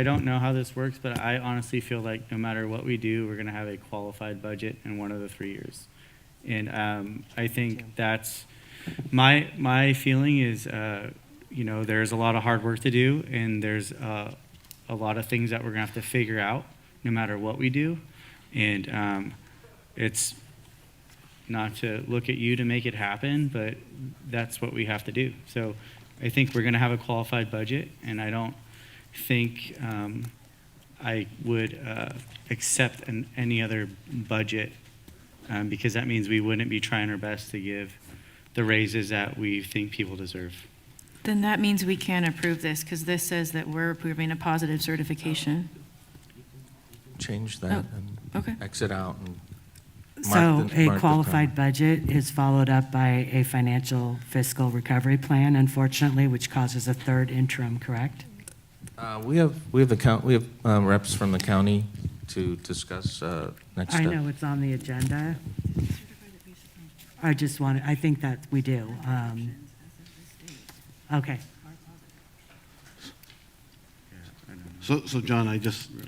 don't know how this works, but I honestly feel like no matter what we do, we're going to have a qualified budget in one of the 3 years. And I think that's my feeling is, there's a lot of hard work to do, and there's a lot of things that we're going to have to figure out no matter what we do. And it's not to look at you to make it happen, but that's what we have to do. So I think we're going to have a qualified budget, and I don't think I would accept any other budget because that means we wouldn't be trying our best to give the raises that we think people deserve. Then that means we can't approve this because this says that we're approving a positive certification. change that Oh, okay. and exit out and So mark the a qualified budget is followed up by a financial fiscal recovery plan, unfortunately, which causes a third interim, correct? We have reps from the county to discuss next I step. know it's on the agenda. I think that we do. Okay. So John,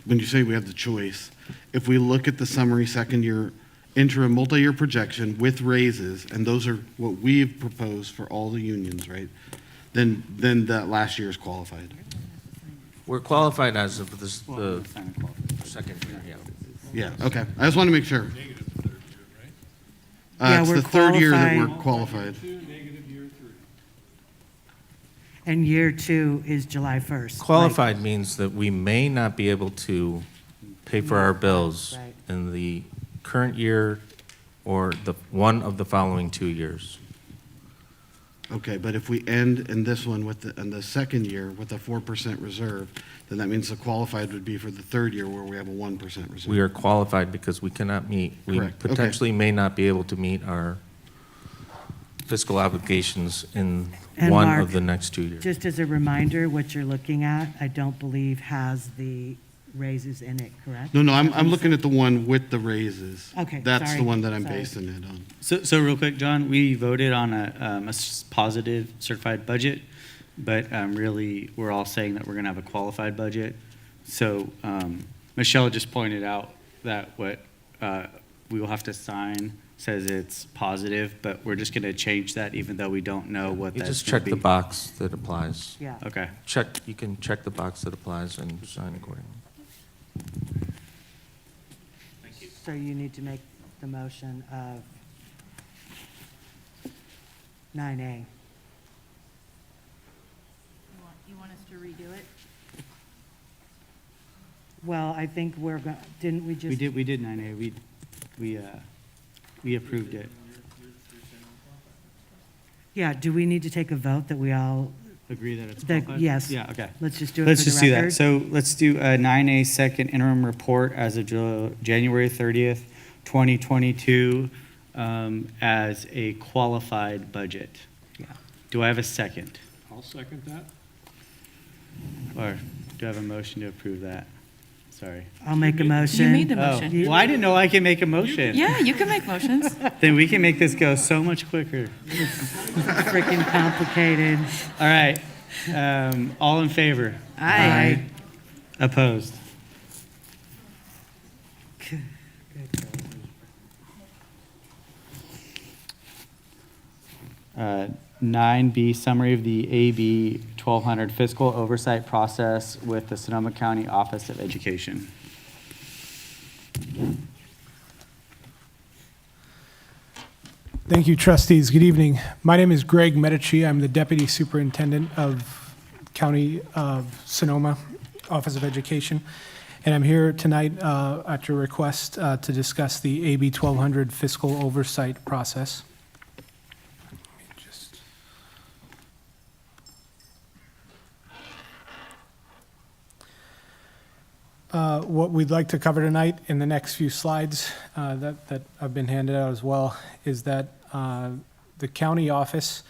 when you say we have the choice, if we look at the summary second year interim multi-year projection with raises, and those are what we've proposed for all the unions, right? Then that last year is qualified. We're qualified as of the second year, yeah. Yeah, okay. I just want to make sure. Yeah, It's we're the third year that we're qualified. qualified. And year 2 is July 1st. Qualified means that we may not be able to pay for our bills Right. in the current year or the one of the following 2 years. Okay, but if we end in this one in the second year with a 4% reserve, then that means the qualified would be for the third year where we have a 1% reserve. We are qualified because we cannot meet, we Correct. Okay. potentially may not be able to meet our fiscal obligations in And one Mark, of the next 2 years. Just as a reminder, what you're looking at, I don't believe has the raises in it, correct? No, I'm looking at the one with the raises. Okay, That's sorry, the one that I'm sorry. basing it on. So real quick, John, we voted on a positive certified budget, but really, we're all saying that we're gonna have a qualified budget. So Michelle just pointed out that what we will have to sign says it's positive, but we're just gonna change that even though we don't know what You that's just gonna check be. the box that applies. Yeah. Okay. You can check the box that applies and sign accordingly. So you need to make the motion of 9A. You want us to redo it? Well, I think didn't we just? We did 9A, we approved it. Yeah, do we need to take a vote that we all? Agree that it's that- qualified? Yes. Yeah, okay. Let's just do it Let's for the just do that. record. So let's do a 9A second interim report as of January 30th, 2022, as a qualified budget. Yeah. Do I have a second? I'll second that. Or do I have a motion to approve that? Sorry. I'll make a motion. You made the Oh, motion. well, I didn't know I could make a motion. Yeah, you can make motions. Then we can make this go so much quicker. Freaking complicated. All right. All in favor? Aye. Opposed? Good. 9B, summary of the AB 1200 fiscal oversight process with the Sonoma County Office of Education. Thank you, trustees. Good evening. My name is Greg Medici. I'm the Deputy Superintendent of County of Sonoma Office of Education. And I'm here tonight at your request to discuss the AB 1200 fiscal oversight process. What we'd like to cover tonight in the next few slides that have been handed out as well is that the county office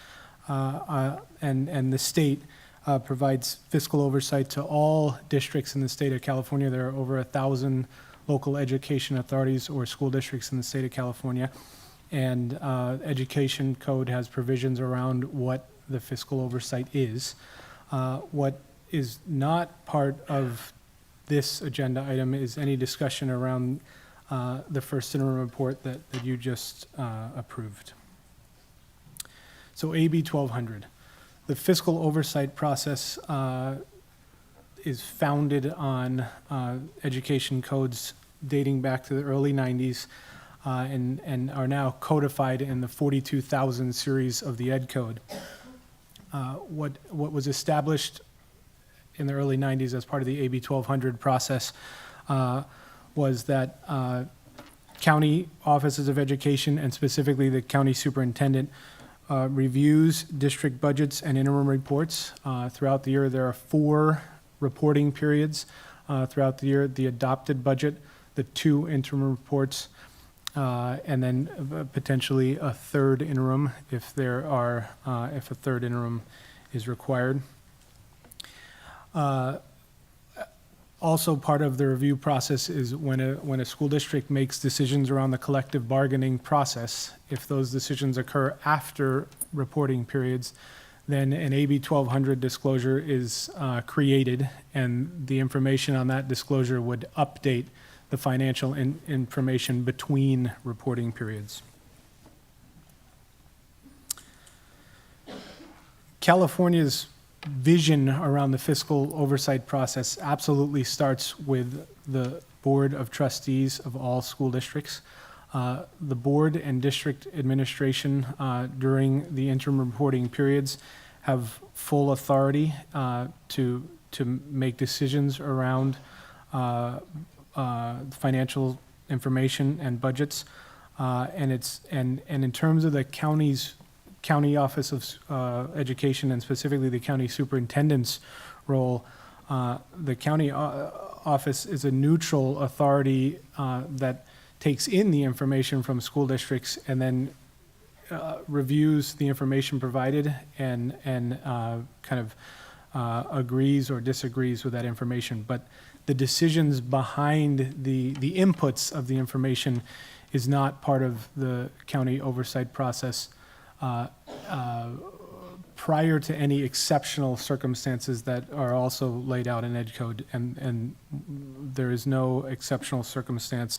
and the state provides fiscal oversight to all districts in the state of California. There are over 1,000 local education authorities or school districts in the state of California. And education code has provisions around what the fiscal oversight is. What is not part of this agenda item is any discussion around the first interim report that you just approved. So AB 1200. The fiscal oversight process is founded on education codes dating back to the early 90s and are now codified in the 42,000 series of the Ed Code. What was established in the early 90s as part of the AB 1200 process was that county offices of education and specifically the county superintendent reviews district budgets and interim reports. Throughout the year, there are 4 reporting periods throughout the year: the adopted budget, the 2 interim reports, and then potentially a third interim if a third interim is required. Also part of the review process is when a school district makes decisions around the collective bargaining process, if those decisions occur after reporting periods, then an AB 1200 disclosure is created, and the information on that disclosure would update the financial information between reporting periods. California's vision around the fiscal oversight process absolutely starts with the Board of Trustees of all school districts. The board and district administration during the interim reporting periods have full authority to make decisions around financial information and budgets. And in terms of the county office of education, and specifically the county superintendent's role, the county office is a neutral authority that takes in the information from school districts and then reviews the information provided and kind of agrees or disagrees with that information. But the decisions behind the inputs of the information is not part of the county oversight process prior to any exceptional circumstances that are also laid out in Ed Code, and there is no exceptional circumstance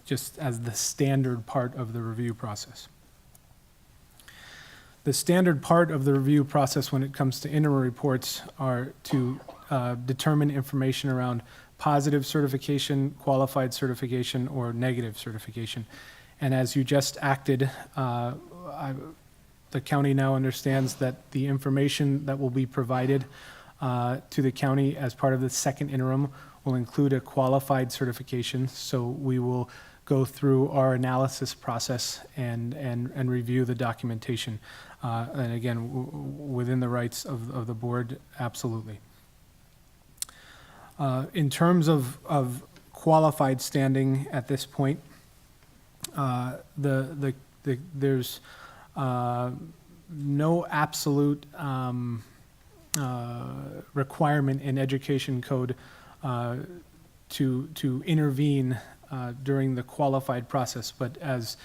just as the standard part of the review process. The standard part of the review process when it comes to interim reports are to determine information around positive certification, qualified certification, or negative certification. And as you just acted, the county now understands that the information that will be provided to the county as part of the second interim will include a qualified certification. So we will go through our analysis process and review the documentation. And again, within the rights of the board, absolutely. In terms of qualified standing at this point, there's no absolute requirement in education code to intervene during the qualified process. But as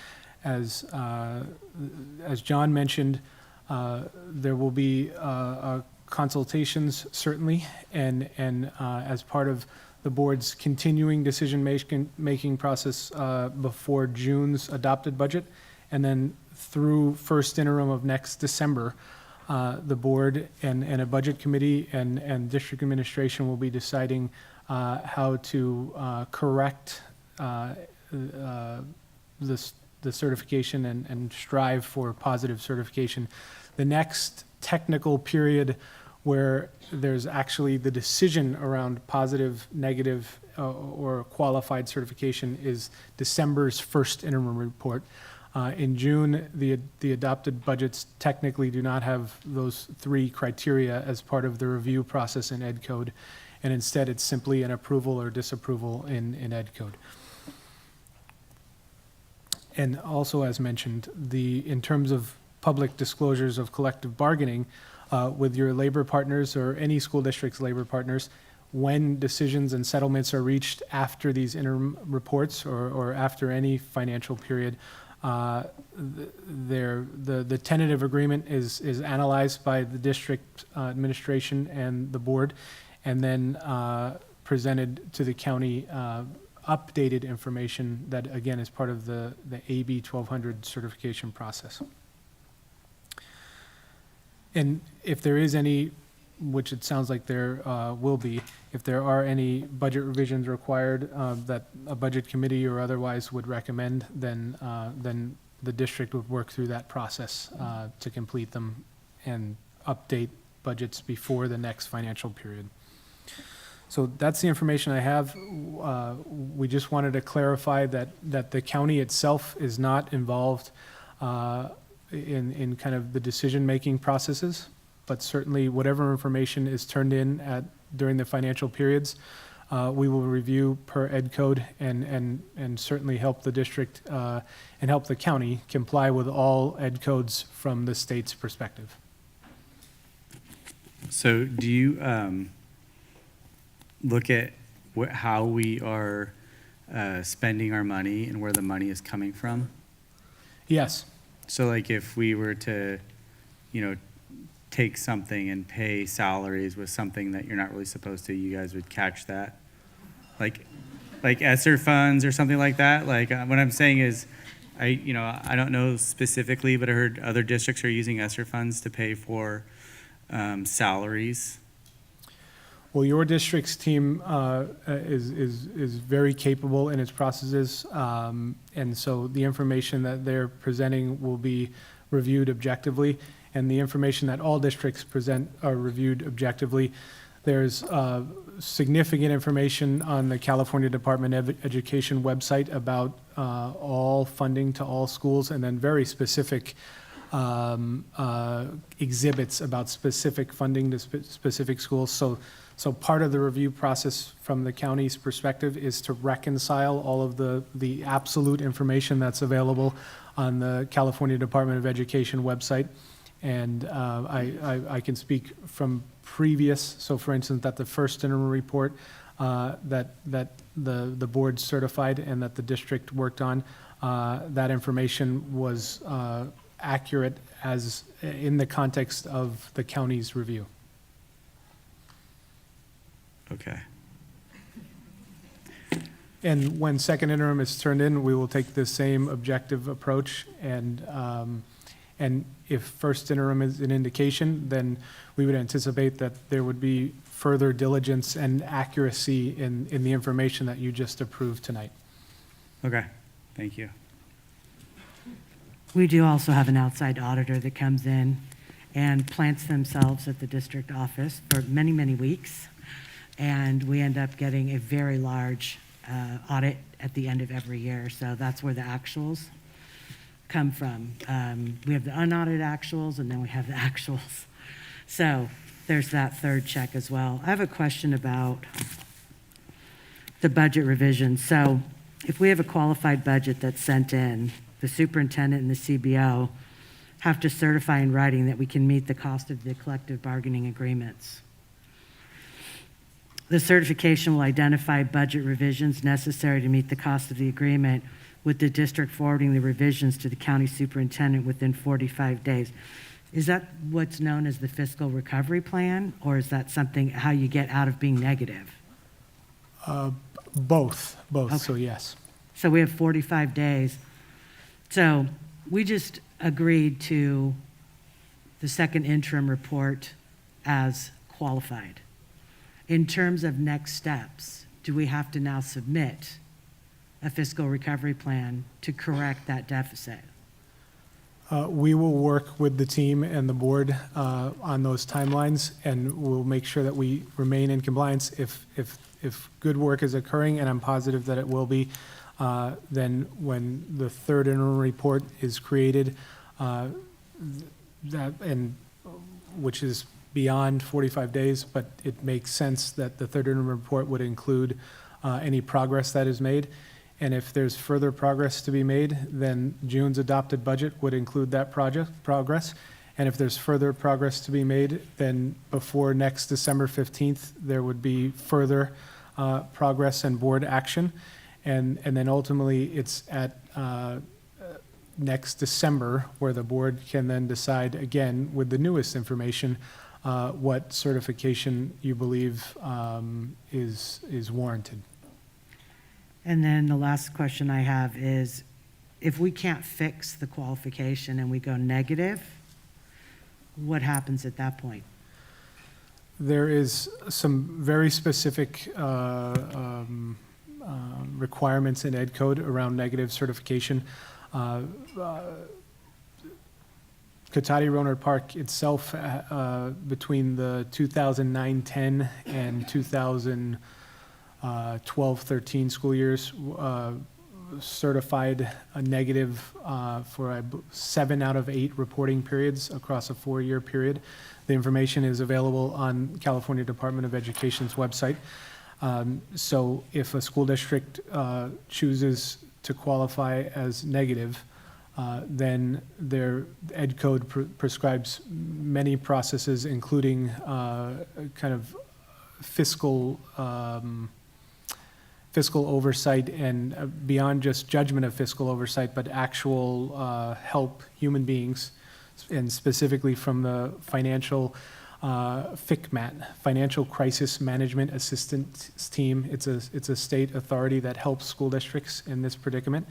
John mentioned, there will be consultations certainly, and as part of the board's continuing decision-making process before June's adopted budget, and then through first interim of next December, the board and a budget committee and district administration will be deciding how to correct the certification and strive for positive certification. The next technical period where there's actually the decision around positive, negative, or qualified certification is December's first interim report. In June, the adopted budgets technically do not have those three criteria as part of the review process in Ed Code, and instead it's simply an approval or disapproval in Ed Code. And also, as mentioned, in terms of public disclosures of collective bargaining with your labor partners or any school district's labor partners, when decisions and settlements are reached after these interim reports or after any financial period, the tentative agreement is analyzed by the district administration and the board, and then presented to the county updated information that, again, is part of the AB 1200 certification process. And if there is any, which it sounds like there will be, if there are any budget revisions required that a budget committee or otherwise would recommend, then the district would work through that process to complete them and update budgets before the next financial period. So that's the information I have. We just wanted to clarify that the county itself is not involved in kind of the decision-making processes, but certainly whatever information is turned in during the financial periods, we will review per Ed Code and certainly help the district and help the county comply with all Ed Codes from the state's perspective. So do you look at how we are spending our money and where the money is coming from? Yes. So like if we were to, take something and pay salaries with something that you're not really supposed to, you guys would catch that? Like ESSER funds or something like that? Like what I'm saying is, I don't know specifically, but I heard other districts are using ESSER funds to pay for salaries. Well, your district's team is very capable in its processes, and so the information that they're presenting will be reviewed objectively, and the information that all districts present are reviewed objectively. There's significant information on the California Department of Education website about all funding to all schools, and then very specific exhibits about specific funding to specific schools. So part of the review process from the county's perspective is to reconcile all of the absolute information that's available on the California Department of Education website. And I can speak from previous, so for instance, that the first interim report that the board certified and that the district worked on, that information was accurate as in the context of the county's review. Okay. And when second interim is turned in, we will take the same objective approach, and if first interim is an indication, then we would anticipate that there would be further diligence and accuracy in the information that you just approved tonight. Okay, thank you. We do also have an outside auditor that comes in and plants themselves at the district office for many, many weeks. And we end up getting a very large audit at the end of every year. So that's where the actuals come from. We have the unaudited actuals, and then we have the actuals. So there's that third check as well. I have a question about the budget revision. So if we have a qualified budget that's sent in, the superintendent and the CBO have to certify in writing that we can meet the cost of the collective bargaining agreements. The certification will identify budget revisions necessary to meet the cost of the agreement, with the district forwarding the revisions to the county superintendent within 45 days. Is that what's known as the fiscal recovery plan, or is that something, how you get out of being negative? Both, Okay. so yes. So we have 45 days. So we just agreed to the second interim report as qualified. In terms of next steps, do we have to now submit a fiscal recovery plan to correct that deficit? We will work with the team and the board on those timelines, and we'll make sure that we remain in compliance. If good work is occurring, and I'm positive that it will be, then when the third interim report is created, which is beyond 45 days, but it makes sense that the third interim report would include any progress that is made. And if there's further progress to be made, then June's adopted budget would include that progress. And if there's further progress to be made, then before next December 15th, there would be further progress and board action. And then ultimately, it's at next December where the board can then decide again with the newest information what certification you believe is warranted. And then the last question I have is, if we can't fix the qualification and we go negative, what happens at that point? There is some very specific requirements in Ed Code around negative certification. Cotati-Rohnert Park itself, between the 2009-10 and 2012-13 school years, certified a negative for 7 out of 8 reporting periods across a 4-year period. The information is available on California Department of Education's website. So if a school district chooses to qualify as negative, then their Ed Code prescribes many processes, including kind of fiscal oversight, and beyond just judgment of fiscal oversight, but actual help human beings, and specifically from the financial FICMAT, Financial Crisis Management Assistance Team. It's a state authority that helps school districts in this predicament.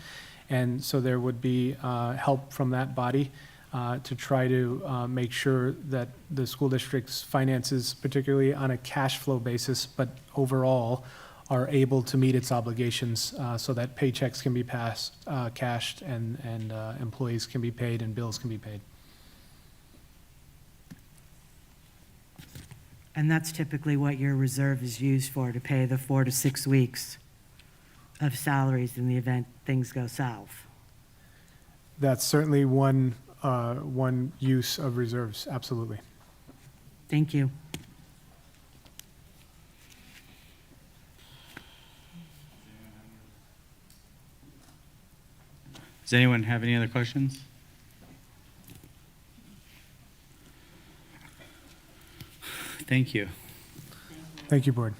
And so there would be help from that body to try to make sure that the school district's finances, particularly on a cash flow basis, but overall, are able to meet its obligations so that paychecks can be cashed and employees can be paid and bills can be paid. And that's typically what your reserve is used for, to pay the 4 to 6 weeks of salaries in the event things go south. That's certainly one use of reserves, absolutely. Thank you. Does anyone have any other questions? Thank you. Thank you, Board.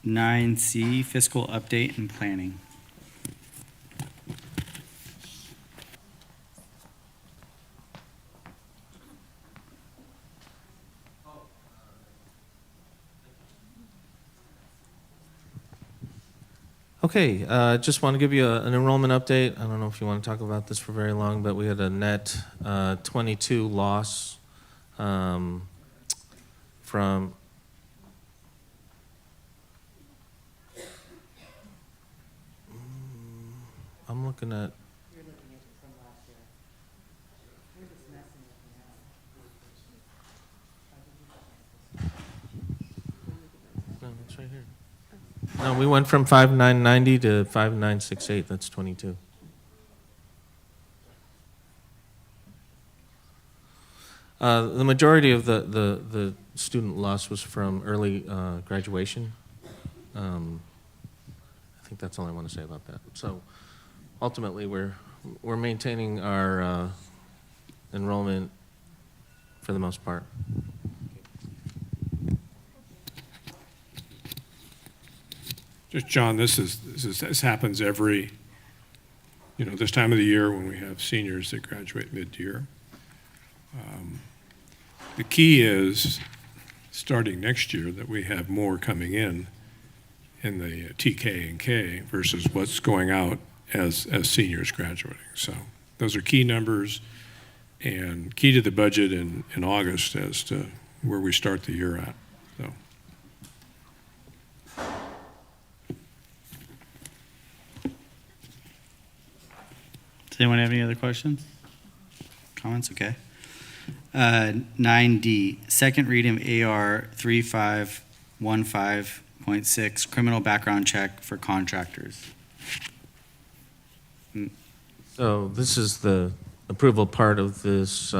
Nine C, fiscal update and planning. Okay, just want to give you an enrollment update. I don't know if you want to talk about this for very long, but we had a net 22 loss from, I'm looking at, no, it's right here. No, we went from 5,990 to 5,968. That's 22. The majority of the student loss was from early graduation. I think that's all I want to say about that. So ultimately, we're maintaining our enrollment for the most part. Just, John, this happens every, this time of the year when we have seniors that graduate mid-year. The key is, starting next year, that we have more coming in the TK and K versus what's going out as seniors graduating. So those are key numbers and key to the budget in August as to where we start the year at. So. Does anyone have any other questions? Comments? Okay. 9D, second reading of AR 3515.6, criminal background check for contractors. So this is the approval part of this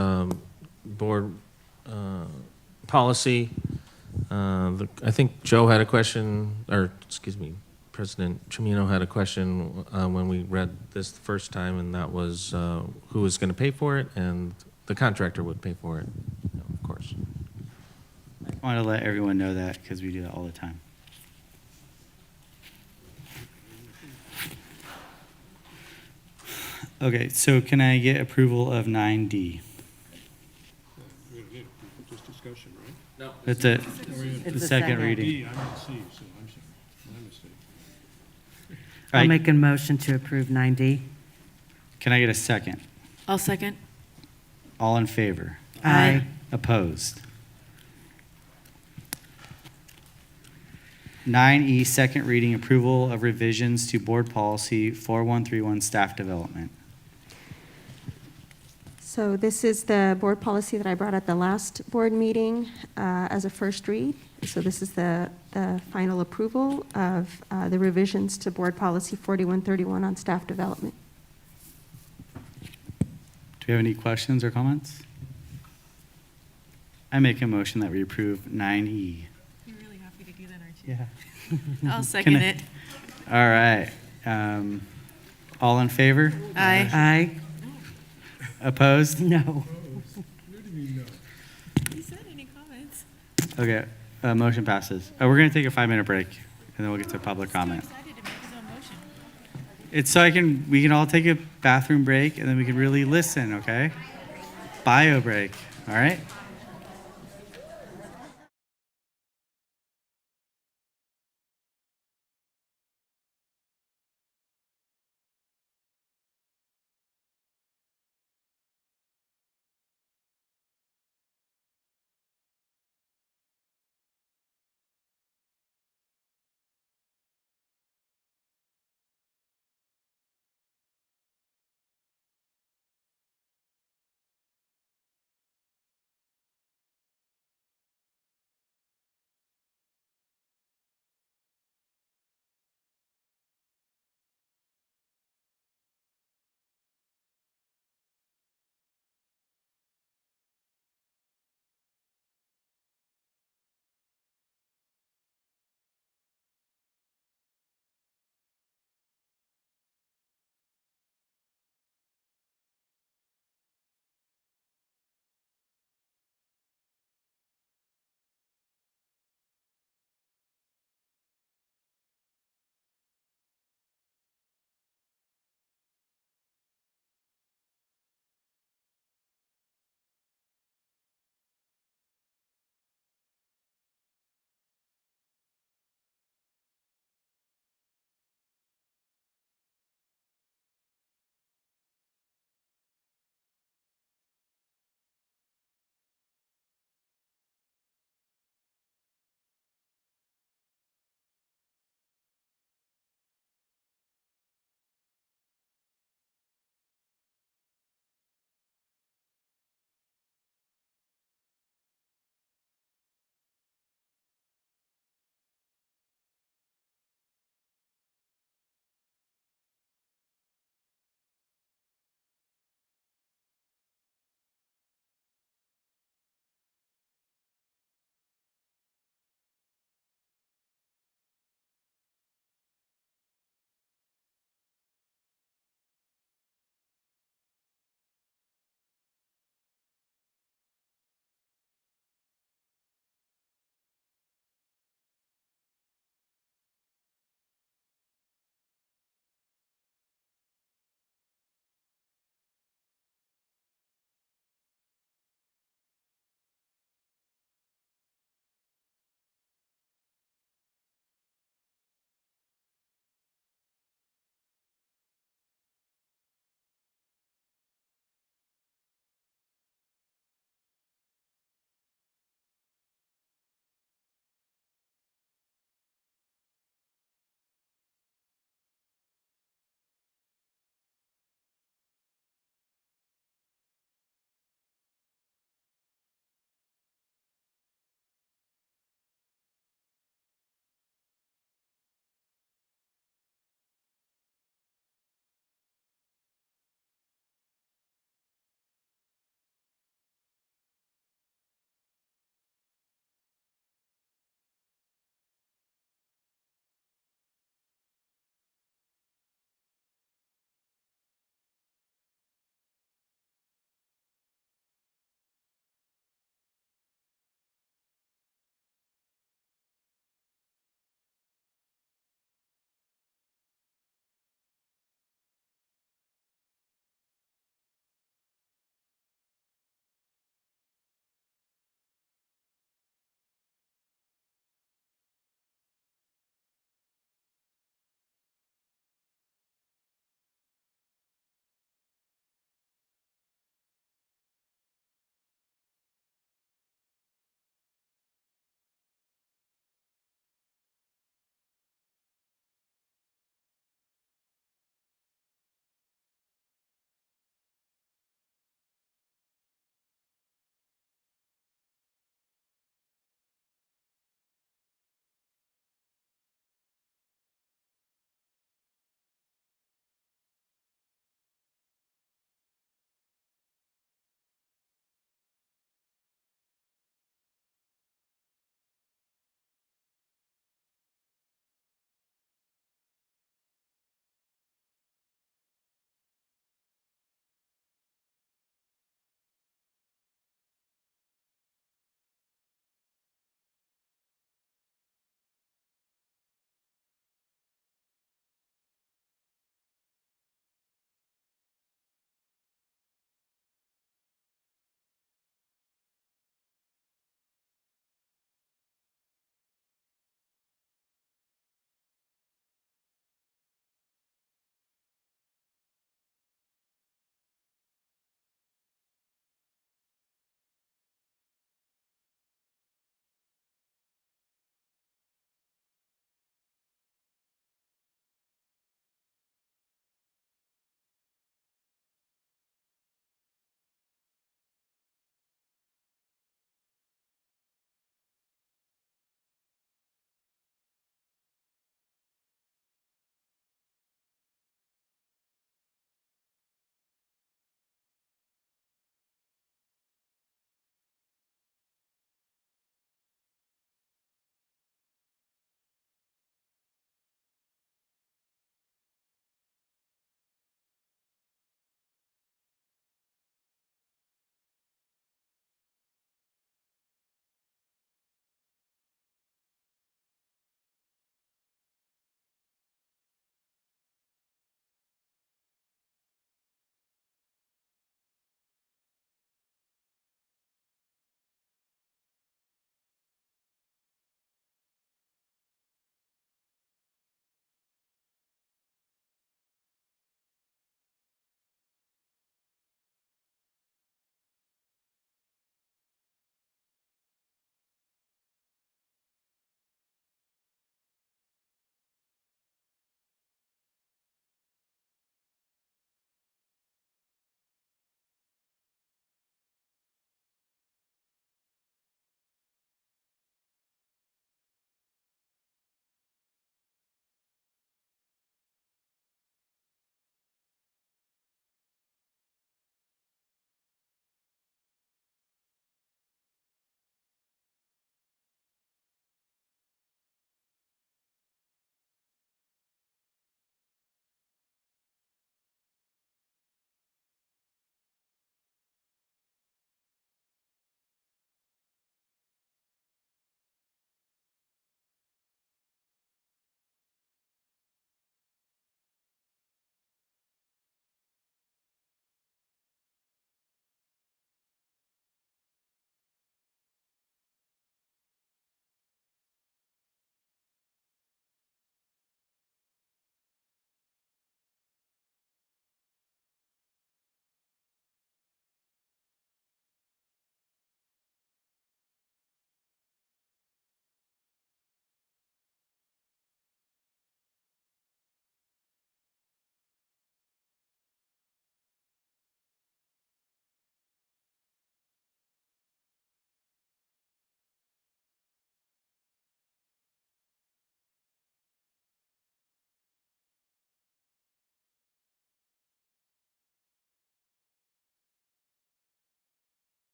board policy. I think Joe had a question, or excuse me, President Chimino had a question when we read this the first time, and that was who was going to pay for it, and the contractor would pay for it, of course. I want to let everyone know that because we do that all the time. Okay, so can I get approval of 9D? Just discussion, right? No. It's the second reading. I'm on C, so I'm sorry. My mistake. I'll make a motion to approve 9D. Can I get a second? I'll second. All in favor? Aye. Opposed? 9E, second reading, approval of revisions to board policy 4131, staff development. So this is the board policy that I brought at the last board meeting as a first read. So this is the final approval of the revisions to board policy 4131 on staff development. Do we have any questions or comments? I make a motion that we approve 9E. You're really happy to do that, aren't you? Yeah. I'll second it. All right. All in favor? Aye. Aye. Opposed? No. You said any comments? Okay, motion passes. We're going to take a 5-minute break, and then we'll get to public comment. Excited to make his own motion. It's so we can all take a bathroom break, and then we can really listen, okay? Bio break, all right?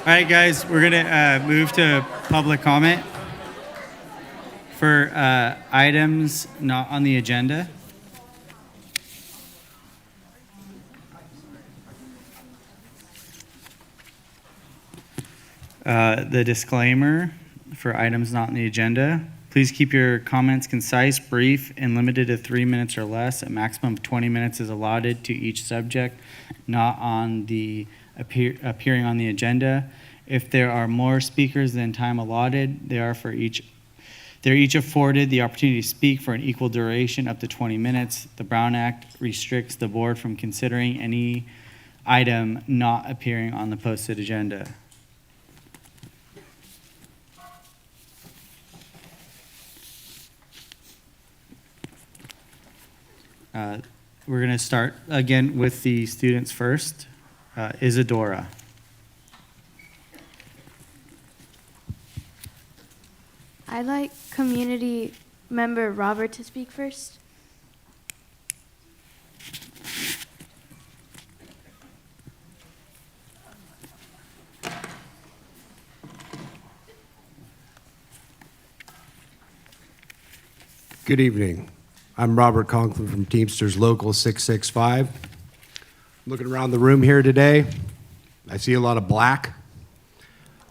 All right, guys, we're gonna move to public comment for items not on the agenda. The disclaimer for items not on the agenda. Please keep your comments concise, brief, and limited to 3 minutes or less. A maximum of 20 minutes is allotted to each subject not on the appearing on the agenda. If there are more speakers than time allotted, they're each afforded the opportunity to speak for an equal duration up to 20 minutes. The Brown Act restricts the board from considering any item not appearing on the posted agenda. We're going to start again with the students first. Isadora. I'd like community member Robert to speak first. Good evening. I'm Robert Conklin from Teamsters Local 665. Looking around the room here today, I see a lot of black.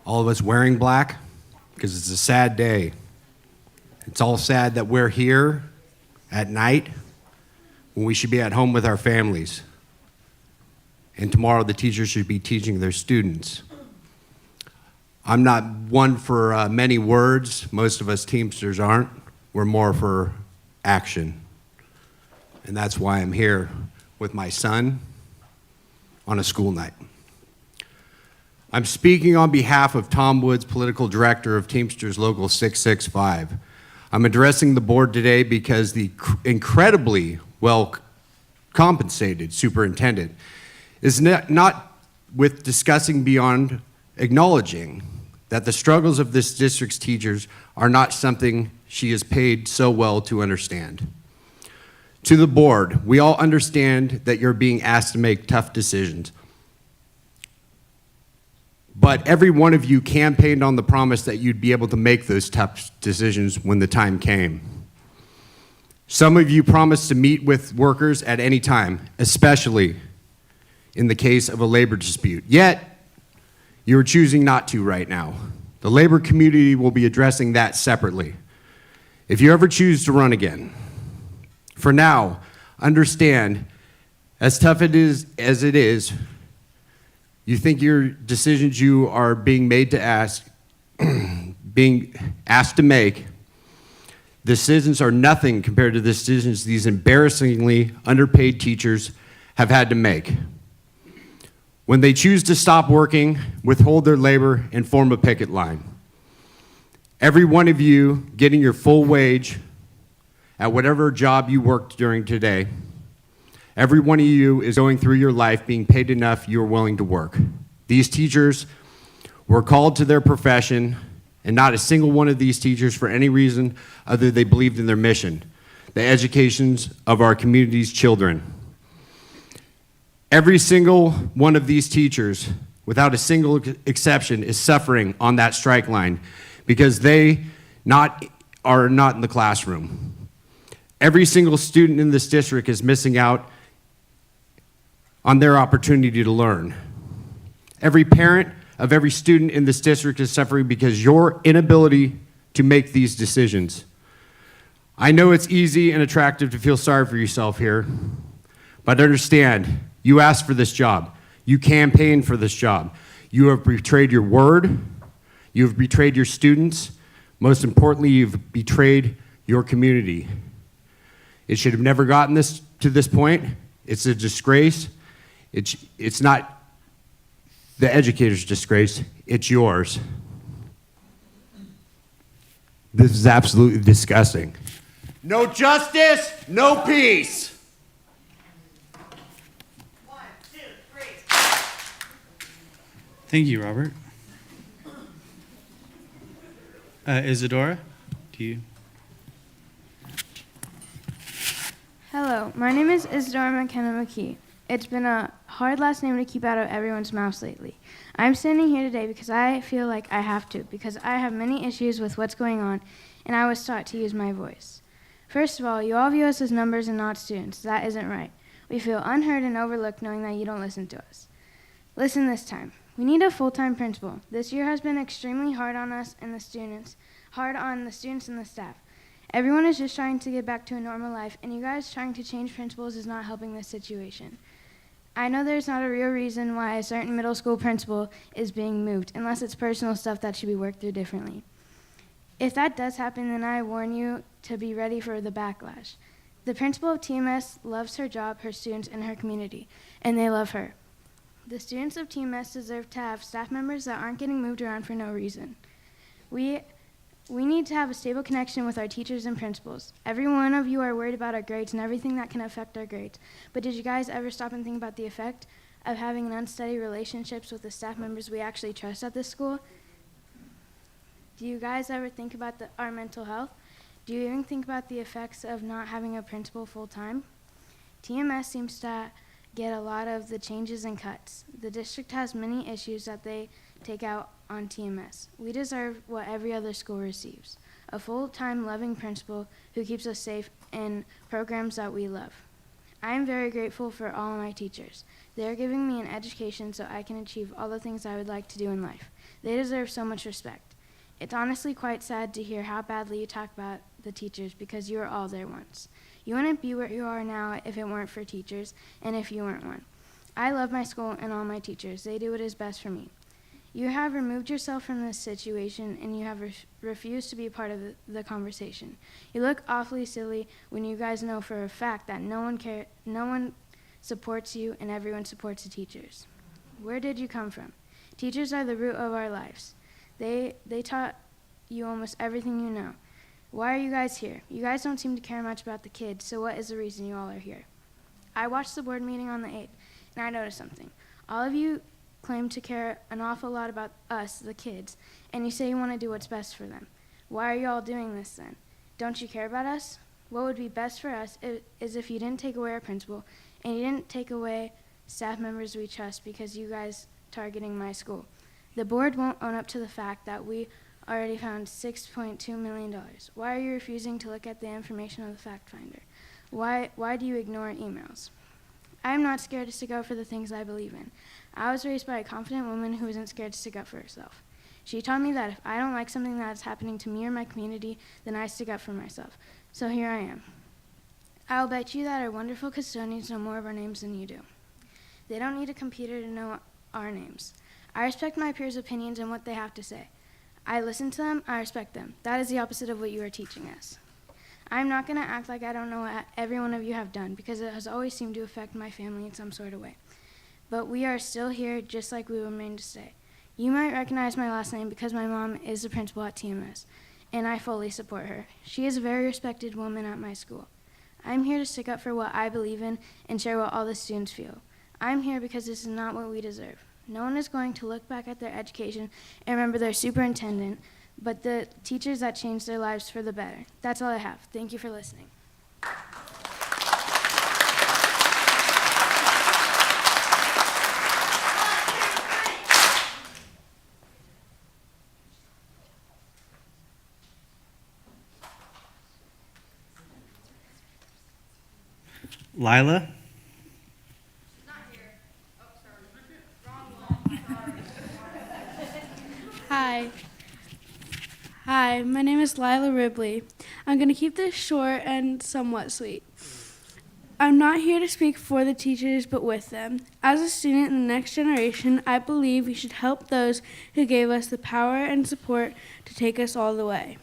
All of us wearing black because it's a sad day. It's all sad that we're here at night when we should be at home with our families. And tomorrow the teachers should be teaching their students. I'm not one for many words. Most of us Teamsters aren't. We're more for action. And that's why I'm here with my son on a school night. I'm speaking on behalf of Tom Woods, political director of Teamsters Local 665. I'm addressing the board today because the incredibly well compensated superintendent is not with discussing beyond acknowledging that the struggles of this district's teachers are not something she is paid so well to understand. To the board, we all understand that you're being asked to make tough decisions. But every one of you campaigned on the promise that you'd be able to make those tough decisions when the time came. Some of you promised to meet with workers at any time, especially in the case of a labor dispute. Yet, you're choosing not to right now. The labor community will be addressing that separately. If you ever choose to run again, for now, understand, as tough as it is, you think your decisions you are being asked to make, decisions are nothing compared to the decisions these embarrassingly underpaid teachers have had to make. When they choose to stop working, withhold their labor, and form a picket line. Every one of you getting your full wage at whatever job you worked during today, every one of you is going through your life being paid enough you're willing to work. These teachers were called to their profession, and not a single one of these teachers for any reason other than they believed in their mission, the educations of our community's children. Every single one of these teachers, without a single exception, is suffering on that strike line because they are not in the classroom. Every single student in this district is missing out on their opportunity to learn. Every parent of every student in this district is suffering because your inability to make these decisions. I know it's easy and attractive to feel sorry for yourself here, but understand, you asked for this job. You campaigned for this job. You have betrayed your word. You have betrayed your students. Most importantly, you've betrayed your community. It should have never gotten to this point. It's a disgrace. It's not the educator's disgrace. It's yours. This is absolutely disgusting. No justice, no peace. Thank you, Robert. Isadora, do you? Hello, my name is Isidora McKenna McKee. It's been a hard last name to keep out of everyone's mouths lately. I'm standing here today because I feel like I have to, because I have many issues with what's going on, and I was taught to use my voice. First of all, you all view us as numbers and not students. That isn't right. We feel unheard and overlooked knowing that you don't listen to us. Listen this time. We need a full-time principal. This year has been extremely hard on us and the students, hard on the students and the staff. Everyone is just trying to get back to a normal life, and you guys trying to change principals is not helping this situation. I know there's not a real reason why a certain middle school principal is being moved, unless it's personal stuff that should be worked through differently. If that does happen, then I warn you to be ready for the backlash. The principal of TMS loves her job, her students, and her community, and they love her. The students of TMS deserve to have staff members that aren't getting moved around for no reason. We need to have a stable connection with our teachers and principals. Every one of you are worried about our grades and everything that can affect our grades. But did you guys ever stop and think about the effect of having an unsteady relationships with the staff members we actually trust at this school? Do you guys ever think about our mental health? Do you even think about the effects of not having a principal full-time? TMS seems to get a lot of the changes and cuts. The district has many issues that they take out on TMS. We deserve what every other school receives, a full-time loving principal who keeps us safe in programs that we love. I am very grateful for all my teachers. They are giving me an education so I can achieve all the things I would like to do in life. They deserve so much respect. It's honestly quite sad to hear how badly you talk about the teachers because you were all there once. You wouldn't be where you are now if it weren't for teachers and if you weren't one. I love my school and all my teachers. They do what is best for me. You have removed yourself from this situation and you have refused to be part of the conversation. You look awfully silly when you guys know for a fact that no one supports you and everyone supports the teachers. Where did you come from? Teachers are the root of our lives. They taught you almost everything you know. Why are you guys here? You guys don't seem to care much about the kids, so what is the reason you all are here? I watched the board meeting on the 8th, and I noticed something. All of you claim to care an awful lot about us, the kids, and you say you want to do what's best for them. Why are you all doing this then? Don't you care about us? What would be best for us is if you didn't take away our principal, and you didn't take away staff members we trust because you guys targeting my school. The board won't own up to the fact that we already found $6.2 million. Why are you refusing to look at the information of the fact finder? Why do you ignore emails? I am not scared to stick up for the things I believe in. I was raised by a confident woman who isn't scared to stick up for herself. She taught me that if I don't like something that is happening to me or my community, then I stick up for myself. So here I am. I'll bet you that our wonderful custodians know more of our names than you do. They don't need a computer to know our names. I respect my peers' opinions and what they have to say. I listen to them, I respect them. That is the opposite of what you are teaching us. I'm not going to act like I don't know what every one of you have done, because it has always seemed to affect my family in some sort of way. But we are still here just like we will remain to stay. You might recognize my last name because my mom is the principal at TMS, and I fully support her. She is a very respected woman at my school. I'm here to stick up for what I believe in and share what all the students feel. I'm here because this is not what we deserve. No one is going to look back at their education and remember their superintendent, but the teachers that changed their lives for the better. That's all I have. Thank you for listening. Lila? Hi, my name is Lila Ribley. I'm going to keep this short and somewhat sweet. I'm not here to speak for the teachers, but with them. As a student in the next generation, I believe we should help those who gave us the power and support to take us all the way.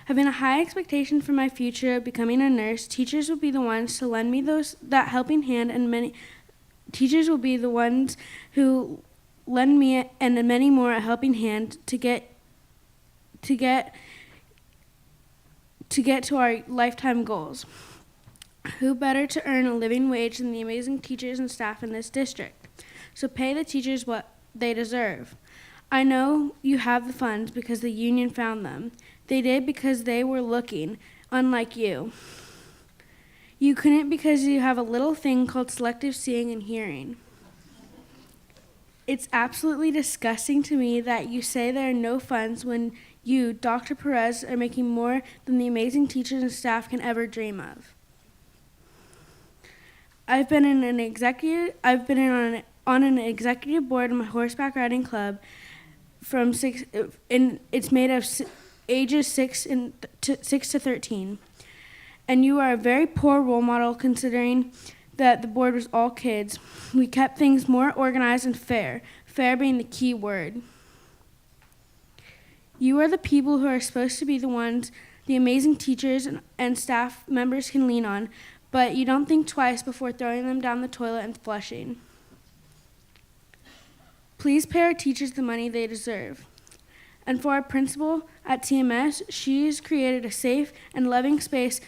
Having a high expectation for my future of becoming a nurse, teachers will be the ones to lend me that helping hand, and many teachers will be the ones who lend me and many more a helping hand to get to our lifetime goals. Who better to earn a living wage than the amazing teachers and staff in this district? So pay the teachers what they deserve. I know you have the funds because the union found them. They did because they were looking, unlike you. You couldn't because you have a little thing called selective seeing and hearing. It's absolutely disgusting to me that you say there are no funds when you, Dr. Perez, are making more than the amazing teachers and staff can ever dream of. I've been on an executive board in my horseback riding club from it's made of ages 6 to 13. And you are a very poor role model considering that the board was all kids. We kept things more organized and fair, fair being the key word. You are the people who are supposed to be the ones the amazing teachers and staff members can lean on, but you don't think twice before throwing them down the toilet and flushing. Please pay our teachers the money they deserve. And for our principal at TMS, she has created a safe and loving space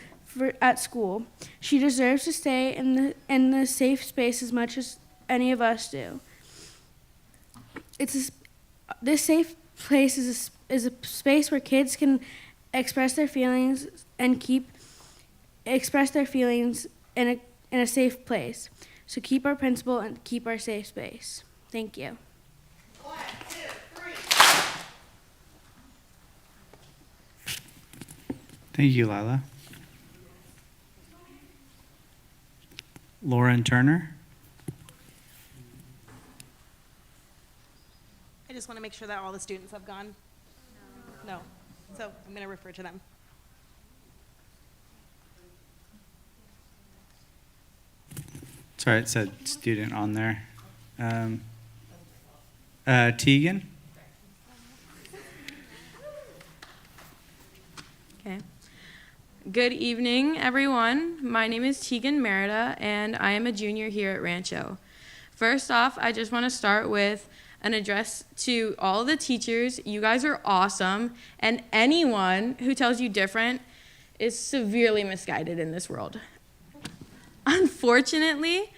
at school. She deserves to stay in the safe space as much as any of us do. This safe place is a space where kids can express their feelings and express their feelings in a safe place. So keep our principal and keep our safe space. Thank you. 1, 2, 3. Thank you, Lila. Lauren Turner. I just want to make sure that all the students have gone. No. So I'm going to refer to them. Sorry, it said student on there. Tegan. Okay. Good evening, everyone. My name is Tegan Merida, and I am a junior here at Rancho. First off, I just want to start with an address to all the teachers. You guys are awesome, and anyone who tells you different is severely misguided in this world. Unfortunately,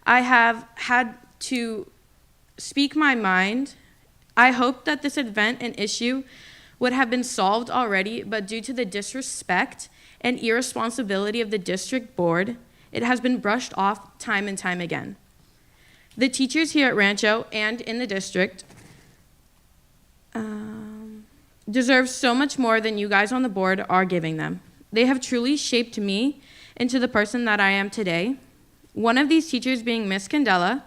I have had to speak my mind. I hoped that this event and issue would have been solved already, but due to the disrespect and irresponsibility of the district board, it has been brushed off time and time again. The teachers here at Rancho and in the district deserve so much more than you guys on the board are giving them. They have truly shaped me into the person that I am today. One of these teachers being Miss Candela.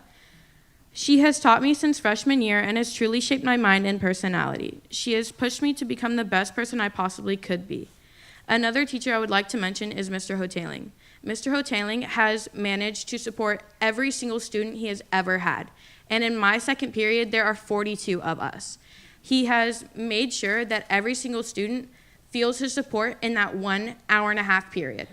She has taught me since freshman year and has truly shaped my mind and personality. She has pushed me to become the best person I possibly could be. Another teacher I would like to mention is Mr. Hoteling. Mr. Hoteling has managed to support every single student he has ever had. And in my second period, there are 42 of us. He has made sure that every single student feels his support in that 1 hour-and-a-half period.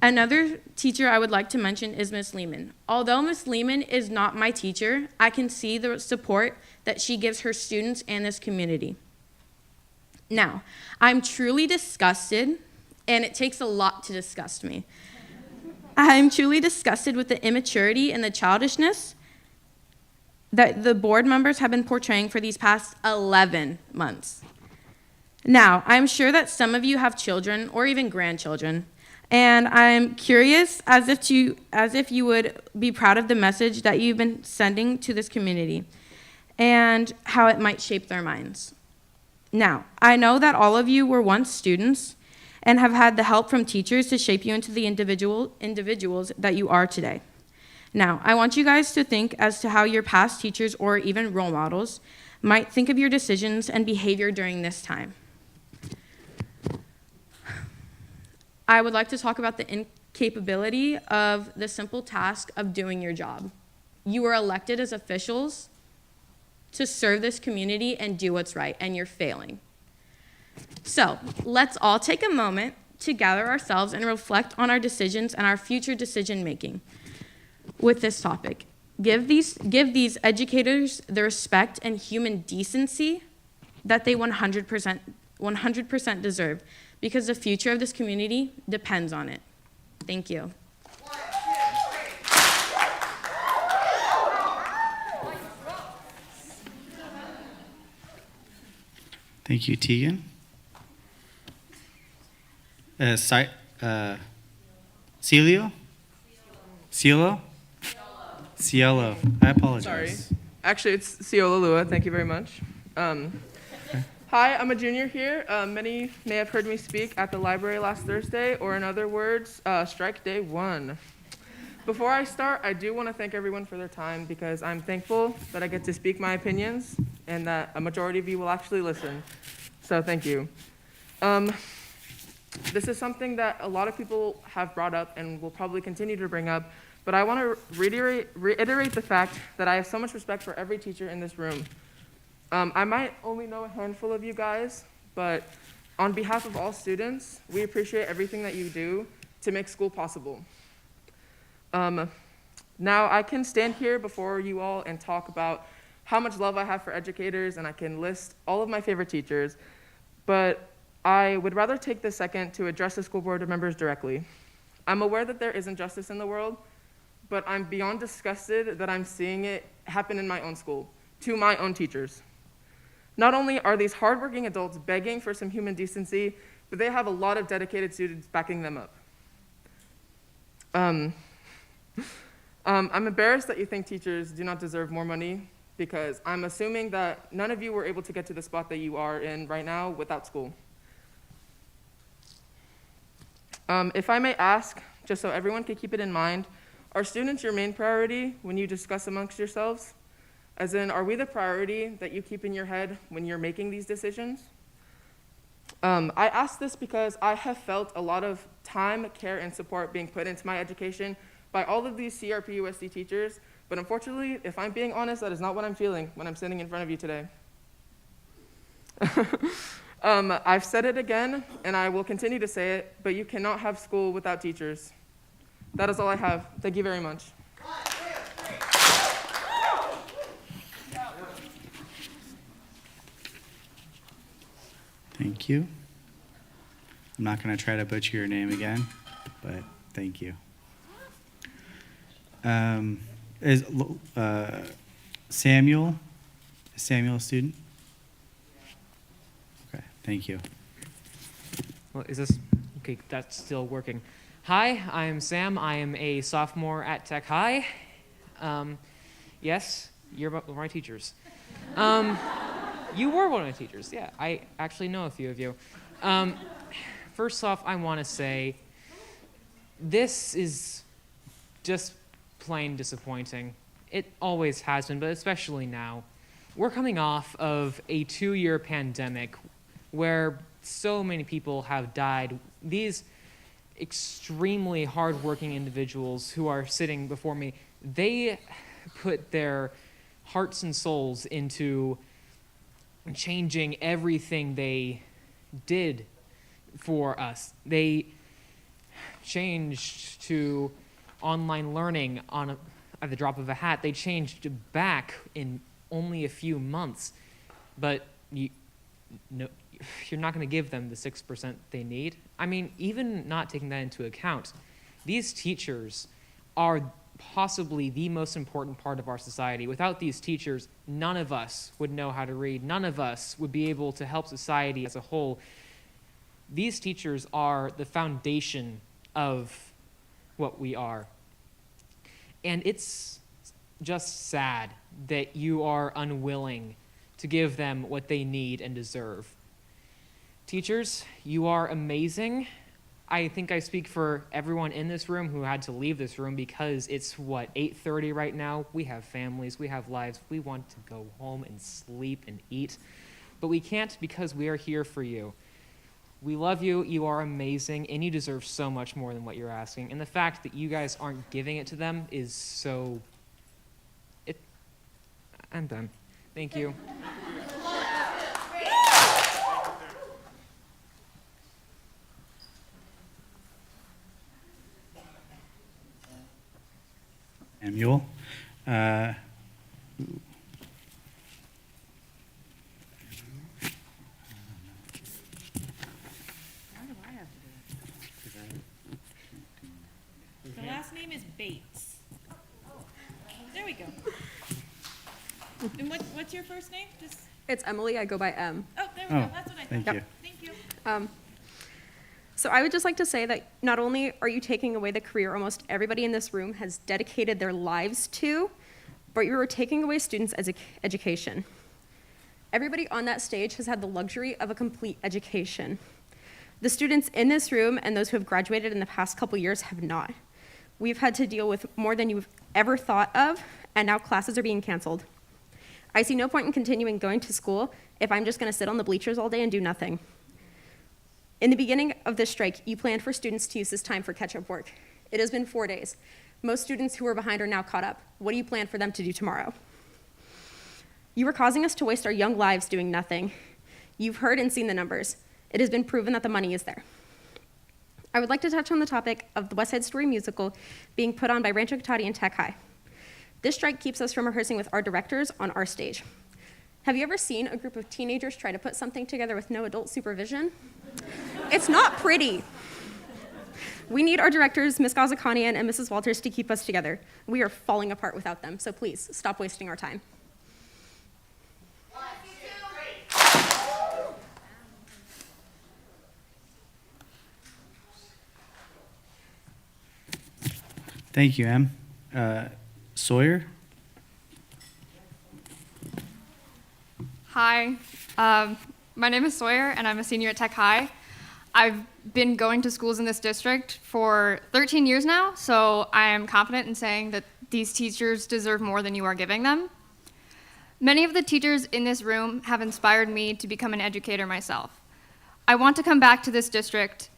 Another teacher I would like to mention is Miss Lehman. Although Miss Lehman is not my teacher, I can see the support that she gives her students and this community. Now, I'm truly disgusted, and it takes a lot to disgust me. I'm truly disgusted with the immaturity and the childishness that the board members have been portraying for these past 11 months. Now, I'm sure that some of you have children or even grandchildren, and I'm curious as if you would be proud of the message that you've been sending to this community and how it might shape their minds. Now, I know that all of you were once students and have had the help from teachers to shape you into the individuals that you are today. Now, I want you guys to think as to how your past teachers or even role models might think of your decisions and behavior during this time. I would like to talk about the incapability of the simple task of doing your job. You were elected as officials to serve this community and do what's right, and you're failing. So let's all take a moment to gather ourselves and reflect on our decisions and our future decision making with this topic. Give these educators the respect and human decency that they 100% deserve, because the future of this community depends on it. Thank you. Thank you, Tegan. Celio? Cielo? Cielo. I apologize. Sorry. Actually, it's Ciola Lua. Thank you very much. Hi, I'm a junior here. Many may have heard me speak at the library last Thursday, or in other words, strike day 1. Before I start, I do want to thank everyone for their time because I'm thankful that I get to speak my opinions and that a majority of you will actually listen. So thank you. This is something that a lot of people have brought up and will probably continue to bring up, but I want to reiterate the fact that I have so much respect for every teacher in this room. I might only know a handful of you guys, but on behalf of all students, we appreciate everything that you do to make school possible. Now, I can stand here before you all and talk about how much love I have for educators, and I can list all of my favorite teachers, but I would rather take this second to address the school board members directly. I'm aware that there is injustice in the world, but I'm beyond disgusted that I'm seeing it happen in my own school, to my own teachers. Not only are these hardworking adults begging for some human decency, but they have a lot of dedicated students backing them up. I'm embarrassed that you think teachers do not deserve more money, because I'm assuming that none of you were able to get to the spot that you are in right now without school. If I may ask, just so everyone can keep it in mind, are students your main priority when you discuss amongst yourselves? As in, are we the priority that you keep in your head when you're making these decisions? I ask this because I have felt a lot of time, care, and support being put into my education by all of these CRPUSD teachers, but unfortunately, if I'm being honest, that is not what I'm feeling when I'm sitting in front of you today. I've said it again, and I will continue to say it, but you cannot have school without teachers. That is all I have. Thank you very much. Thank you. I'm not going to try to butcher your name again, but thank you. Is Samuel a student? Okay, thank you. Well, is this, okay, that's still working. Hi, I'm Sam. I am a sophomore at Tech High. Yes, you're one of my teachers. You were one of my teachers, yeah. I actually know a few of you. First off, I want to say this is just plain disappointing. It always has been, but especially now. We're coming off of a 2-year pandemic where so many people have died. These extremely hardworking individuals who are sitting before me, they put their hearts and souls into changing everything they did for us. They changed to online learning at the drop of a hat. They changed back in only a few months, but you're not going to give them the 6% they need. I mean, even not taking that into account, these teachers are possibly the most important part of our society. Without these teachers, none of us would know how to read. None of us would be able to help society as a whole. These teachers are the foundation of what we are. And it's just sad that you are unwilling to give them what they need and deserve. Teachers, you are amazing. I think I speak for everyone in this room who had to leave this room because it's, 8:30 right now? We have families, we have lives. We want to go home and sleep and eat, but we can't because we are here for you. We love you, you are amazing, and you deserve so much more than what you're asking. And the fact that you guys aren't giving it to them is so... I'm done. Thank you. Samuel. The last name is Bates. There we go. And what's your first name? It's Emily. I go by M. Oh, there we go. That's what I thought. Thank you. Thank you. So I would just like to say that not only are you taking away the career almost everybody in this room has dedicated their lives to, but you are taking away students' education. Everybody on that stage has had the luxury of a complete education. The students in this room and those who have graduated in the past couple years have not. We've had to deal with more than you've ever thought of, and now classes are being canceled. I see no point in continuing going to school if I'm just going to sit on the bleachers all day and do nothing. In the beginning of this strike, you planned for students to use this time for catch-up work. It has been 4 days. Most students who are behind are now caught up. What do you plan for them to do tomorrow? You are causing us to waste our young lives doing nothing. You've heard and seen the numbers. It has been proven that the money is there. I would like to touch on the topic of the West Side Story musical being put on by Rancho Cotati and Tech High. This strike keeps us from rehearsing with our directors on our stage. Have you ever seen a group of teenagers try to put something together with no adult supervision? It's not pretty. We need our directors, Ms. Gazakanian and Mrs. Walters, to keep us together. We are falling apart without them, so please stop wasting our time. Thank you, Em. Sawyer? Hi, my name is Sawyer, and I'm a senior at Tech High. I've been going to schools in this district for 13 years now, so I am confident in saying that these teachers deserve more than you are giving them. Many of the teachers in this room have inspired me to become an educator myself. I want to come back to this district.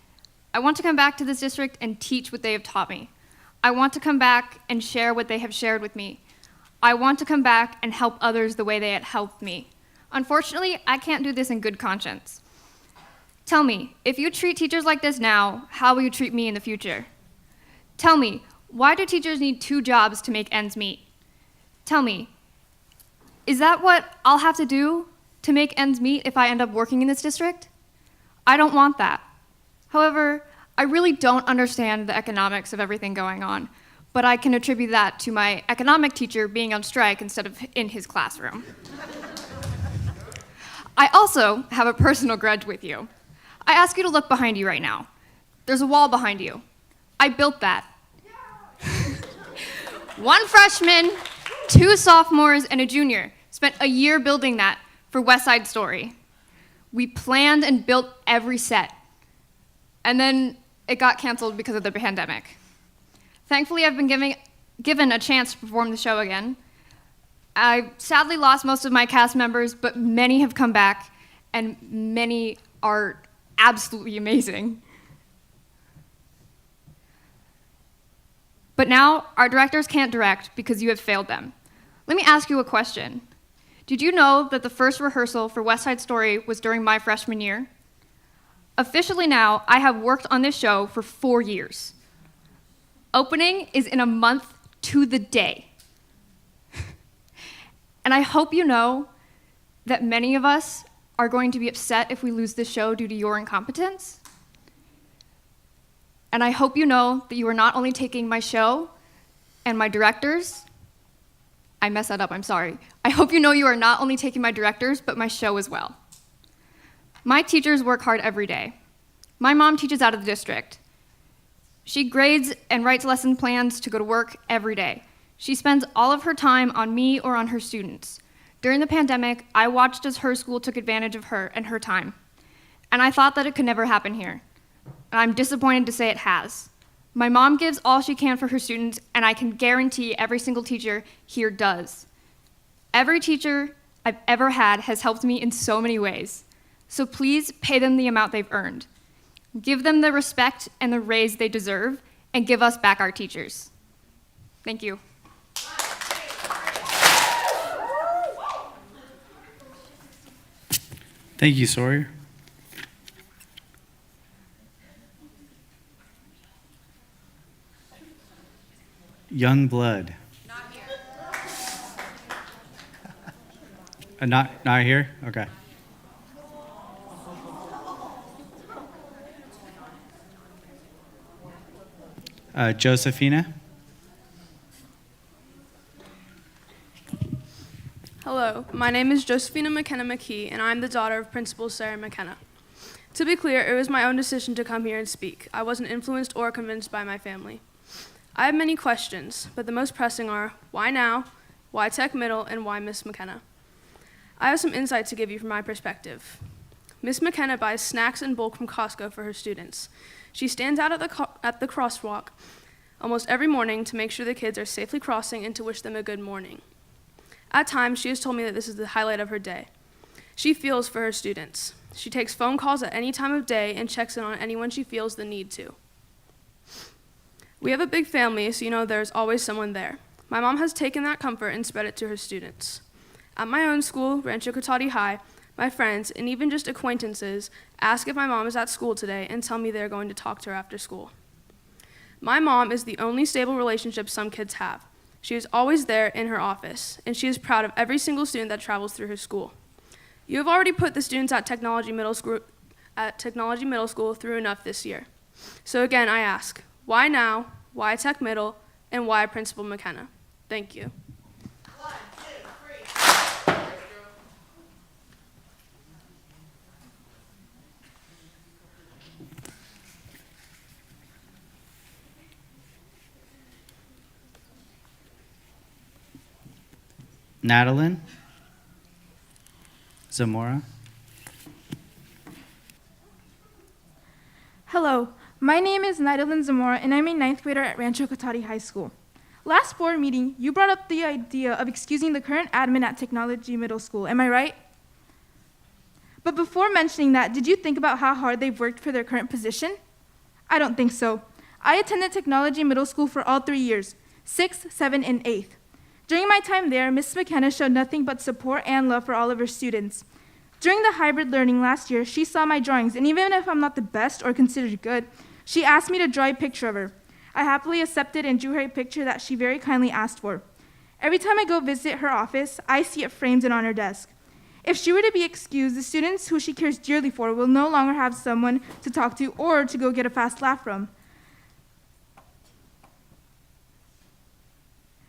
And teach what they have taught me. I want to come back and share what they have shared with me. I want to come back and help others the way they had helped me. Unfortunately, I can't do this in good conscience. Tell me, if you treat teachers like this now, how will you treat me in the future? Tell me, why do teachers need 2 jobs to make ends meet? Tell me, is that what I'll have to do to make ends meet if I end up working in this district? I don't want that. However, I really don't understand the economics of everything going on, but I can attribute that to my economic teacher being on strike instead of in his classroom. I also have a personal grudge with you. I ask you to look behind you right now. There's a wall behind you. I built that. 1 freshman, 2 sophomores, and a junior spent a year building that for West Side Story. We planned and built every set. And then it got canceled because of the pandemic. Thankfully, I've been given a chance to perform the show again. I sadly lost most of my cast members, but many have come back, and many are absolutely amazing. But now, our directors can't direct because you have failed them. Let me ask you a question. Did you know that the first rehearsal for West Side Story was during my freshman year? Officially now, I have worked on this show for 4 years. Opening is in a month to the day. And I hope you know that many of us are going to be upset if we lose this show due to your incompetence. And I hope you know that you are not only taking my show and my directors, I messed that up, I'm sorry. I hope you know you are not only taking my directors, but my show as well. My teachers work hard every day. My mom teaches out of the district. She grades and writes lesson plans to go to work every day. She spends all of her time on me or on her students. During the pandemic, I watched as her school took advantage of her and her time. And I thought that it could never happen here. And I'm disappointed to say it has. My mom gives all she can for her students, and I can guarantee every single teacher here does. Every teacher I've ever had has helped me in so many ways. So please pay them the amount they've earned. Give them the respect and the raise they deserve, and give us back our teachers. Thank you. Thank you, Sawyer. Young blood. Not here? Okay. Josephina? Hello, my name is Josephina McKenna McKee, and I'm the daughter of Principal Sarah McKenna. To be clear, it was my own decision to come here and speak. I wasn't influenced or convinced by my family. I have many questions, but the most pressing are, why now, why Tech Middle, and why Miss McKenna? I have some insight to give you from my perspective. Miss McKenna buys snacks in bulk from Costco for her students. She stands out at the crosswalk almost every morning to make sure the kids are safely crossing and to wish them a good morning. At times, she has told me that this is the highlight of her day. She feels for her students. She takes phone calls at any time of day and checks in on anyone she feels the need to. We have a big family, so you know there's always someone there. My mom has taken that comfort and spread it to her students. At my own school, Rancho Cotati High, my friends, and even just acquaintances, ask if my mom is at school today and tell me they're going to talk to her after school. My mom is the only stable relationship some kids have. She is always there in her office, and she is proud of every single student that travels through her school. You have already put the students at Technology Middle School through enough this year. So again, I ask, why now, why Tech Middle, and why Principal McKenna? Thank you. 1, 2, 3. Nadalyn Zamora. Hello, my name is Nidalyn Zamora, and I'm a 9th grader at Rancho Cotati High School. Last board meeting, you brought up the idea of excusing the current admin at Technology Middle School, am I right? But before mentioning that, did you think about how hard they've worked for their current position? I don't think so. I attended Technology Middle School for all 3 years, 6th, 7th, and 8th. During my time there, Ms. McKenna showed nothing but support and love for all of her students. During the hybrid learning last year, she saw my drawings, and even if I'm not the best or considered good, she asked me to draw a picture of her. I happily accepted and drew her a picture that she very kindly asked for. Every time I go visit her office, I see it framed and on her desk. If she were to be excused, the students who she cares dearly for will no longer have someone to talk to or to go get a fast laugh from.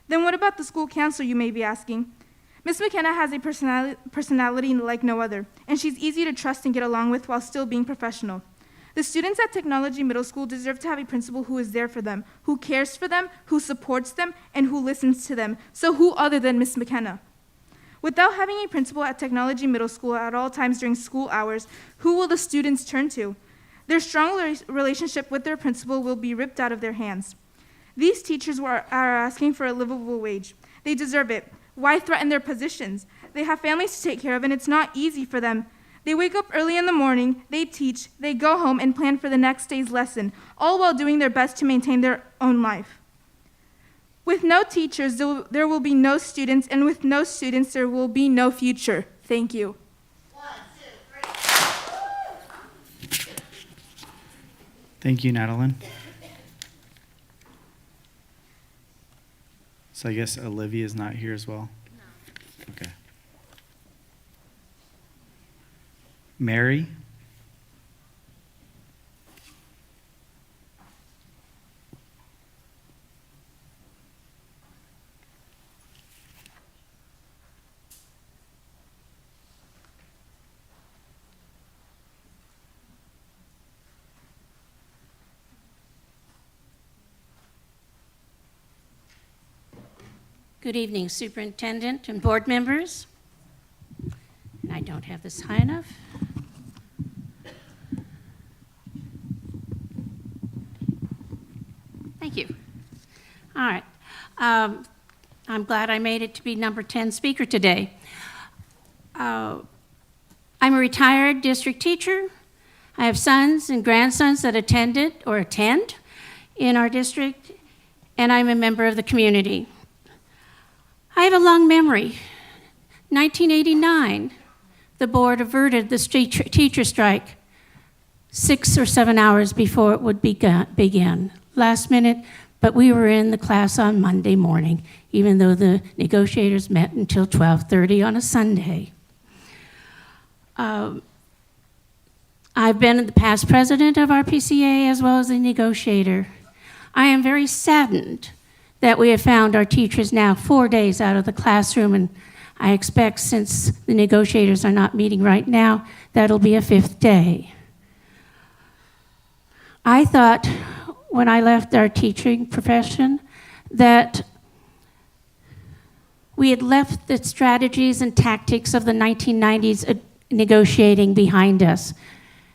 Then what about the school counselor, you may be asking? Ms. McKenna has a personality like no other, and she's easy to trust and get along with while still being professional. The students at Technology Middle School deserve to have a principal who is there for them, who cares for them, who supports them, and who listens to them. So who other than Ms. McKenna? Without having a principal at Technology Middle School at all times during school hours, who will the students turn to? Their strong relationship with their principal will be ripped out of their hands. These teachers are asking for a livable wage. They deserve it. Why threaten their positions? They have families to take care of, and it's not easy for them. They wake up early in the morning, they teach, they go home and plan for the next day's lesson, all while doing their best to maintain their own life. With no teachers, there will be no students, and with no students, there will be no future. Thank you. 1, 2, 3. Thank you, Nadalyn. So I guess Olivia is not here as well? No. Okay. Mary? Good evening, Superintendent and board members. And I don't have this high enough. Thank you. All right. I'm glad I made it to be number 10 speaker today. I'm a retired district teacher. I have sons and grandsons that attended or attend in our district, and I'm a member of the community. I have a long memory. 1989, the board averted the teacher strike 6 or 7 hours before it would begin. Last minute, but we were in the class on Monday morning, even though the negotiators met until 12:30 on a Sunday. I've been the past president of RPCA as well as a negotiator. I am very saddened that we have found our teachers now 4 days out of the classroom, and I expect since the negotiators are not meeting right now, that'll be a 5th day. I thought when I left our teaching profession that we had left the strategies and tactics of the 1990s negotiating behind us.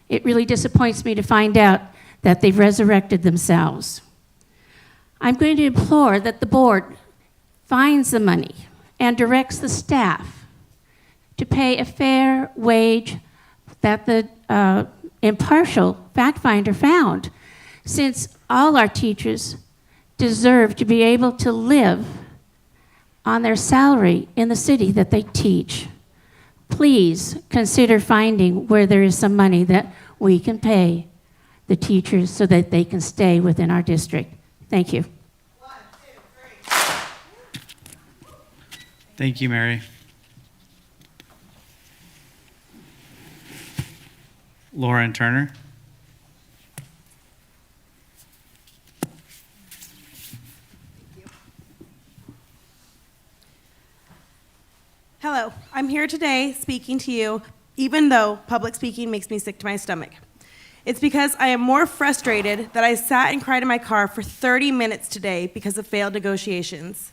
It really disappoints me to find out that they've resurrected themselves. I'm going to implore that the board finds the money and directs the staff to pay a fair wage that the impartial fact finder found, since all our teachers deserve to be able to live on their salary in the city that they teach. Please consider finding where there is some money that we can pay the teachers so that they can stay within our district. Thank you. Thank you, Mary. Lauren Turner. Hello, I'm here today speaking to you, even though public speaking makes me sick to my stomach. It's because I am more frustrated that I sat and cried in my car for 30 minutes today because of failed negotiations.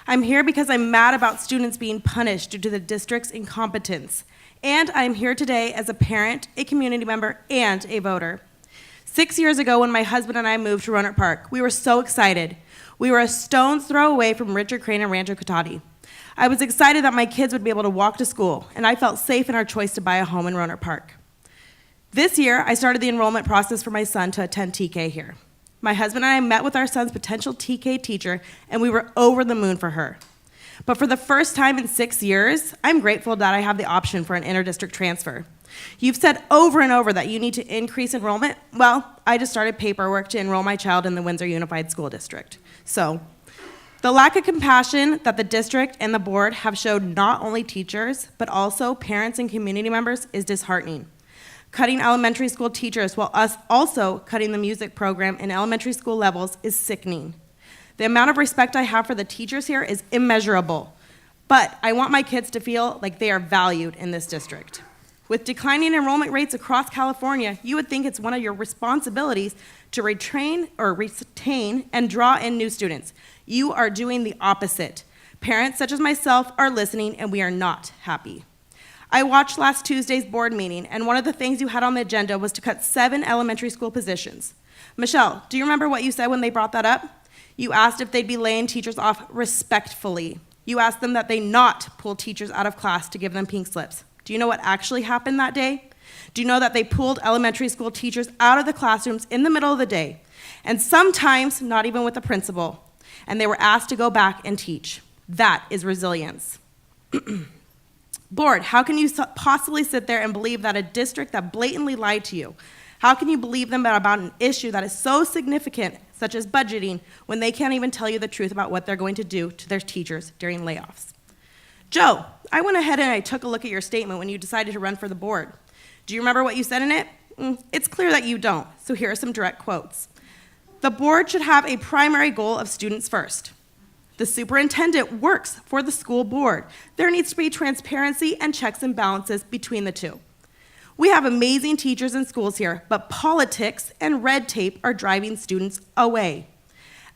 I'm here because I'm mad about students being punished due to the district's incompetence. And I'm here today as a parent, a community member, and a voter. 6 years ago, when my husband and I moved to Roanoke Park, we were so excited. We were a stone's throw away from Richard Crane and Rancho Cotati. I was excited that my kids would be able to walk to school, and I felt safe in our choice to buy a home in Roanoke Park. This year, I started the enrollment process for my son to attend TK here. My husband and I met with our son's potential TK teacher, and we were over the moon for her. But for the first time in 6 years, I'm grateful that I have the option for an interdistrict transfer. You've said over and over that you need to increase enrollment. Well, I just started paperwork to enroll my child in the Windsor Unified School District. So, the lack of compassion that the district and the board have showed not only teachers, but also parents and community members is disheartening. Cutting elementary school teachers while us also cutting the music program in elementary school levels is sickening. The amount of respect I have for the teachers here is immeasurable, but I want my kids to feel like they are valued in this district. With declining enrollment rates across California, you would think it's one of your responsibilities to retain and draw in new students. You are doing the opposite. Parents such as myself are listening, and we are not happy. I watched last Tuesday's board meeting, and one of the things you had on the agenda was to cut 7 elementary school positions. Michelle, do you remember what you said when they brought that up? You asked if they'd be laying teachers off respectfully. You asked them that they not pull teachers out of class to give them pink slips. Do you know what actually happened that day? Do you know that they pulled elementary school teachers out of the classrooms in the middle of the day, and sometimes not even with the principal, and they were asked to go back and teach? That is resilience. Board, how can you possibly sit there and believe that a district that blatantly lied to you, how can you believe them about an issue that is so significant, such as budgeting, when they can't even tell you the truth about what they're going to do to their teachers during layoffs? Joe, I went ahead and I took a look at your statement when you decided to run for the board. Do you remember what you said in it? It's clear that you don't, so here are some direct quotes. The board should have a primary goal of students first. The superintendent works for the school board. There needs to be transparency and checks and balances between the two. We have amazing teachers in schools here, but politics and red tape are driving students away.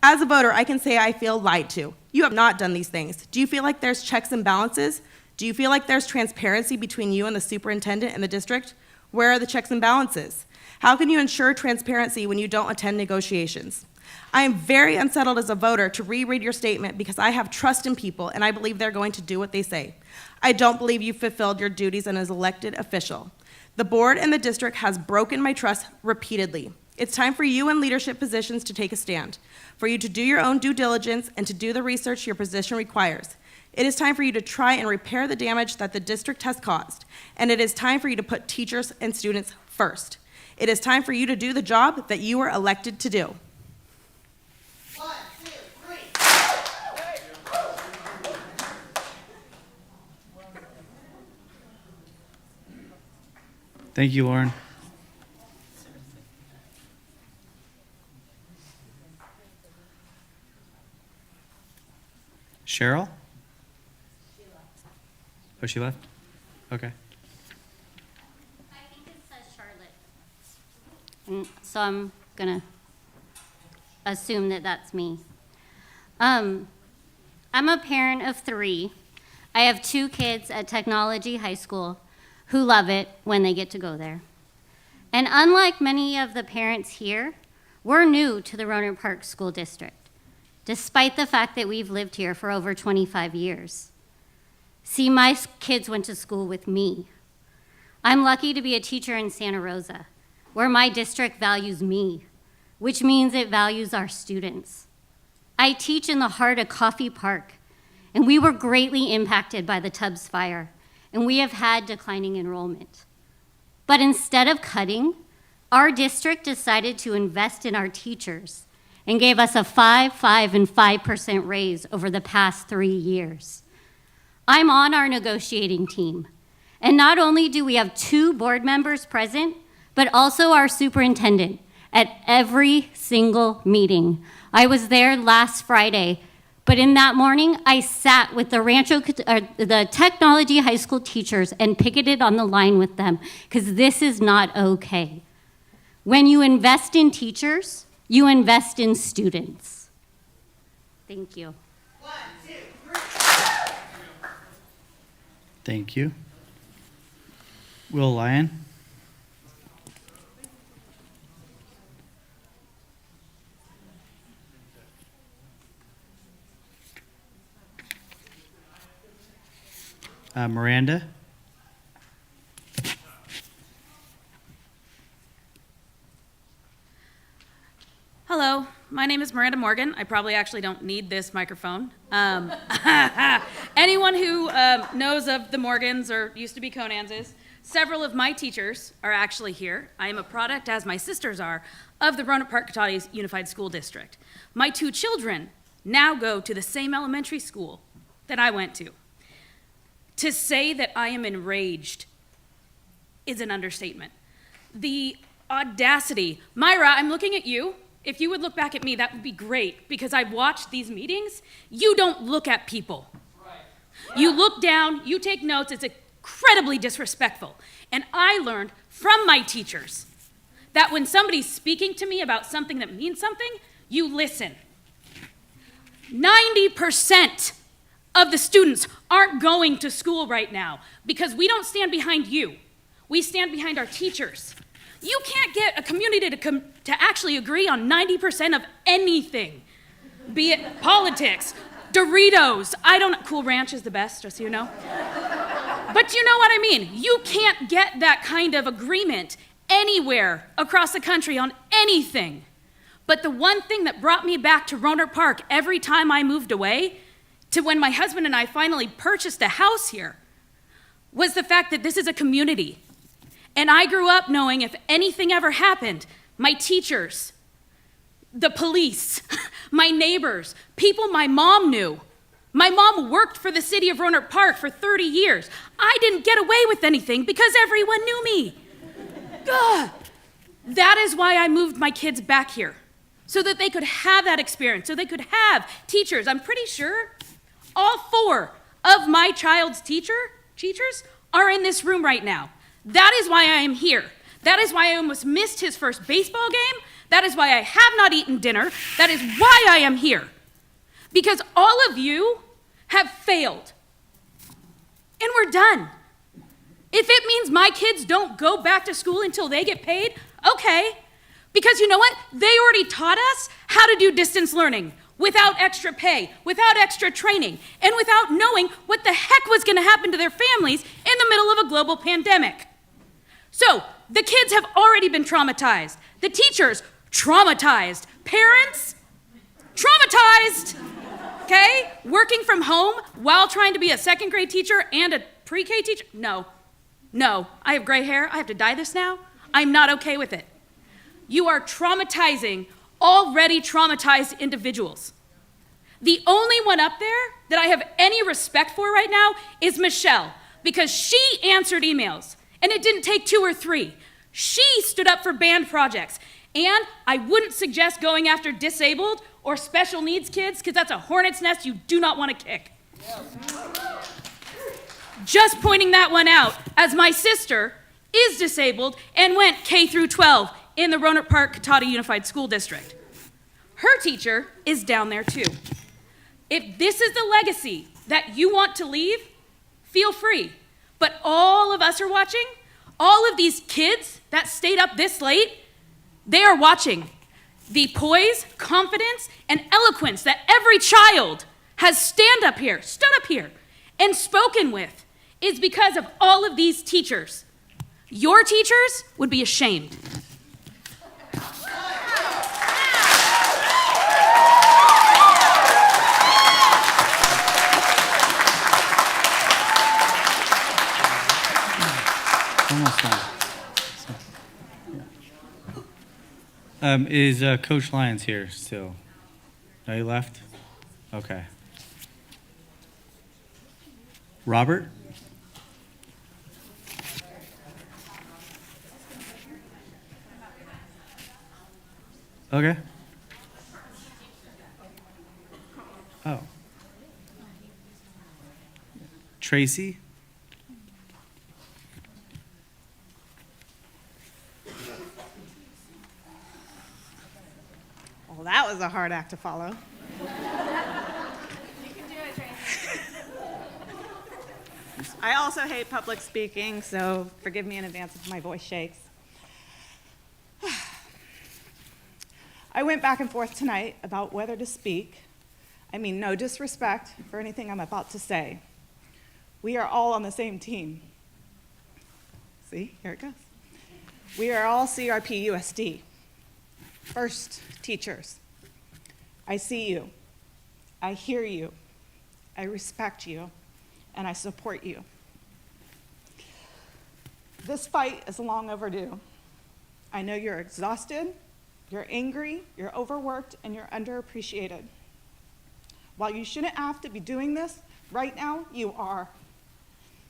As a voter, I can say I feel lied to. You have not done these things. Do you feel like there's checks and balances? Do you feel like there's transparency between you and the superintendent and the district? Where are the checks and balances? How can you ensure transparency when you don't attend negotiations? I am very unsettled as a voter to reread your statement because I have trust in people and I believe they're going to do what they say. I don't believe you fulfilled your duties as an elected official. The board and the district has broken my trust repeatedly. It's time for you in leadership positions to take a stand, for you to do your own due diligence and to do the research your position requires. It is time for you to try and repair the damage that the district has caused, and it is time for you to put teachers and students first. It is time for you to do the job that you were elected to do. Thank you, Lauren. Cheryl? Oh, she left? Okay. So I'm gonna assume that that's me. I'm a parent of 3. I have 2 kids at Technology High School who love it when they get to go there. And unlike many of the parents here, we're new to the Roanoke Park School District, despite the fact that we've lived here for over 25 years. See, my kids went to school with me. I'm lucky to be a teacher in Santa Rosa, where my district values me, which means it values our students. I teach in the heart of Coffee Park, and we were greatly impacted by the Tubbs fire, and we have had declining enrollment. But instead of cutting, our district decided to invest in our teachers and gave us a 5%, 5%, and 5% raise over the past 3 years. I'm on our negotiating team, and not only do we have 2 board members present, but also our superintendent at every single meeting. I was there last Friday, but in that morning, I sat with the Technology High School teachers and picketed on the line with them, because this is not okay. When you invest in teachers, you invest in students. Thank you. 1, 2, 3. Thank you. Will Lyon? Miranda? Hello, my name is Miranda Morgan. I probably actually don't need this microphone. Anyone who knows of the Morgans or used to be Conan's, several of my teachers are actually here. I am a product, as my sisters are, of the Roanoke Park Cotati Unified School District. My 2 children now go to the same elementary school that I went to. To say that I am enraged is an understatement. The audacity. Myra, I'm looking at you. If you would look back at me, that would be great, because I've watched these meetings. You don't look at people. Right. You look down, you take notes. It's incredibly disrespectful. And I learned from my teachers that when somebody's speaking to me about something that means something, you listen. 90% of the students aren't going to school right now because we don't stand behind you. We stand behind our teachers. You can't get a community to actually agree on 90% of anything, be it politics, Doritos, Cool Ranch is the best, just so you know. But you know what I mean. You can't get that kind of agreement anywhere across the country on anything. But the one thing that brought me back to Roanoke Park every time I moved away, to when my husband and I finally purchased a house here, was the fact that this is a community. And I grew up knowing if anything ever happened, my teachers, the police, my neighbors, people my mom knew. My mom worked for the city of Roanoke Park for 30 years. I didn't get away with anything because everyone knew me. Ugh. That is why I moved my kids back here, so that they could have that experience, so they could have teachers. I'm pretty sure all 4 of my child's teachers are in this room right now. That is why I am here. That is why I almost missed his first baseball game. That is why I have not eaten dinner. That is why I am here. Because all of you have failed. And we're done. If it means my kids don't go back to school until they get paid, okay. Because you know what? They already taught us how to do distance learning without extra pay, without extra training, and without knowing what the heck was going to happen to their families in the middle of a global pandemic. So the kids have already been traumatized. The teachers, traumatized. Parents, traumatized. Okay? Working from home while trying to be a 2nd grade teacher and a pre-K teacher? No. I have gray hair. I have to dye this now. I'm not okay with it. You are traumatizing already traumatized individuals. The only one up there that I have any respect for right now is Michelle, because she answered emails, and it didn't take 2 or 3. She stood up for band projects, and I wouldn't suggest going after disabled or special needs kids, because that's a hornet's nest you do not want to kick. Just pointing that one out, as my sister is disabled and went K through 12 in the Roanoke Park Catawba Unified School District. Her teacher is down there too. If this is the legacy that you want to leave, feel free. But all of us are watching. All of these kids that stayed up this late, they are watching. The poise, confidence, and eloquence that every child has stood up here, and spoken with is because of all of these teachers. Your teachers would be ashamed. Almost done. Is Coach Lyons here still? No, he left? Okay. Robert? Okay. Oh. Tracy? Well, that was a hard act to follow. You can do it, Tracy. I also hate public speaking, so forgive me in advance if my voice shakes. I went back and forth tonight about whether to speak. I mean, no disrespect for anything I'm about to say. We are all on the same team. See, here it goes. We are all CRP USD. First, teachers. I see you. I hear you. I respect you. And I support you. This fight is long overdue. I know you're exhausted, you're angry, you're overworked, and you're underappreciated. While you shouldn't have to be doing this, right now, you are.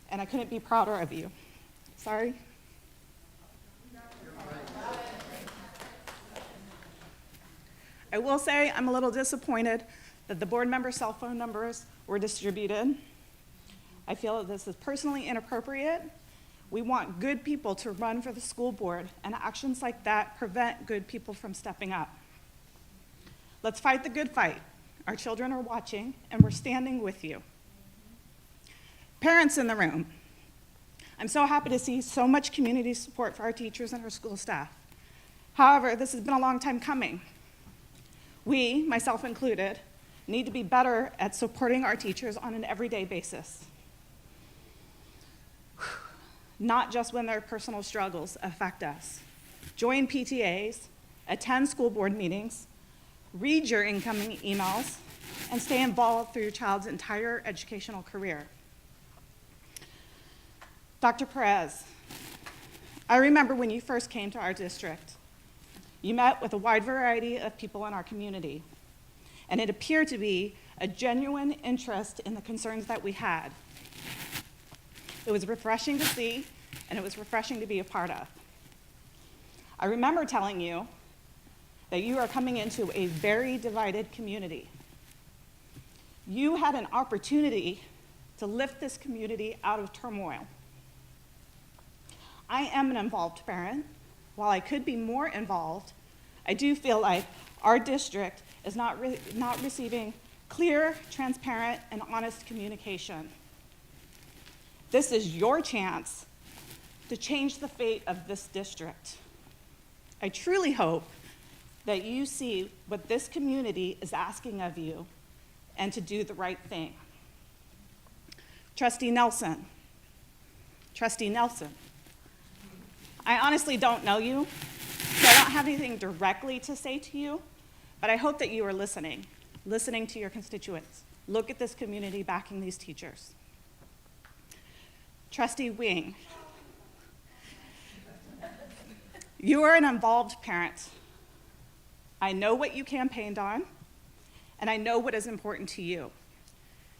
And I couldn't be prouder of you. Sorry. I will say I'm a little disappointed that the board member cell phone numbers were distributed. I feel that this is personally inappropriate. We want good people to run for the school board, and actions like that prevent good people from stepping up. Let's fight the good fight. Our children are watching, and we're standing with you. Parents in the room, I'm so happy to see so much community support for our teachers and our school staff. However, this has been a long time coming. We, myself included, need to be better at supporting our teachers on an everyday basis. Not just when their personal struggles affect us. Join PTAs, attend school board meetings, read your incoming emails, and stay involved through your child's entire educational career. Dr. Perez, I remember when you first came to our district. You met with a wide variety of people in our community, and it appeared to be a genuine interest in the concerns that we had. It was refreshing to see, and it was refreshing to be a part of. I remember telling you that you are coming into a very divided community. You had an opportunity to lift this community out of turmoil. I am an involved parent. While I could be more involved, I do feel like our district is not receiving clear, transparent, and honest communication. This is your chance to change the fate of this district. I truly hope that you see what this community is asking of you and to do the right thing. Trustee Nelson. Trustee Nelson. I honestly don't know you, so I don't have anything directly to say to you, but I hope that you are listening to your constituents. Look at this community backing these teachers. Trustee Wing, you are an involved parent. I know what you campaigned on, and I know what is important to you.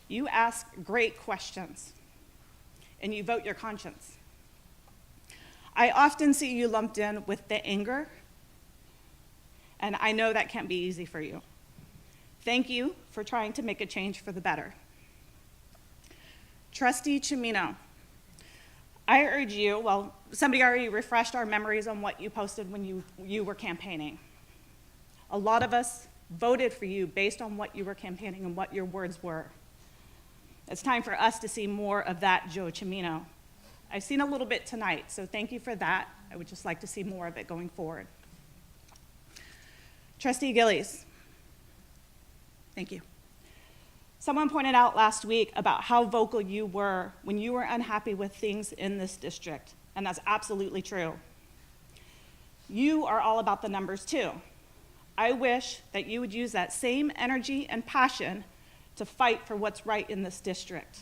You ask great questions, and you vote your conscience. I often see you lumped in with the anger, and I know that can't be easy for you. Thank you for trying to make a change for the better. Trustee Chimino, I urge you, well, somebody already refreshed our memories on what you posted when you were campaigning. A lot of us voted for you based on what you were campaigning and what your words were. It's time for us to see more of that Joe Cimino. I've seen a little bit tonight, so thank you for that. I would just like to see more of it going forward. Trustee Gillies, thank you. Someone pointed out last week about how vocal you were when you were unhappy with things in this district, and that's absolutely true. You are all about the numbers too. I wish that you would use that same energy and passion to fight for what's right in this district.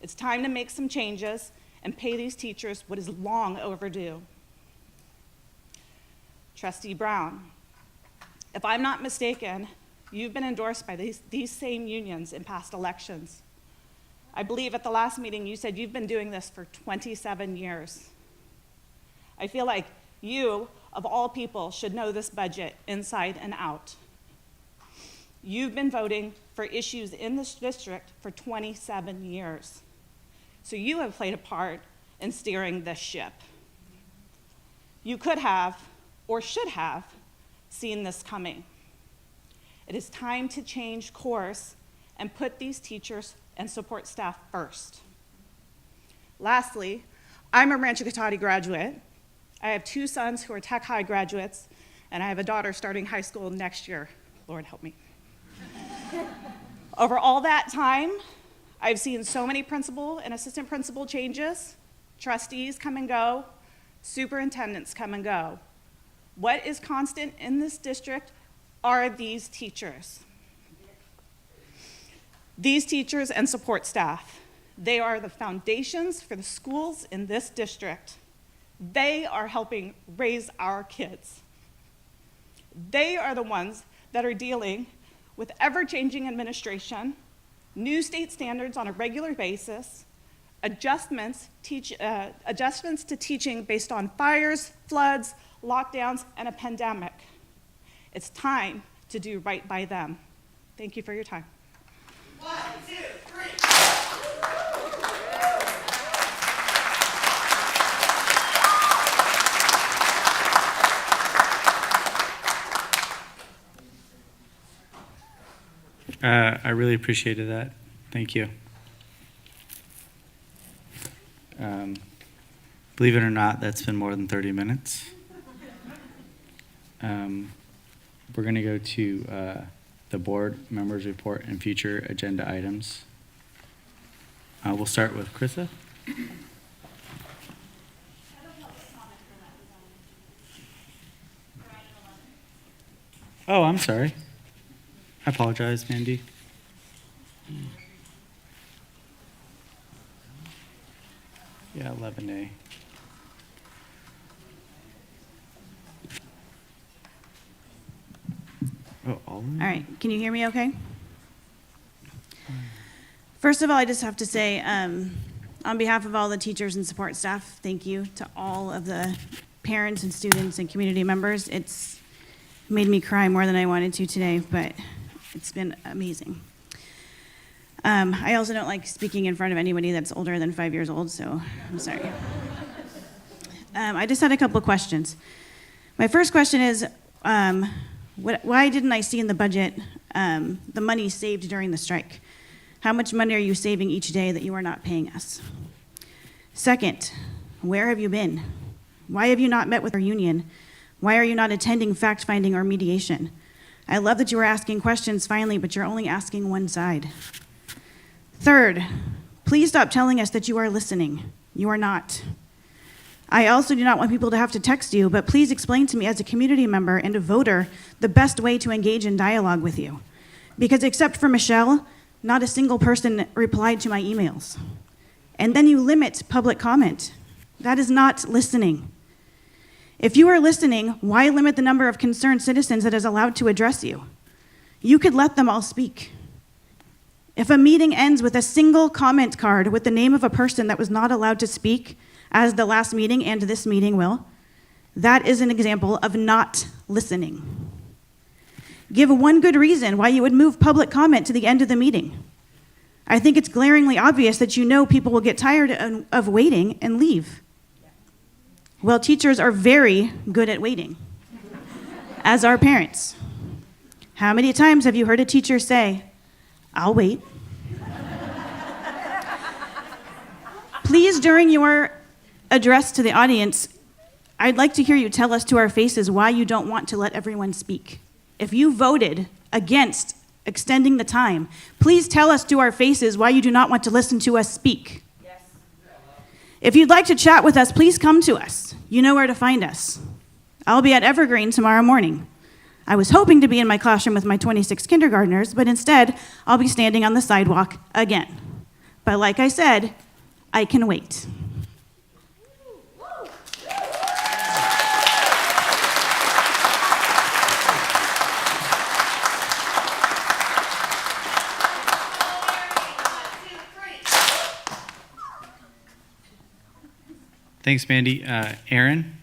It's time to make some changes and pay these teachers what is long overdue. Trustee Brown, if I'm not mistaken, you've been endorsed by these same unions in past elections. I believe at the last meeting you said you've been doing this for 27 years. I feel like you, of all people, should know this budget inside and out. You've been voting for issues in this district for 27 years. So you have played a part in steering this ship. You could have, or should have, seen this coming. It is time to change course and put these teachers and support staff first. Lastly, I'm a Rancho Cotati graduate. I have 2 sons who are Tech High graduates, and I have a daughter starting high school next year. Lord help me. Over all that time, I've seen so many principal and assistant principal changes, trustees come and go, superintendents come and go. What is constant in this district are these teachers. These teachers and support staff, they are the foundations for the schools in this district. They are helping raise our kids. They are the ones that are dealing with ever-changing administration, new state standards on a regular basis, adjustments to teaching based on fires, floods, lockdowns, and a pandemic. It's time to do right by them. Thank you for your time. 1, 2, 3. I really appreciated that. Thank you. Believe it or not, that's been more than 30 minutes. We're going to go to the board members report and future agenda items. We'll start with Krista. Oh, I'm sorry. I apologize, Mandy. Yeah, 11A. Oh, all of them? All right, can you hear me okay? First of all, I just have to say, on behalf of all the teachers and support staff, thank you to all of the parents and students and community members. It's made me cry more than I wanted to today, but it's been amazing. I also don't like speaking in front of anybody that's older than 5 years old, so I'm sorry. I just had a couple of questions. My first question is, why didn't I see in the budget the money saved during the strike? How much money are you saving each day that you are not paying us? Second, where have you been? Why have you not met with our union? Why are you not attending fact-finding or mediation? I love that you are asking questions finally, but you're only asking one side. Third, please stop telling us that you are listening. You are not. I also do not want people to have to text you, but please explain to me as a community member and a voter the best way to engage in dialogue with you. Because except for Michelle, not a single person replied to my emails. And then you limit public comment. That is not listening. If you are listening, why limit the number of concerned citizens that is allowed to address you? You could let them all speak. If a meeting ends with a single comment card with the name of a person that was not allowed to speak, as the last meeting and this meeting will, that is an example of not listening. Give one good reason why you would move public comment to the end of the meeting. I think it's glaringly obvious that you know people will get tired of waiting and leave. Well, teachers are very good at waiting, as are parents. How many times have you heard a teacher say, "I'll wait"? Please, during your address to the audience, I'd like to hear you tell us to our faces why you don't want to let everyone speak. If you voted against extending the time, please tell us to our faces why you do not want to listen to us speak. Yes. If you'd like to chat with us, please come to us. You know where to find us. I'll be at Evergreen tomorrow morning. I was hoping to be in my classroom with my 26 kindergartners, but instead, I'll be standing on the sidewalk again. But like I said, I can wait. Thanks, Mandy. Aaron?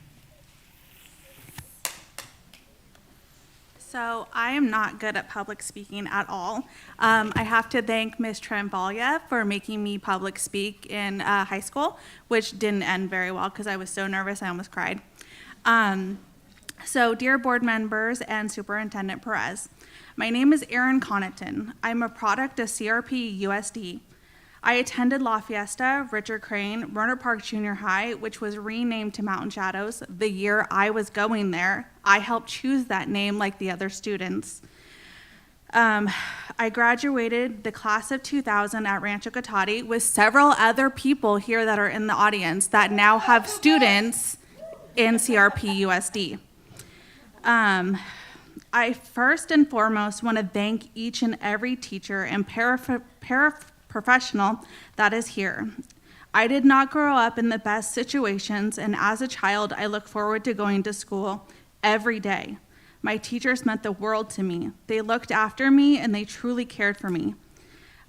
So I am not good at public speaking at all. I have to thank Ms. Trembalia for making me public speak in high school, which didn't end very well because I was so nervous I almost cried. So dear board members and Superintendent Perez, my name is Erin Connaughton. I'm a product of CRP USD. I attended La Fiesta, Richard Crane, Rohnert Park Junior High, which was renamed to Mountain Shadows the year I was going there. I helped choose that name like the other students. I graduated the class of 2000 at Rancho Cotati with several other people here that are in the audience that now have students in CRP USD. I first and foremost want to thank each and every teacher and paraprofessional that is here. I did not grow up in the best situations, and as a child, I look forward to going to school every day. My teachers meant the world to me. They looked after me, and they truly cared for me.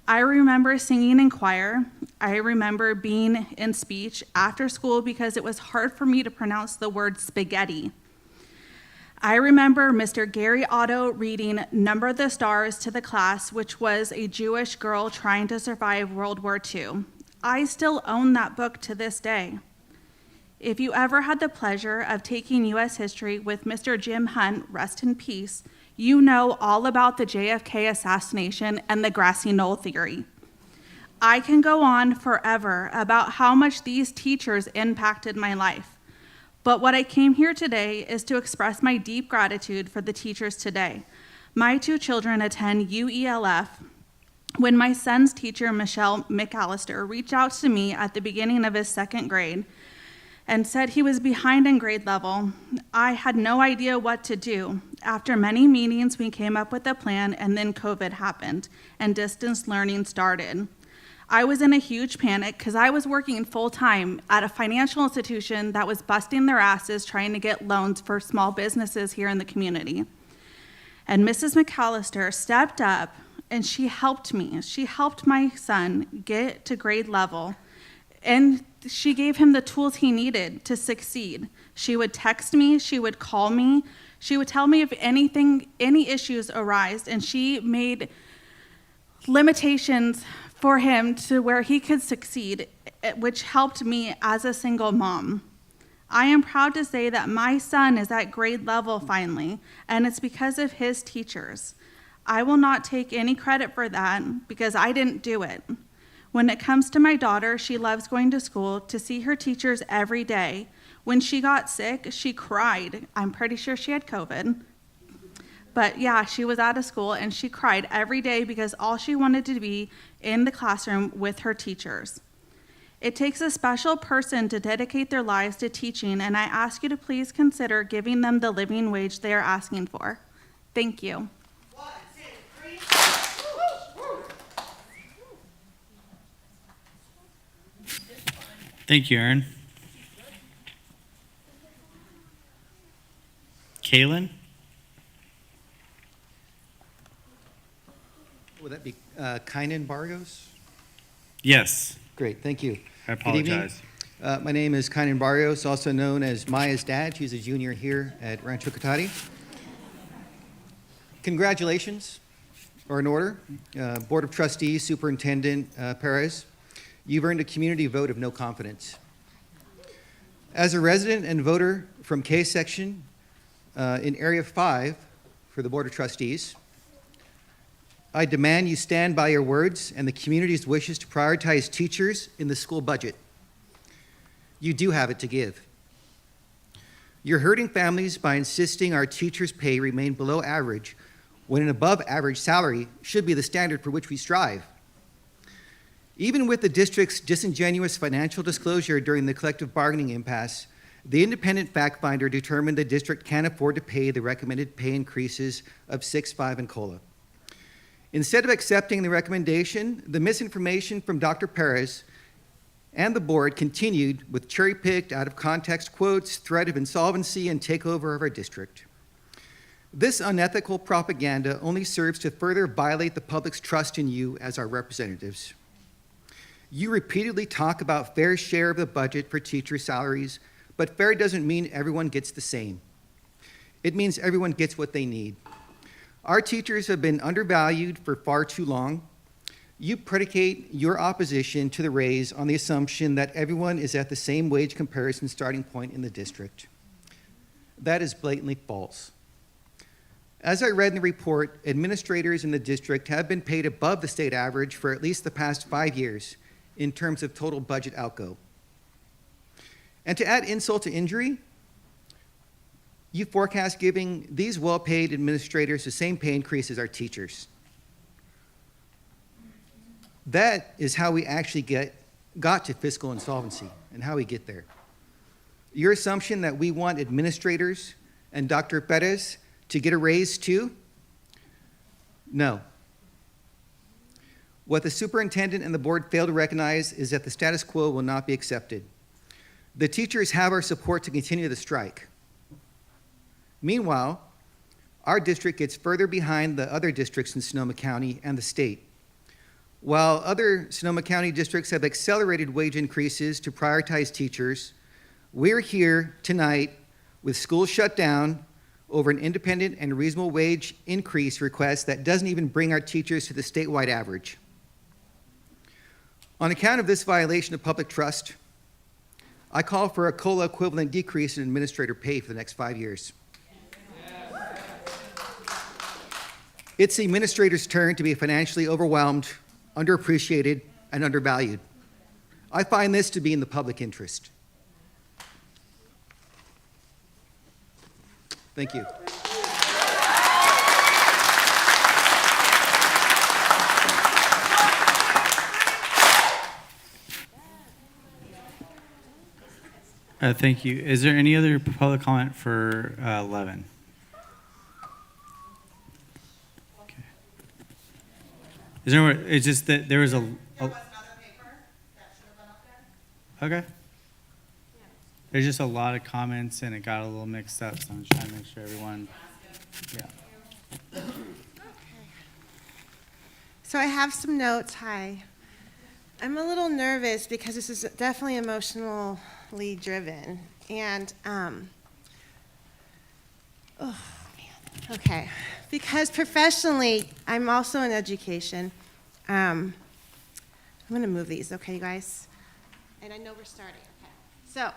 I remember singing in choir. I remember being in speech after school because it was hard for me to pronounce the word spaghetti. I remember Mr. Gary Otto reading Number the Stars to the class, which was a Jewish girl trying to survive World War II. I still own that book to this day. If you ever had the pleasure of taking U.S. history with Mr. Jim Hunt, rest in peace, you know all about the JFK assassination and the grassy knoll theory. I can go on forever about how much these teachers impacted my life. But what I came here today is to express my deep gratitude for the teachers today. My two children attend UELF. When my son's teacher, Michelle McAllister, reached out to me at the beginning of his second grade and said he was behind in grade level, I had no idea what to do. After many meetings, we came up with a plan, and then COVID happened, and distance learning started. I was in a huge panic because I was working full-time at a financial institution that was busting their asses trying to get loans for small businesses here in the community. And Mrs. McAllister stepped up and she helped me. She helped my son get to grade level, and she gave him the tools he needed to succeed. She would text me, she would call me, she would tell me if any issues arise, and she made limitations for him to where he could succeed, which helped me as a single mom. I am proud to say that my son is at grade level finally, and it's because of his teachers. I will not take any credit for that because I didn't do it. When it comes to my daughter, she loves going to school to see her teachers every day. When she got sick, she cried. I'm pretty sure she had COVID. But yeah, she was out of school and she cried every day because all she wanted to be in the classroom with her teachers. It takes a special person to dedicate their lives to teaching, and I ask you to please consider giving them the living wage they are asking for. Thank you. 1, 2, 3. Thank you, Aaron. Kaylin? Would that be Kynan Barrios? Yes. Great, thank you. I Good evening. apologize. My name is Kynan Barrios, also known as Maya's dad. She's a junior here at Rancho Cotati. Congratulations. are in order. Board of Trustees, Superintendent Perez, you've earned a community vote of no confidence. As a resident and voter from K section in Area 5 for the Board of Trustees, I demand you stand by your words and the community's wishes to prioritize teachers in the school budget. You do have it to give. You're hurting families by insisting our teachers' pay remain below average when an above-average salary should be the standard for which we strive. Even with the district's disingenuous financial disclosure during the collective bargaining impasse, the independent fact finder determined the district can't afford to pay the recommended pay increases of 6, 5, and COLA. Instead of accepting the recommendation, the misinformation from Dr. Perez and the board continued with cherry-picked, out-of-context quotes, threat of insolvency, and takeover of our district. This unethical propaganda only serves to further violate the public's trust in you as our representatives. You repeatedly talk about fair share of the budget for teacher salaries, but fair doesn't mean everyone gets the same. It means everyone gets what they need. Our teachers have been undervalued for far too long. You predicate your opposition to the raise on the assumption that everyone is at the same wage comparison starting point in the district. That is blatantly false. As I read in the report, administrators in the district have been paid above the state average for at least the past 5 years in terms of total budget outgo. And to add insult to injury, you forecast giving these well-paid administrators the same pay increase as our teachers. That is how we actually got to fiscal insolvency and how we get there. Your assumption that we want administrators and Dr. Perez to get a raise too? No. What the superintendent and the board fail to recognize is that the status quo will not be accepted. The teachers have our support to continue the strike. Meanwhile, our district gets further behind the other districts in Sonoma County and the state. While other Sonoma County districts have accelerated wage increases to prioritize teachers, we're here tonight with schools shut down over an independent and reasonable wage increase request that doesn't even bring our teachers to the statewide average. On account of this violation of public trust, I call for a COLA equivalent decrease in administrator pay for the next 5 years. It's the administrator's turn to be financially overwhelmed, underappreciated, and undervalued. I find this to be in the public interest. Thank you. Thank you. Is there any other public comment for 11? Okay. Is there? It's just that there was a. There was another paper that should have been up there. Okay. There's just a lot of comments and it got a little mixed up, so I'm just trying to make sure everyone. Yeah. So I have some notes. Hi. I'm a little nervous because this is definitely emotionally driven. And, oh, man. Okay. Because professionally, I'm also in education. I'm going to move these, okay, you guys? And I know we're starting, okay. So,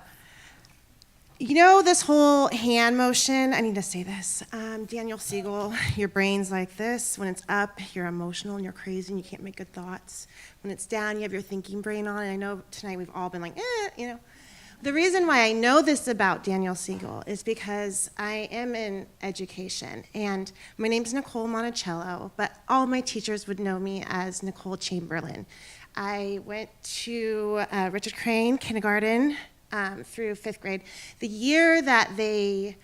you know this whole hand motion, I need to say this. Daniel Siegel, your brain's like this. When it's up, you're emotional and you're crazy and you can't make good thoughts. When it's down, you have your thinking brain on. And I know tonight we've all been like, you know. The reason why I know this about Daniel Siegel is because I am in education. And my name's Nicole Monticello, but all my teachers would know me as Nicole Chamberlain. I went to Richard Crane Kindergarten through 5th grade. The year that they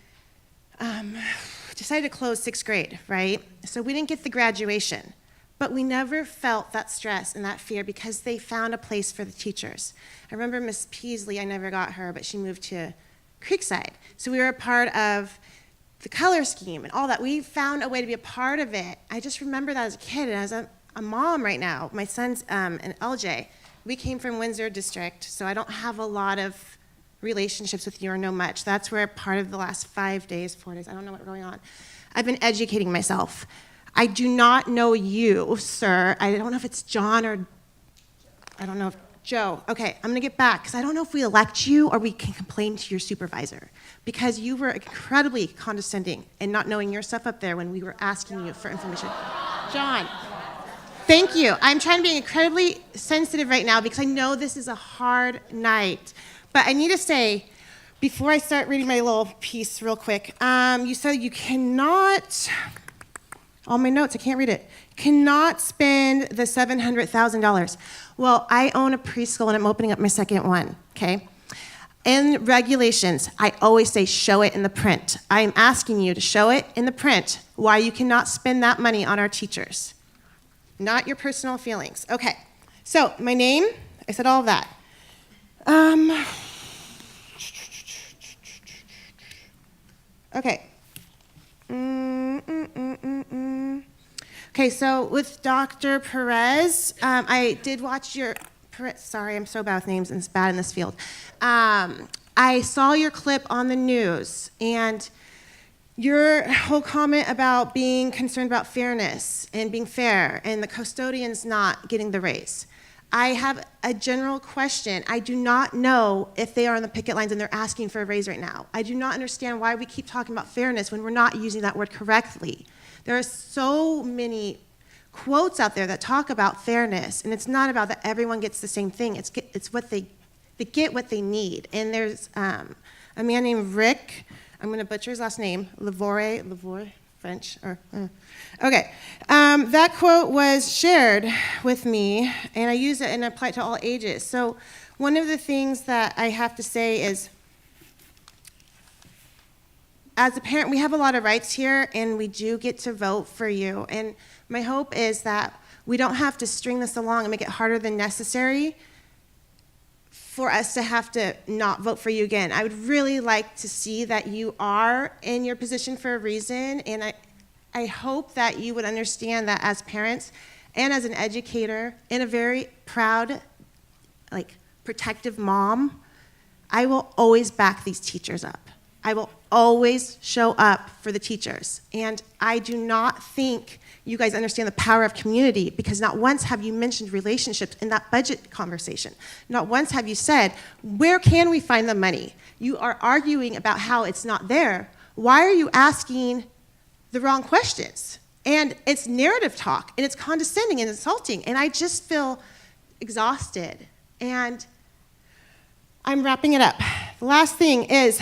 decided to close 6th grade, right? So we didn't get the graduation, but we never felt that stress and that fear because they found a place for the teachers. I remember Miss Peasley, I never got her, but she moved to Creekside. So we were a part of the color scheme and all that. We found a way to be a part of it. I just remember that as a kid, and as a mom right now, my son's an LJ. We came from Windsor District, so I don't have a lot of relationships with you or know much. That's where part of the last 5 days, 4 days, I don't know what's going on. I've been educating myself. I do not know you, sir. I don't know if it's John or, I don't know if Joe. Okay, I'm gonna get back, because I don't know if we elect you or we can complain to your supervisor, because you were incredibly condescending and not knowing your stuff up there when we were asking you for information. John, thank you. I'm trying to be incredibly sensitive right now because I know this is a hard night. But I need to say, before I start reading my little piece real quick, you said you cannot, all my notes, I can't read it, cannot spend the $700,000. Well, I own a preschool and I'm opening up my second one, okay? In regulations, I always say show it in the print. I am asking you to show it in the print why you cannot spend that money on our teachers. Not your personal feelings. Okay, so my name, I said all of that. Okay. Okay, so with Dr. Perez, I did watch your, sorry, I'm so bad with names and it's bad in this field. I saw your clip on the news and your whole comment about being concerned about fairness and being fair and the custodians not getting the raise. I have a general question. I do not know if they are on the picket lines and they're asking for a raise right now. I do not understand why we keep talking about fairness when we're not using that word correctly. There are so many quotes out there that talk about fairness, and it's not about that everyone gets the same thing. It's what they get what they need. And there's a man named Rick, I'm going to butcher his last name, Lavore, French, or, okay. That quote was shared with me, and I use it and apply it to all ages. So one of the things that I have to say is, as a parent, we have a lot of rights here, and we do get to vote for you. And my hope is that we don't have to string this along and make it harder than necessary for us to have to not vote for you again. I would really like to see that you are in your position for a reason, and I hope that you would understand that as parents and as an educator and a very proud, protective mom, I will always back these teachers up. I will always show up for the teachers. And I do not think you guys understand the power of community, because not once have you mentioned relationships in that budget conversation. Not once have you said, where can we find the money? You are arguing about how it's not there. Why are you asking the wrong questions? And it's narrative talk, and it's condescending and insulting, and I just feel exhausted. And I'm wrapping it up. The last thing is,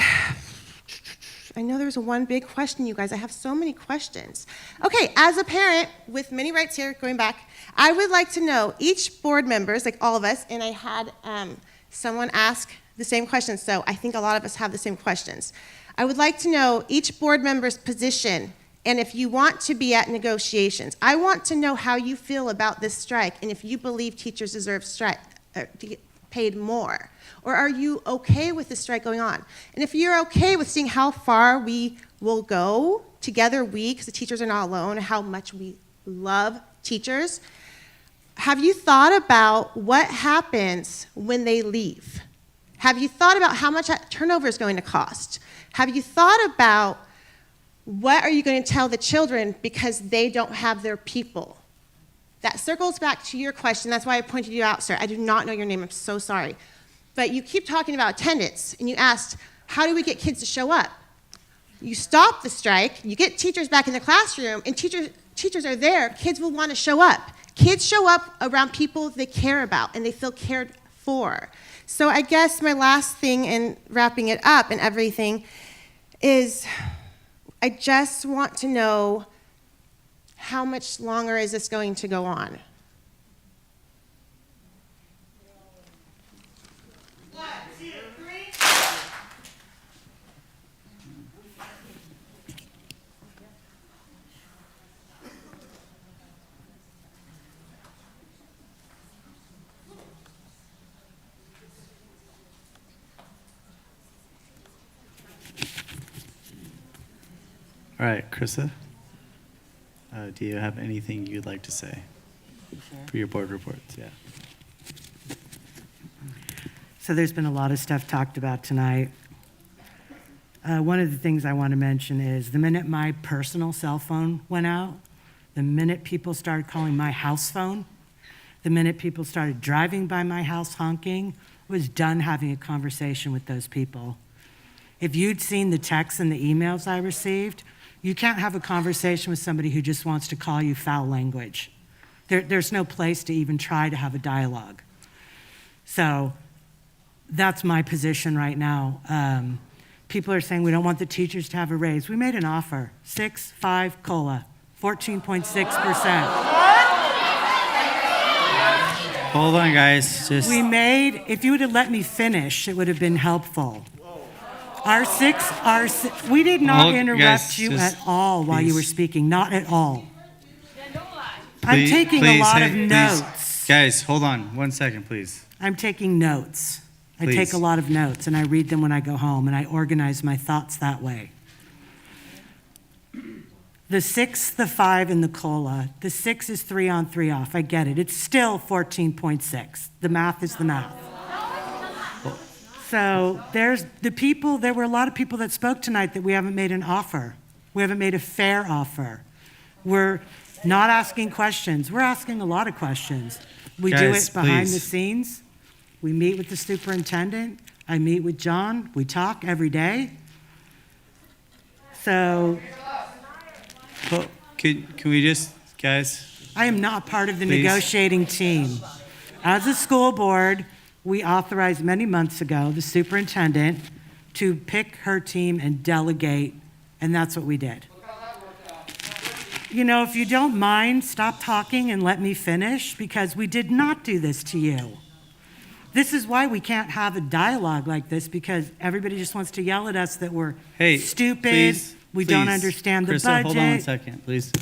I know there's one big question, you guys. I have so many questions. Okay, as a parent with many rights here, going back, I would like to know each board members, like all of us, and I had someone ask the same question, so I think a lot of us have the same questions. I would like to know each board member's position, and if you want to be at negotiations. I want to know how you feel about this strike, and if you believe teachers deserve to get paid more. Or are you okay with the strike going on? And if you're okay with seeing how far we will go together, because the teachers are not alone, how much we love teachers, have you thought about what happens when they leave? Have you thought about how much that turnover is going to cost? Have you thought about what are you going to tell the children because they don't have their people? That circles back to your question. That's why I pointed you out, sir. I do not know your name. I'm so sorry. But you keep talking about attendance, and you asked, how do we get kids to show up? You stop the strike, you get teachers back in the classroom, and teachers are there. Kids will want to show up. Kids show up around people they care about, and they feel cared for. So I guess my last thing in wrapping it up and everything is I just want to know, how much longer is this going to go on? All right, Krista, do you have anything you'd like to say for your board reports? Yeah. So there's been a lot of stuff talked about tonight. One of the things I want to mention is the minute my personal cell phone went out, the minute people started calling my house phone, the minute people started driving by my house honking, I was done having a conversation with those people. If you'd seen the texts and the emails I received, you can't have a conversation with somebody who just wants to call you foul language. There's no place to even try to have a dialogue. So that's my position right now. People are saying we don't want the teachers to have a raise. We made an offer, 6.5 COLA, 14.6%. Hold on, guys. Just We made, if you would have let me finish, it would have been helpful. We did not Hold- interrupt guys, you just at all while you were please. speaking, not at all. I'm taking a lot of notes. Guys, hold on 1 second, please. I'm taking notes. I Please. take a lot of notes, and I read them when I go home, and I organize my thoughts that way. The 6, the 5, and the COLA. The 6 is 3 on, 3 off. I get it. It's still 14.6. The math is the math. So there's the people, there were a lot of people that spoke tonight that we haven't made an offer. We haven't made a fair offer. We're not asking questions. We're asking a lot of questions. We do Guys, it behind please. the scenes. We meet with the superintendent. I meet with John. We talk every day. So Well, can we just, guys? I am not part of the Please. negotiating team. As a school board, we authorized many months ago the superintendent to pick her team and delegate, and that's what we did. You know, if you don't mind, stop talking and let me finish, because we did not do this to you. This is why we can't have a dialogue like this, because everybody just wants to yell at us that we're Hey, stupid, please, we don't please. understand the Krista, budget. hold on 1 second, please.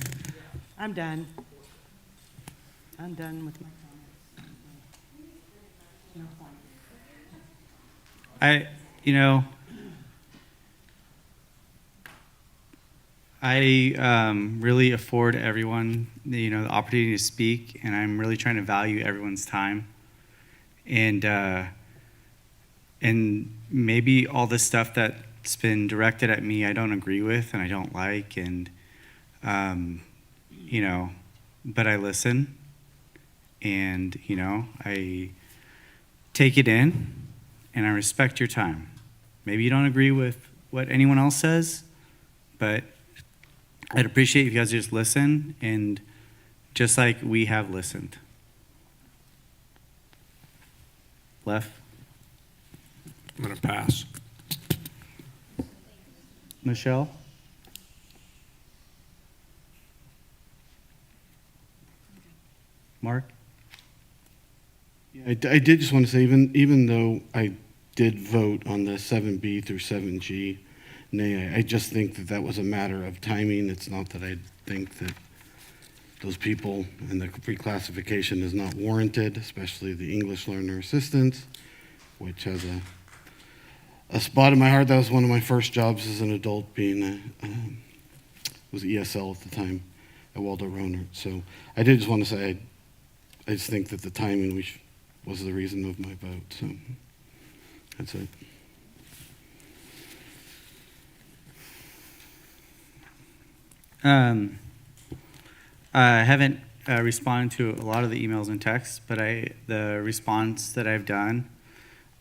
I'm done. I'm done with my comments. I really afford everyone, the opportunity to speak, and I'm really trying to value everyone's time. And maybe all the stuff that's been directed at me, I don't agree with and I don't like, and but I listen, and I take it in, and I respect your time. Maybe you don't agree with what anyone else says, but I'd appreciate if you guys just listen, and just like we have listened. Left? I'm going to pass. Michelle? Mark? I did just want to say, even though I did vote on the 7B through 7G, nay, I just think that was a matter of timing. It's not that I think that those people and the reclassification is not warranted, especially the English learner assistants, which has a spot in my heart. That was one of my first jobs as an adult, being was ESL at the time at Waldo Roner. So I did just want to say, I just think that the timing was the reason of my vote. So that's it. I haven't responded to a lot of the emails and texts, but the response that I've done,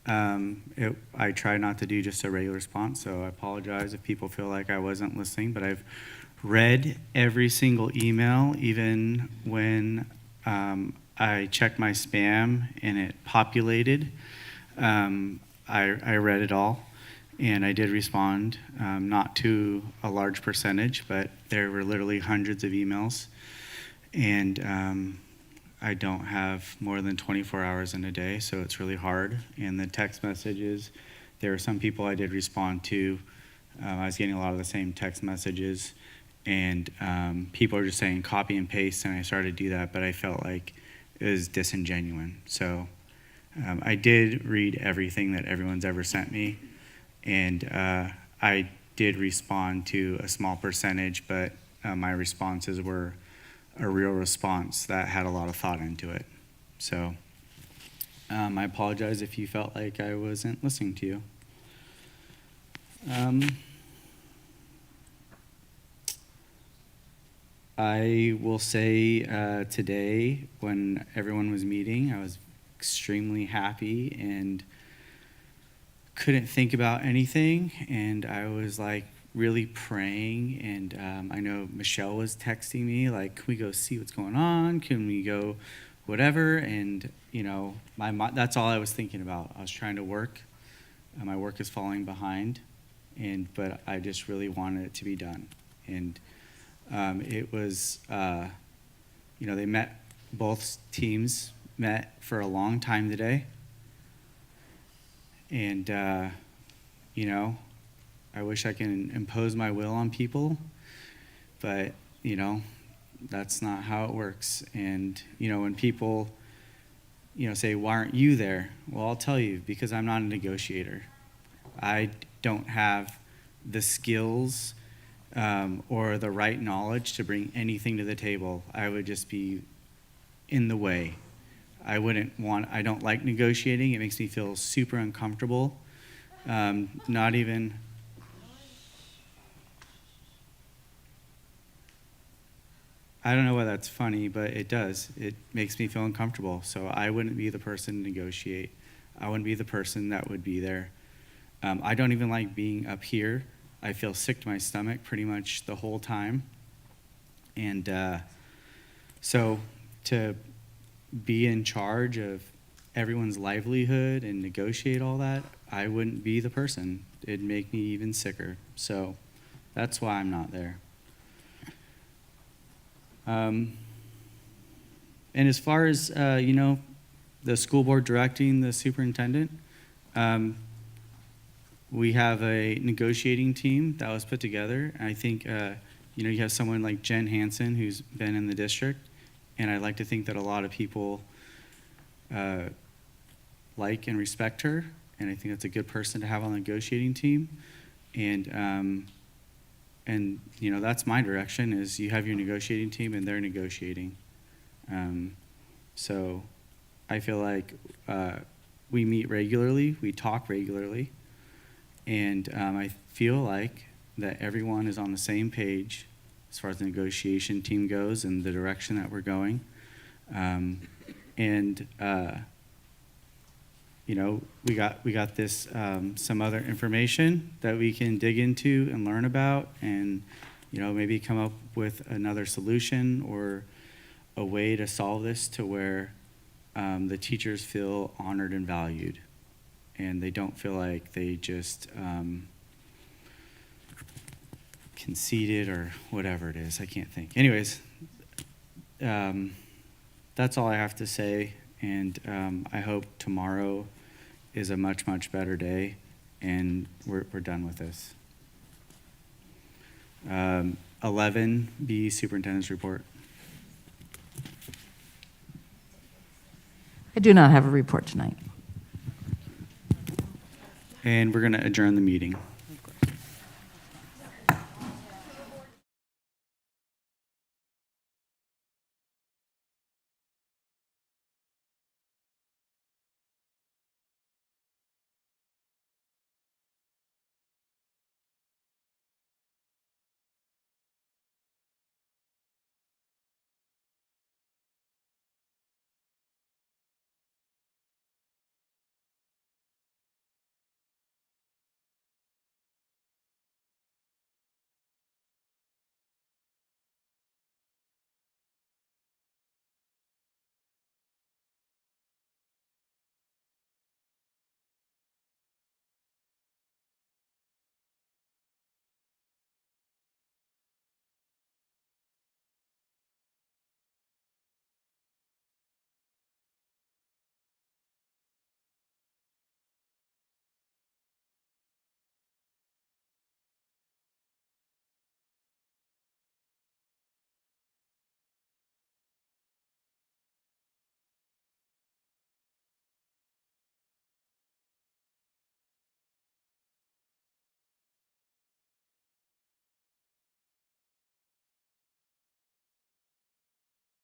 I try not to do just a regular response, so I apologize if people feel like I wasn't listening, but I've read every single email, even when I checked my spam and it populated. I read it all, and I did respond, not to a large percentage, but there were literally hundreds of emails, and I don't have more than 24 hours in a day, so it's really hard. And the text messages, there are some people I did respond to. I was getting a lot of the same text messages, and people are just saying copy and paste, and I started to do that, but I felt like it was disingenuous. So I did read everything that everyone's ever sent me, and I did respond to a small percentage, but my responses were a real response that had a lot of thought into it. So I apologize if you felt like I wasn't listening to you. I will say today, when everyone was meeting, I was extremely happy and couldn't think about anything. And I was like really praying. And I know Michelle was texting me, like, can we go see what's going on? Can we go whatever? And, you know, that's all I was thinking about. I was trying to work. My work is falling behind. But I just really wanted it to be done. And it was, you know, they met, both teams met for a long time today. And, you know, I wish I can impose my will on people, but, you know, that's not how it works. And, you know, when people, you know, say, why aren't you there? Well, I'll tell you, because I'm not a negotiator. I don't have the skills or the right knowledge to bring anything to the table. I would just be in the way. I don't like negotiating. It makes me feel super uncomfortable. Not even, I don't know why that's funny, but it does. It makes me feel uncomfortable. So I wouldn't be the person to negotiate. I wouldn't be the person that would be there. I don't even like being up here. I feel sick to my stomach pretty much the whole time. And so to be in charge of everyone's livelihood and negotiate all that, I wouldn't be the person. It'd make me even sicker. So that's why I'm not there. And as far as, you know, the school board directing the superintendent, we have a negotiating team that was put together. And I think, you know, you have someone like Jen Hansen who's been in the district. And I'd like to think that a lot of people like and respect her. And I think that's a good person to have on the negotiating team. And you know, that's my direction, is you have your negotiating team and they're negotiating. So I feel like we meet regularly, we talk regularly, and I feel like that everyone is on the same page as far as the negotiation team goes and the direction that we're going. You know, we got this some other information that we can dig into and learn about, and you know, maybe come up with another solution or a way to solve this to where the teachers feel honored and valued, and they don't feel like they just conceded or whatever it is. I can't think. Anyways, that's all I have to say, and I hope tomorrow is a much, much better day, and we're done with this. 11B, Superintendent's Report. I do not have a report tonight. And we're going to adjourn the meeting.